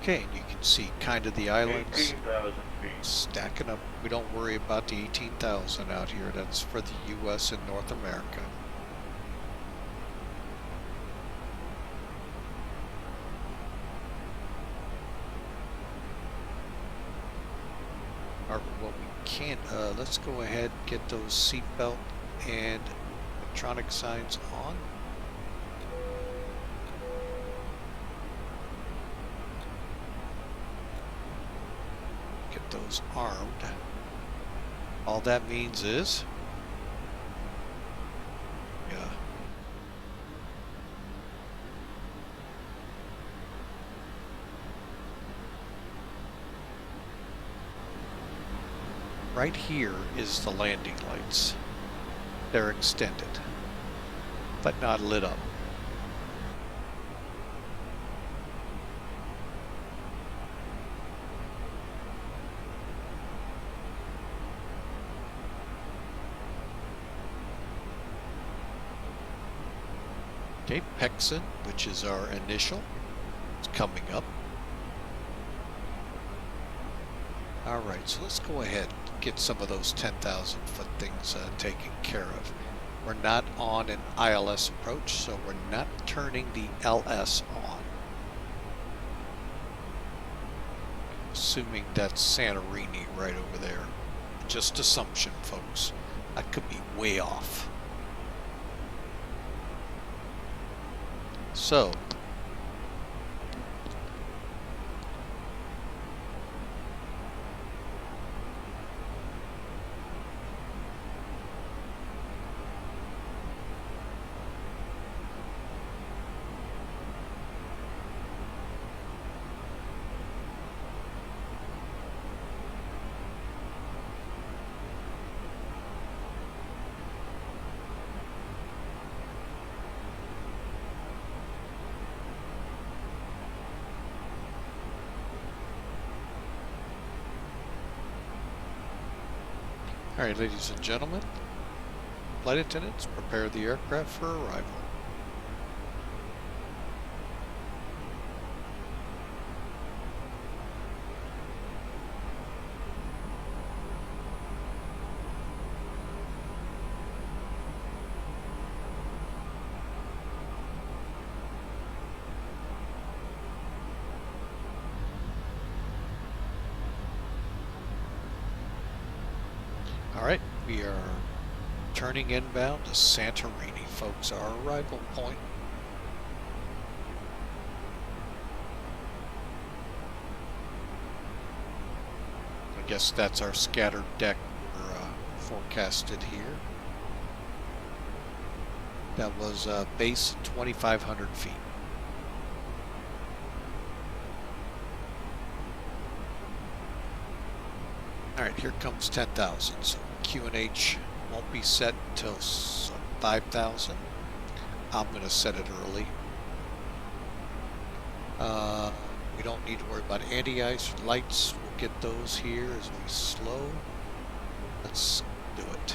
Okay, and you can see kind of the islands 18,000 feet. stacking up. We don't worry about the 18,000 out here. That's for the U.S. and North America. Or what we can't, let's go ahead and get those seatbelt and electronic signs on. Those armed. All that means is right here is the landing lights. They're extended, but not lit up. Okay, Pexin, which is our initial, is coming up. Alright, so let's go ahead and get some of those 10,000 foot things taken care of. We're not on an ILS approach, so we're not turning the LS on. Assuming that's Santorini right over there. Just assumption, folks. I could be way off. So, alright, ladies and gentlemen, flight attendants, prepare the aircraft for arrival. Alright, we are turning inbound to Santorini, folks, our arrival point. I guess that's our scattered deck we're forecasted here. That was base 2,500 feet. Alright, here comes 10,000. So QNH won't be set until 5,000. I'm going to set it early. We don't need to worry about anti-ice lights. We'll get those here as we slow. Let's do it.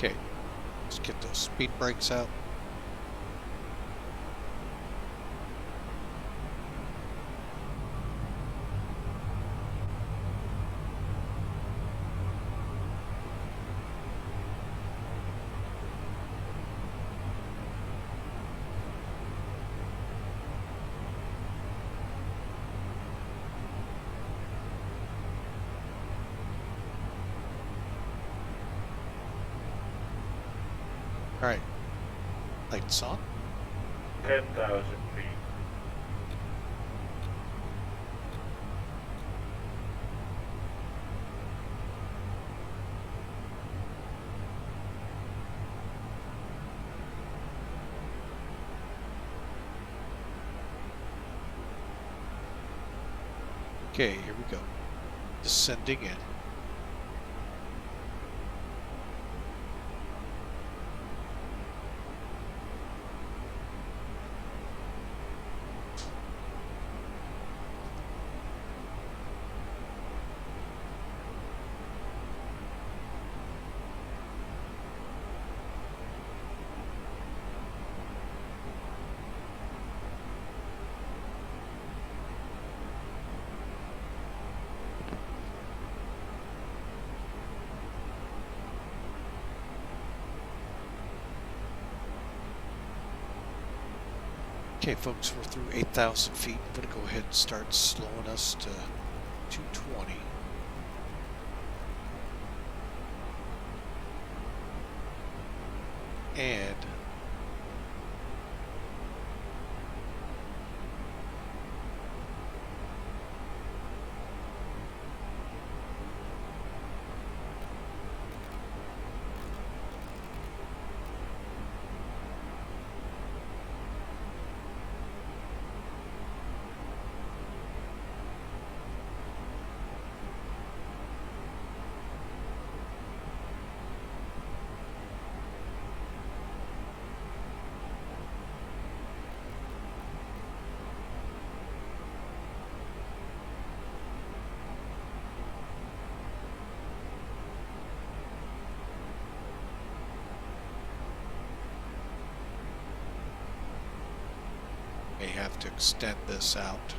Okay, let's get those speed brakes out. All right, lights on. 10,000 feet. Okay, here we go. Descending in. Okay, folks, we're through 8,000 feet. I'm going to go ahead and start slowing us to 220. And may have to extend this out.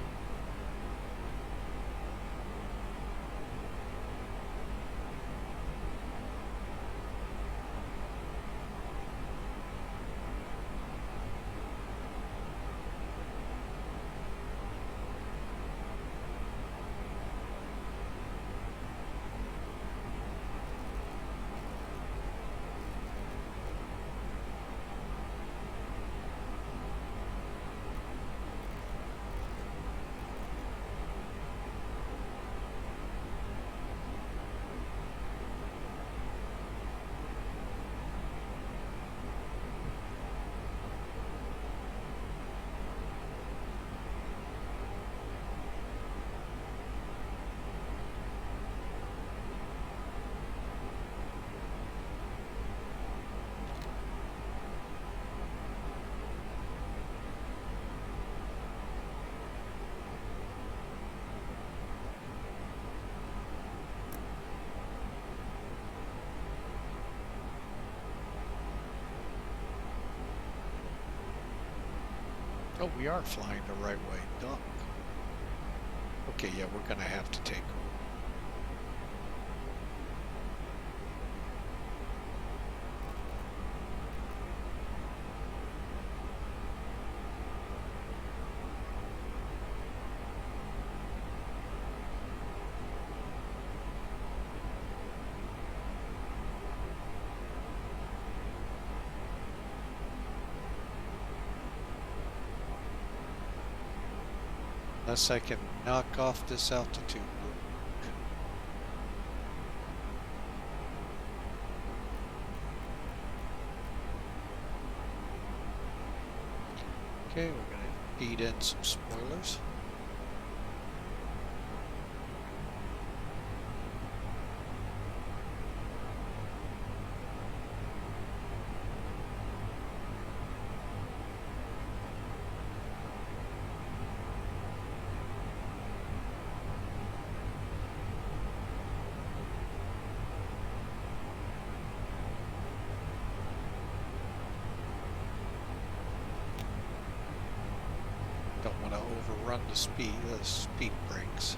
Oh, we are flying the right way. Duh. Okay, yeah, we're going to have to take over. Unless I can knock off this altitude. Okay, we're going to feed in some spoilers. Don't want to overrun the speed brakes.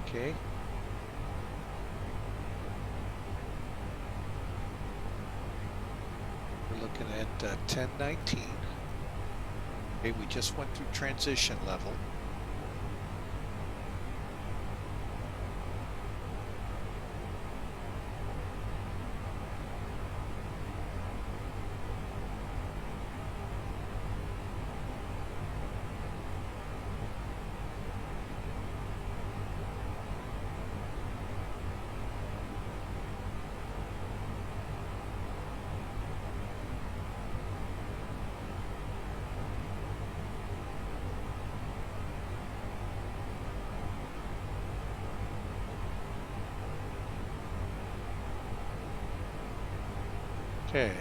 Okay. We're looking at 1019. Okay, we just went through transition level. Okay.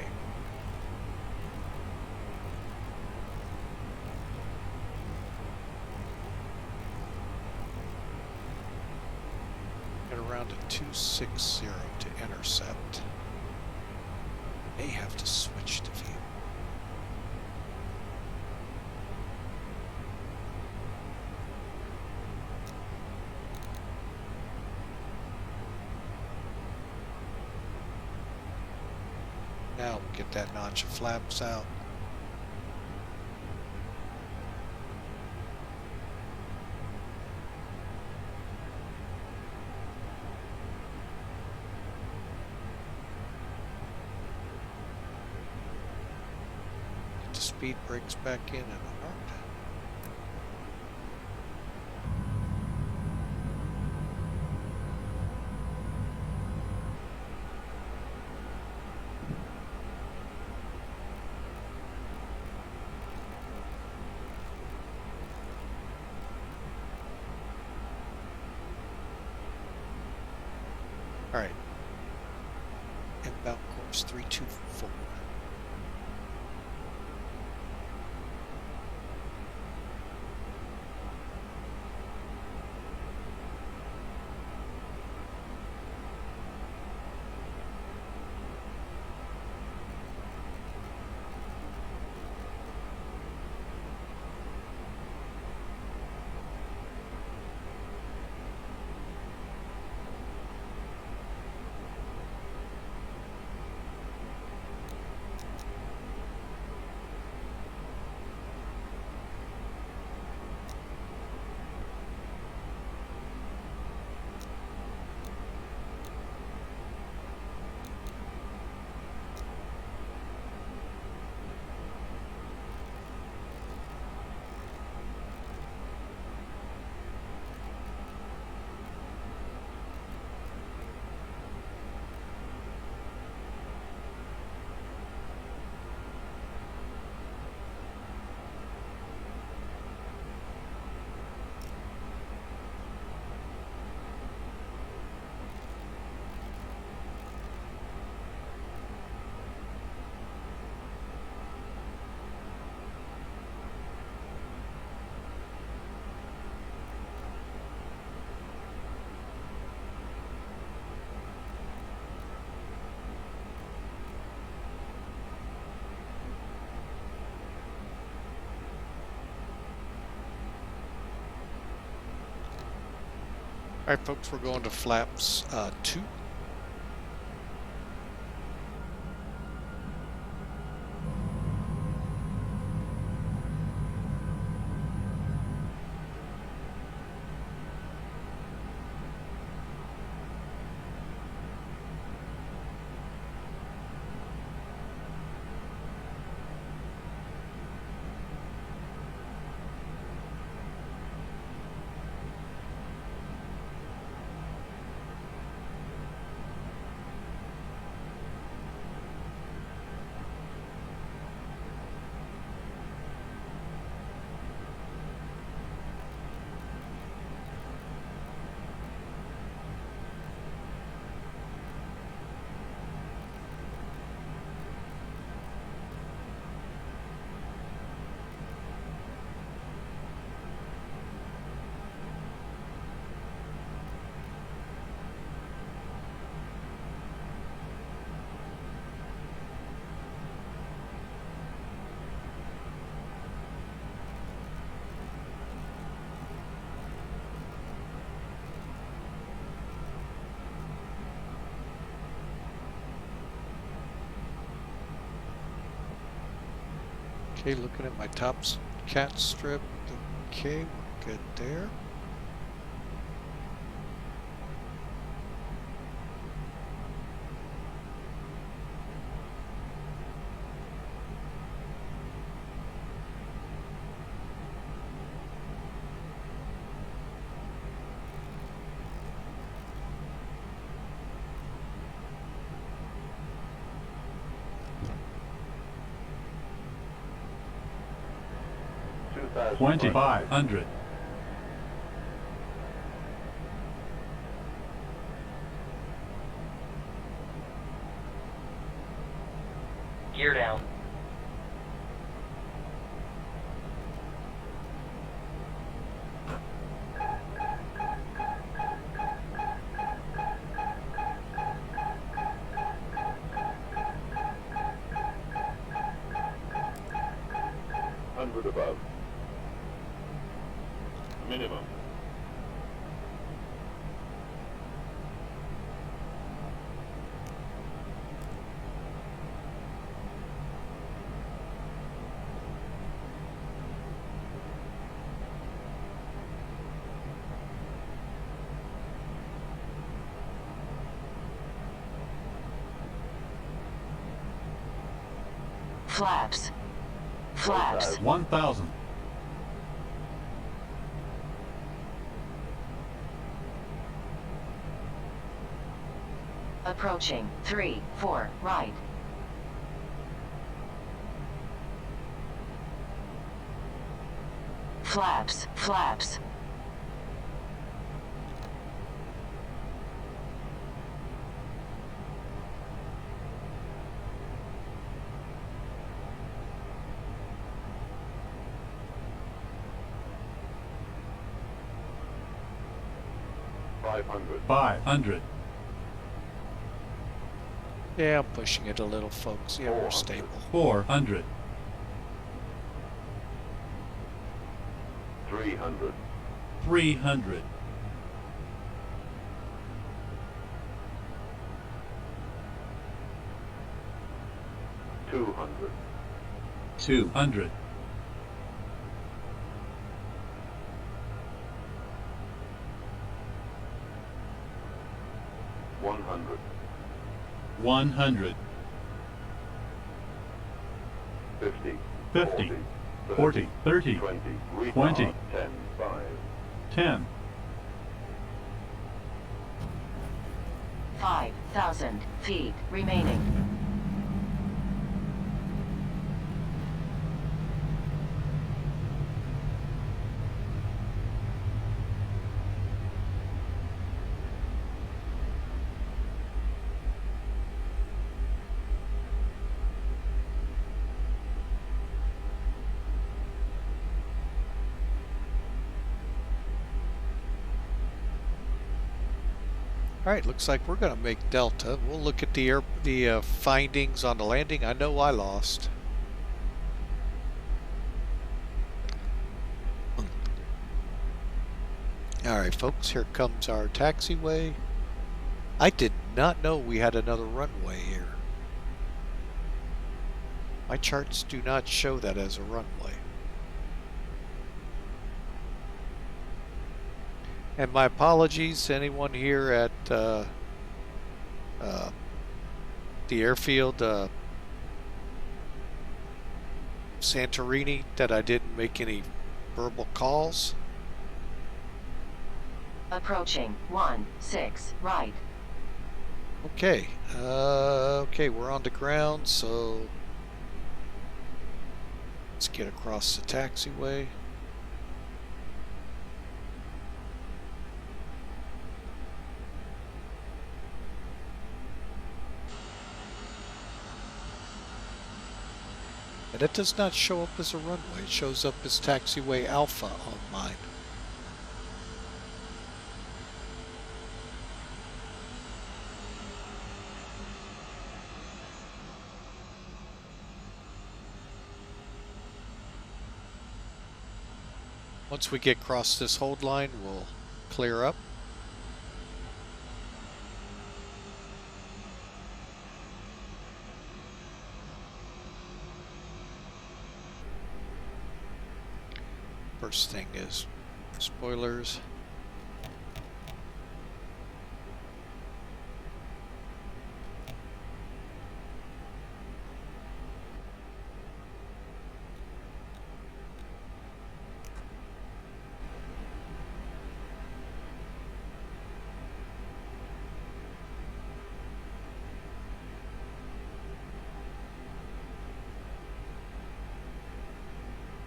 Get around to 260 to intercept. May have to switch to view. Now we'll get that notch of flaps out. Get the speed brakes back in and apart. All right, inbound course 324. All right, folks, we're going to flaps 2. Okay, looking at my cat strip. Okay, we're good there. $2,500. Gear down. Hundred above. Minimum. Flaps. Flaps. 1,000. Approaching. 3, 4, right. Flaps. Flaps. Five hundred. Yeah, I'm pushing it a little, folks. Yeah, we're stable. 400. 300. 300. 200. 200. 100. 100. 50. 50. 40. 30. 20. 10. 10. 5,000 feet remaining. All right, looks like we're going to make Delta. We'll look at the findings on the landing. I know I lost. All right, folks, here comes our taxiway. I did not know we had another runway here. My charts do not show that as a runway. And my apologies to anyone here at the airfield Santorini that I didn't make any verbal calls. Approaching 16 right. Okay, okay, we're on the ground, so let's get across the taxiway. And it does not show up as a runway. It shows up as taxiway alpha on mine. Once we get across this hold line, we'll clear up. First thing is spoilers.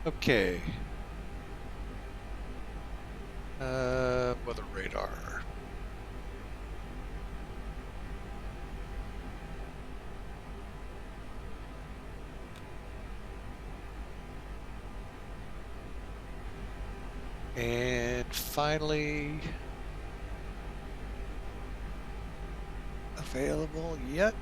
Okay. Weather radar. And finally, available yet?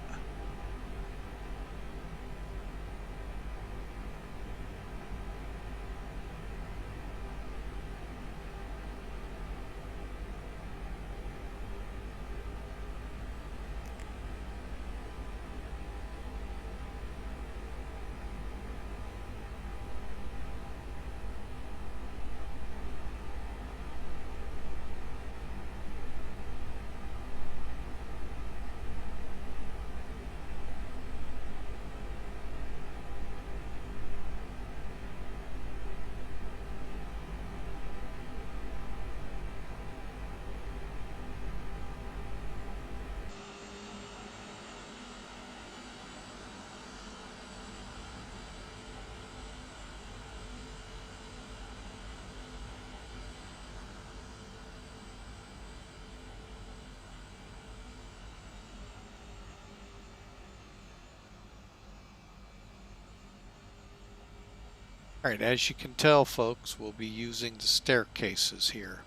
All right, as you can tell, folks, we'll be using the staircases here.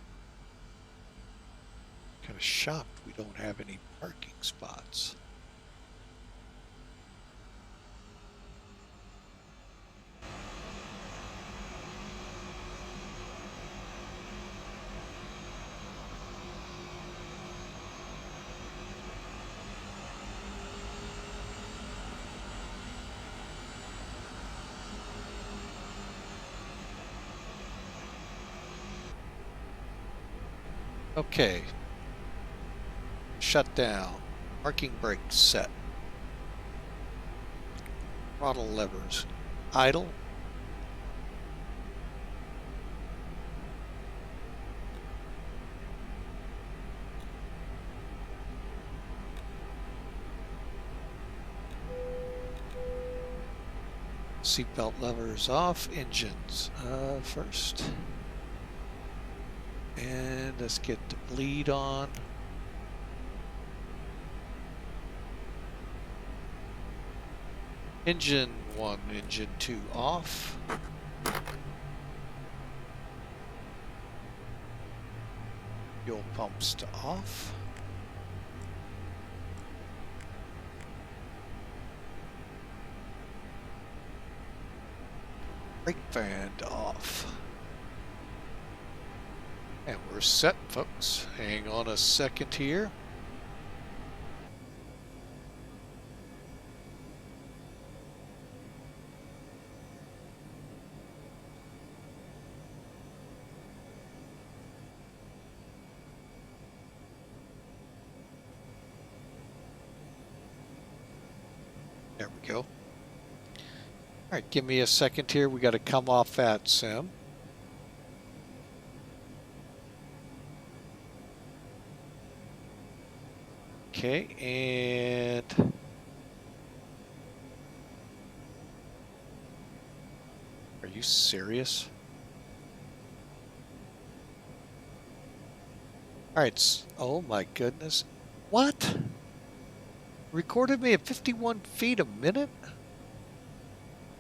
Kind of shocked we don't have any parking spots. Okay. Shut down. Parking brakes set. Throttle levers idle. Seatbelt levers off. Engines first. And let's get the bleed on. Engine 1, engine 2 off. Fuel pumps to off. Brake fan to off. And we're set, folks. Hang on a second here. There we go. All right, give me a second here. We got to come off VATSIM. Okay, and are you serious? All right, oh my goodness. What? Recorded me at 51 feet a minute?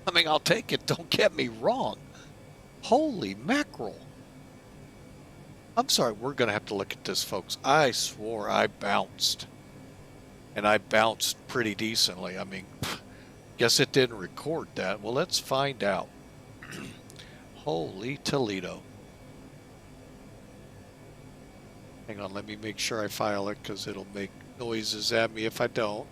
I mean, I'll take it, don't get me wrong. Holy mackerel. I'm sorry, we're going to have to look at this, folks. I swore I bounced. And I bounced pretty decently. I mean, guess it didn't record that. Well, let's find out. Holy Toledo. Hang on, let me make sure I file it because it'll make noises at me if I don't.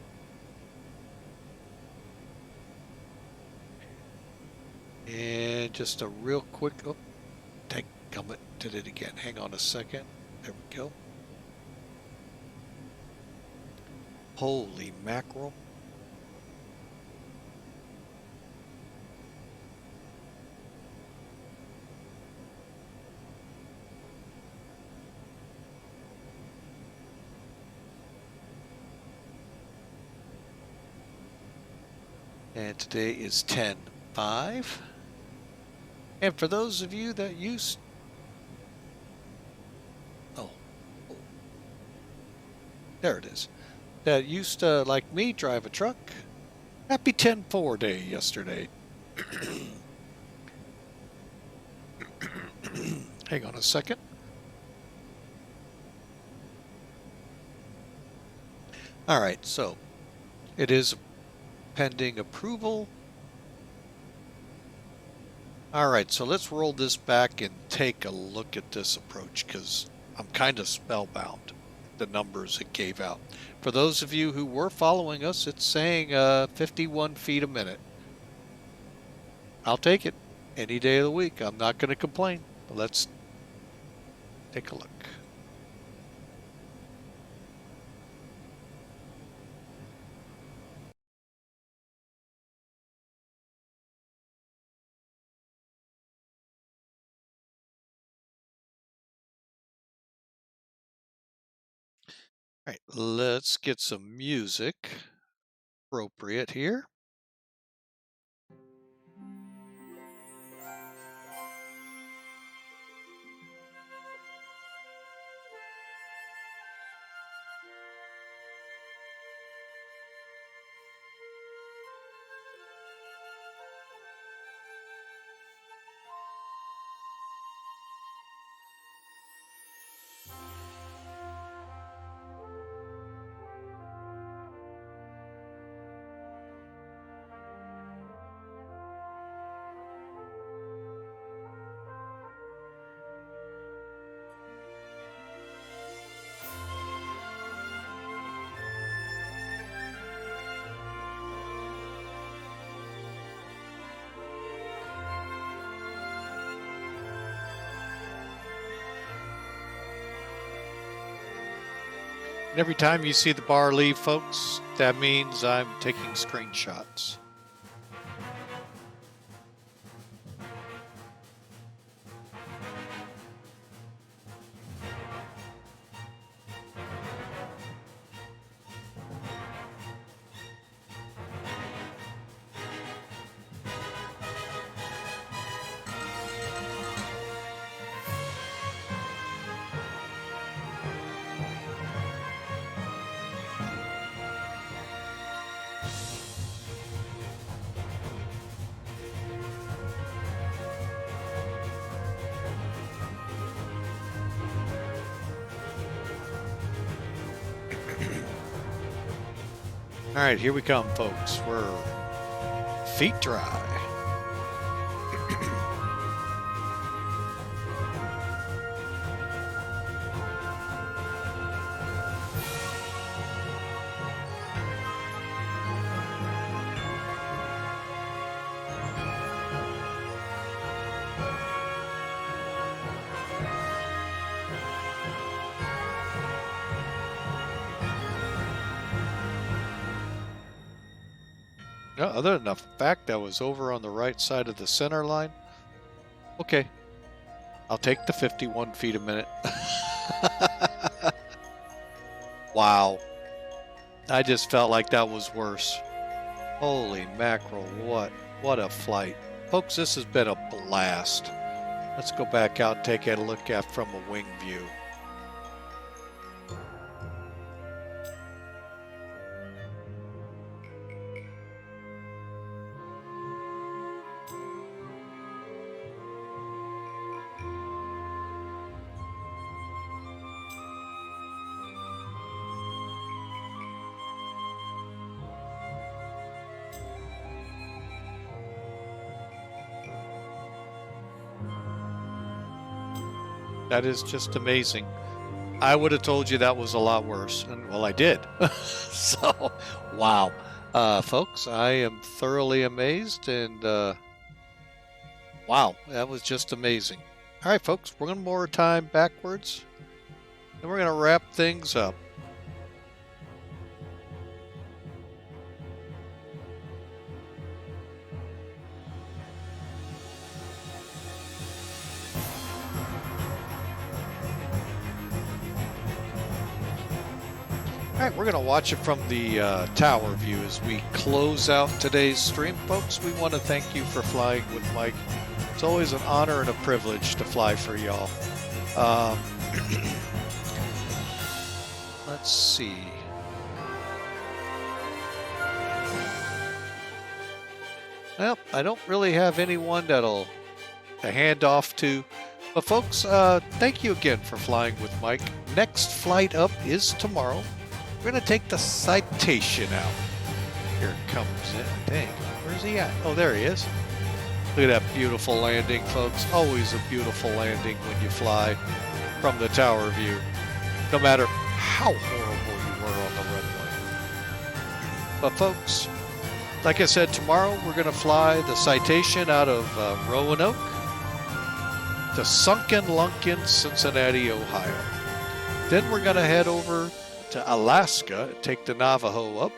And just a real quick... Oh, Did it again. Hang on a second. There we go. Holy mackerel. And today is 10/5. And for those of you that used... Oh. There it is. That used to, like me, drive a truck. Happy 10/4 day yesterday. Hang on a second. All right, so it is pending approval. All right, so let's roll this back and take a look at this approach because I'm kind of spellbound, the numbers it gave out. For those of you who were following us, it's saying 51 feet a minute. I'll take it any day of the week. I'm not going to complain, but let's take a look. All right, let's get some music appropriate here. And every time you see the bar leave, folks, that means I'm taking screenshots. All right, here we come, folks. We're feet dry. No, other than the fact that was over on the right side of the center line. Okay, I'll take the 51 feet a minute. Wow, I just felt like that was worse. Holy mackerel, what a flight. Folks, this has been a blast. Let's go back out and take a look at from a wing view. That is just amazing. I would have told you that was a lot worse, and well, I did. So, wow. Folks, I am thoroughly amazed, and wow, that was just amazing. All right, folks, one more time backwards, and we're going to wrap things up. All right, we're going to watch it from the tower view as we close out today's stream. Folks, we want to thank you for flying with Mike. It's always an honor and a privilege to fly for y'all. Let's see. Well, I don't really have anyone that'll hand off to. But folks, thank you again for flying with Mike. Next flight up is tomorrow. We're going to take the Citation out. Here it comes in. Dang, where's he at? Oh, there he is. Look at that beautiful landing, folks. Always a beautiful landing when you fly from the tower view, no matter how horrible you were on the runway. But folks, like I said, tomorrow we're going to fly the Citation out of Roanoke to Sunken Lunkin, Cincinnati, Ohio. Then we're going to head over to Alaska, take the Navajo up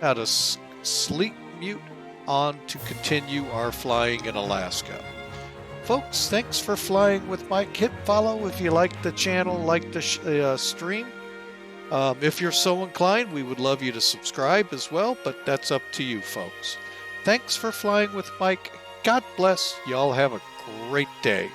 out of Sleep Mute on to continue our flying in Alaska. Folks, thanks for flying with Mike. Hit follow if you like the channel, like the stream. If you're so inclined, we would love you to subscribe as well, but that's up to you, folks. Thanks for flying with Mike. God bless. Y'all have a great day.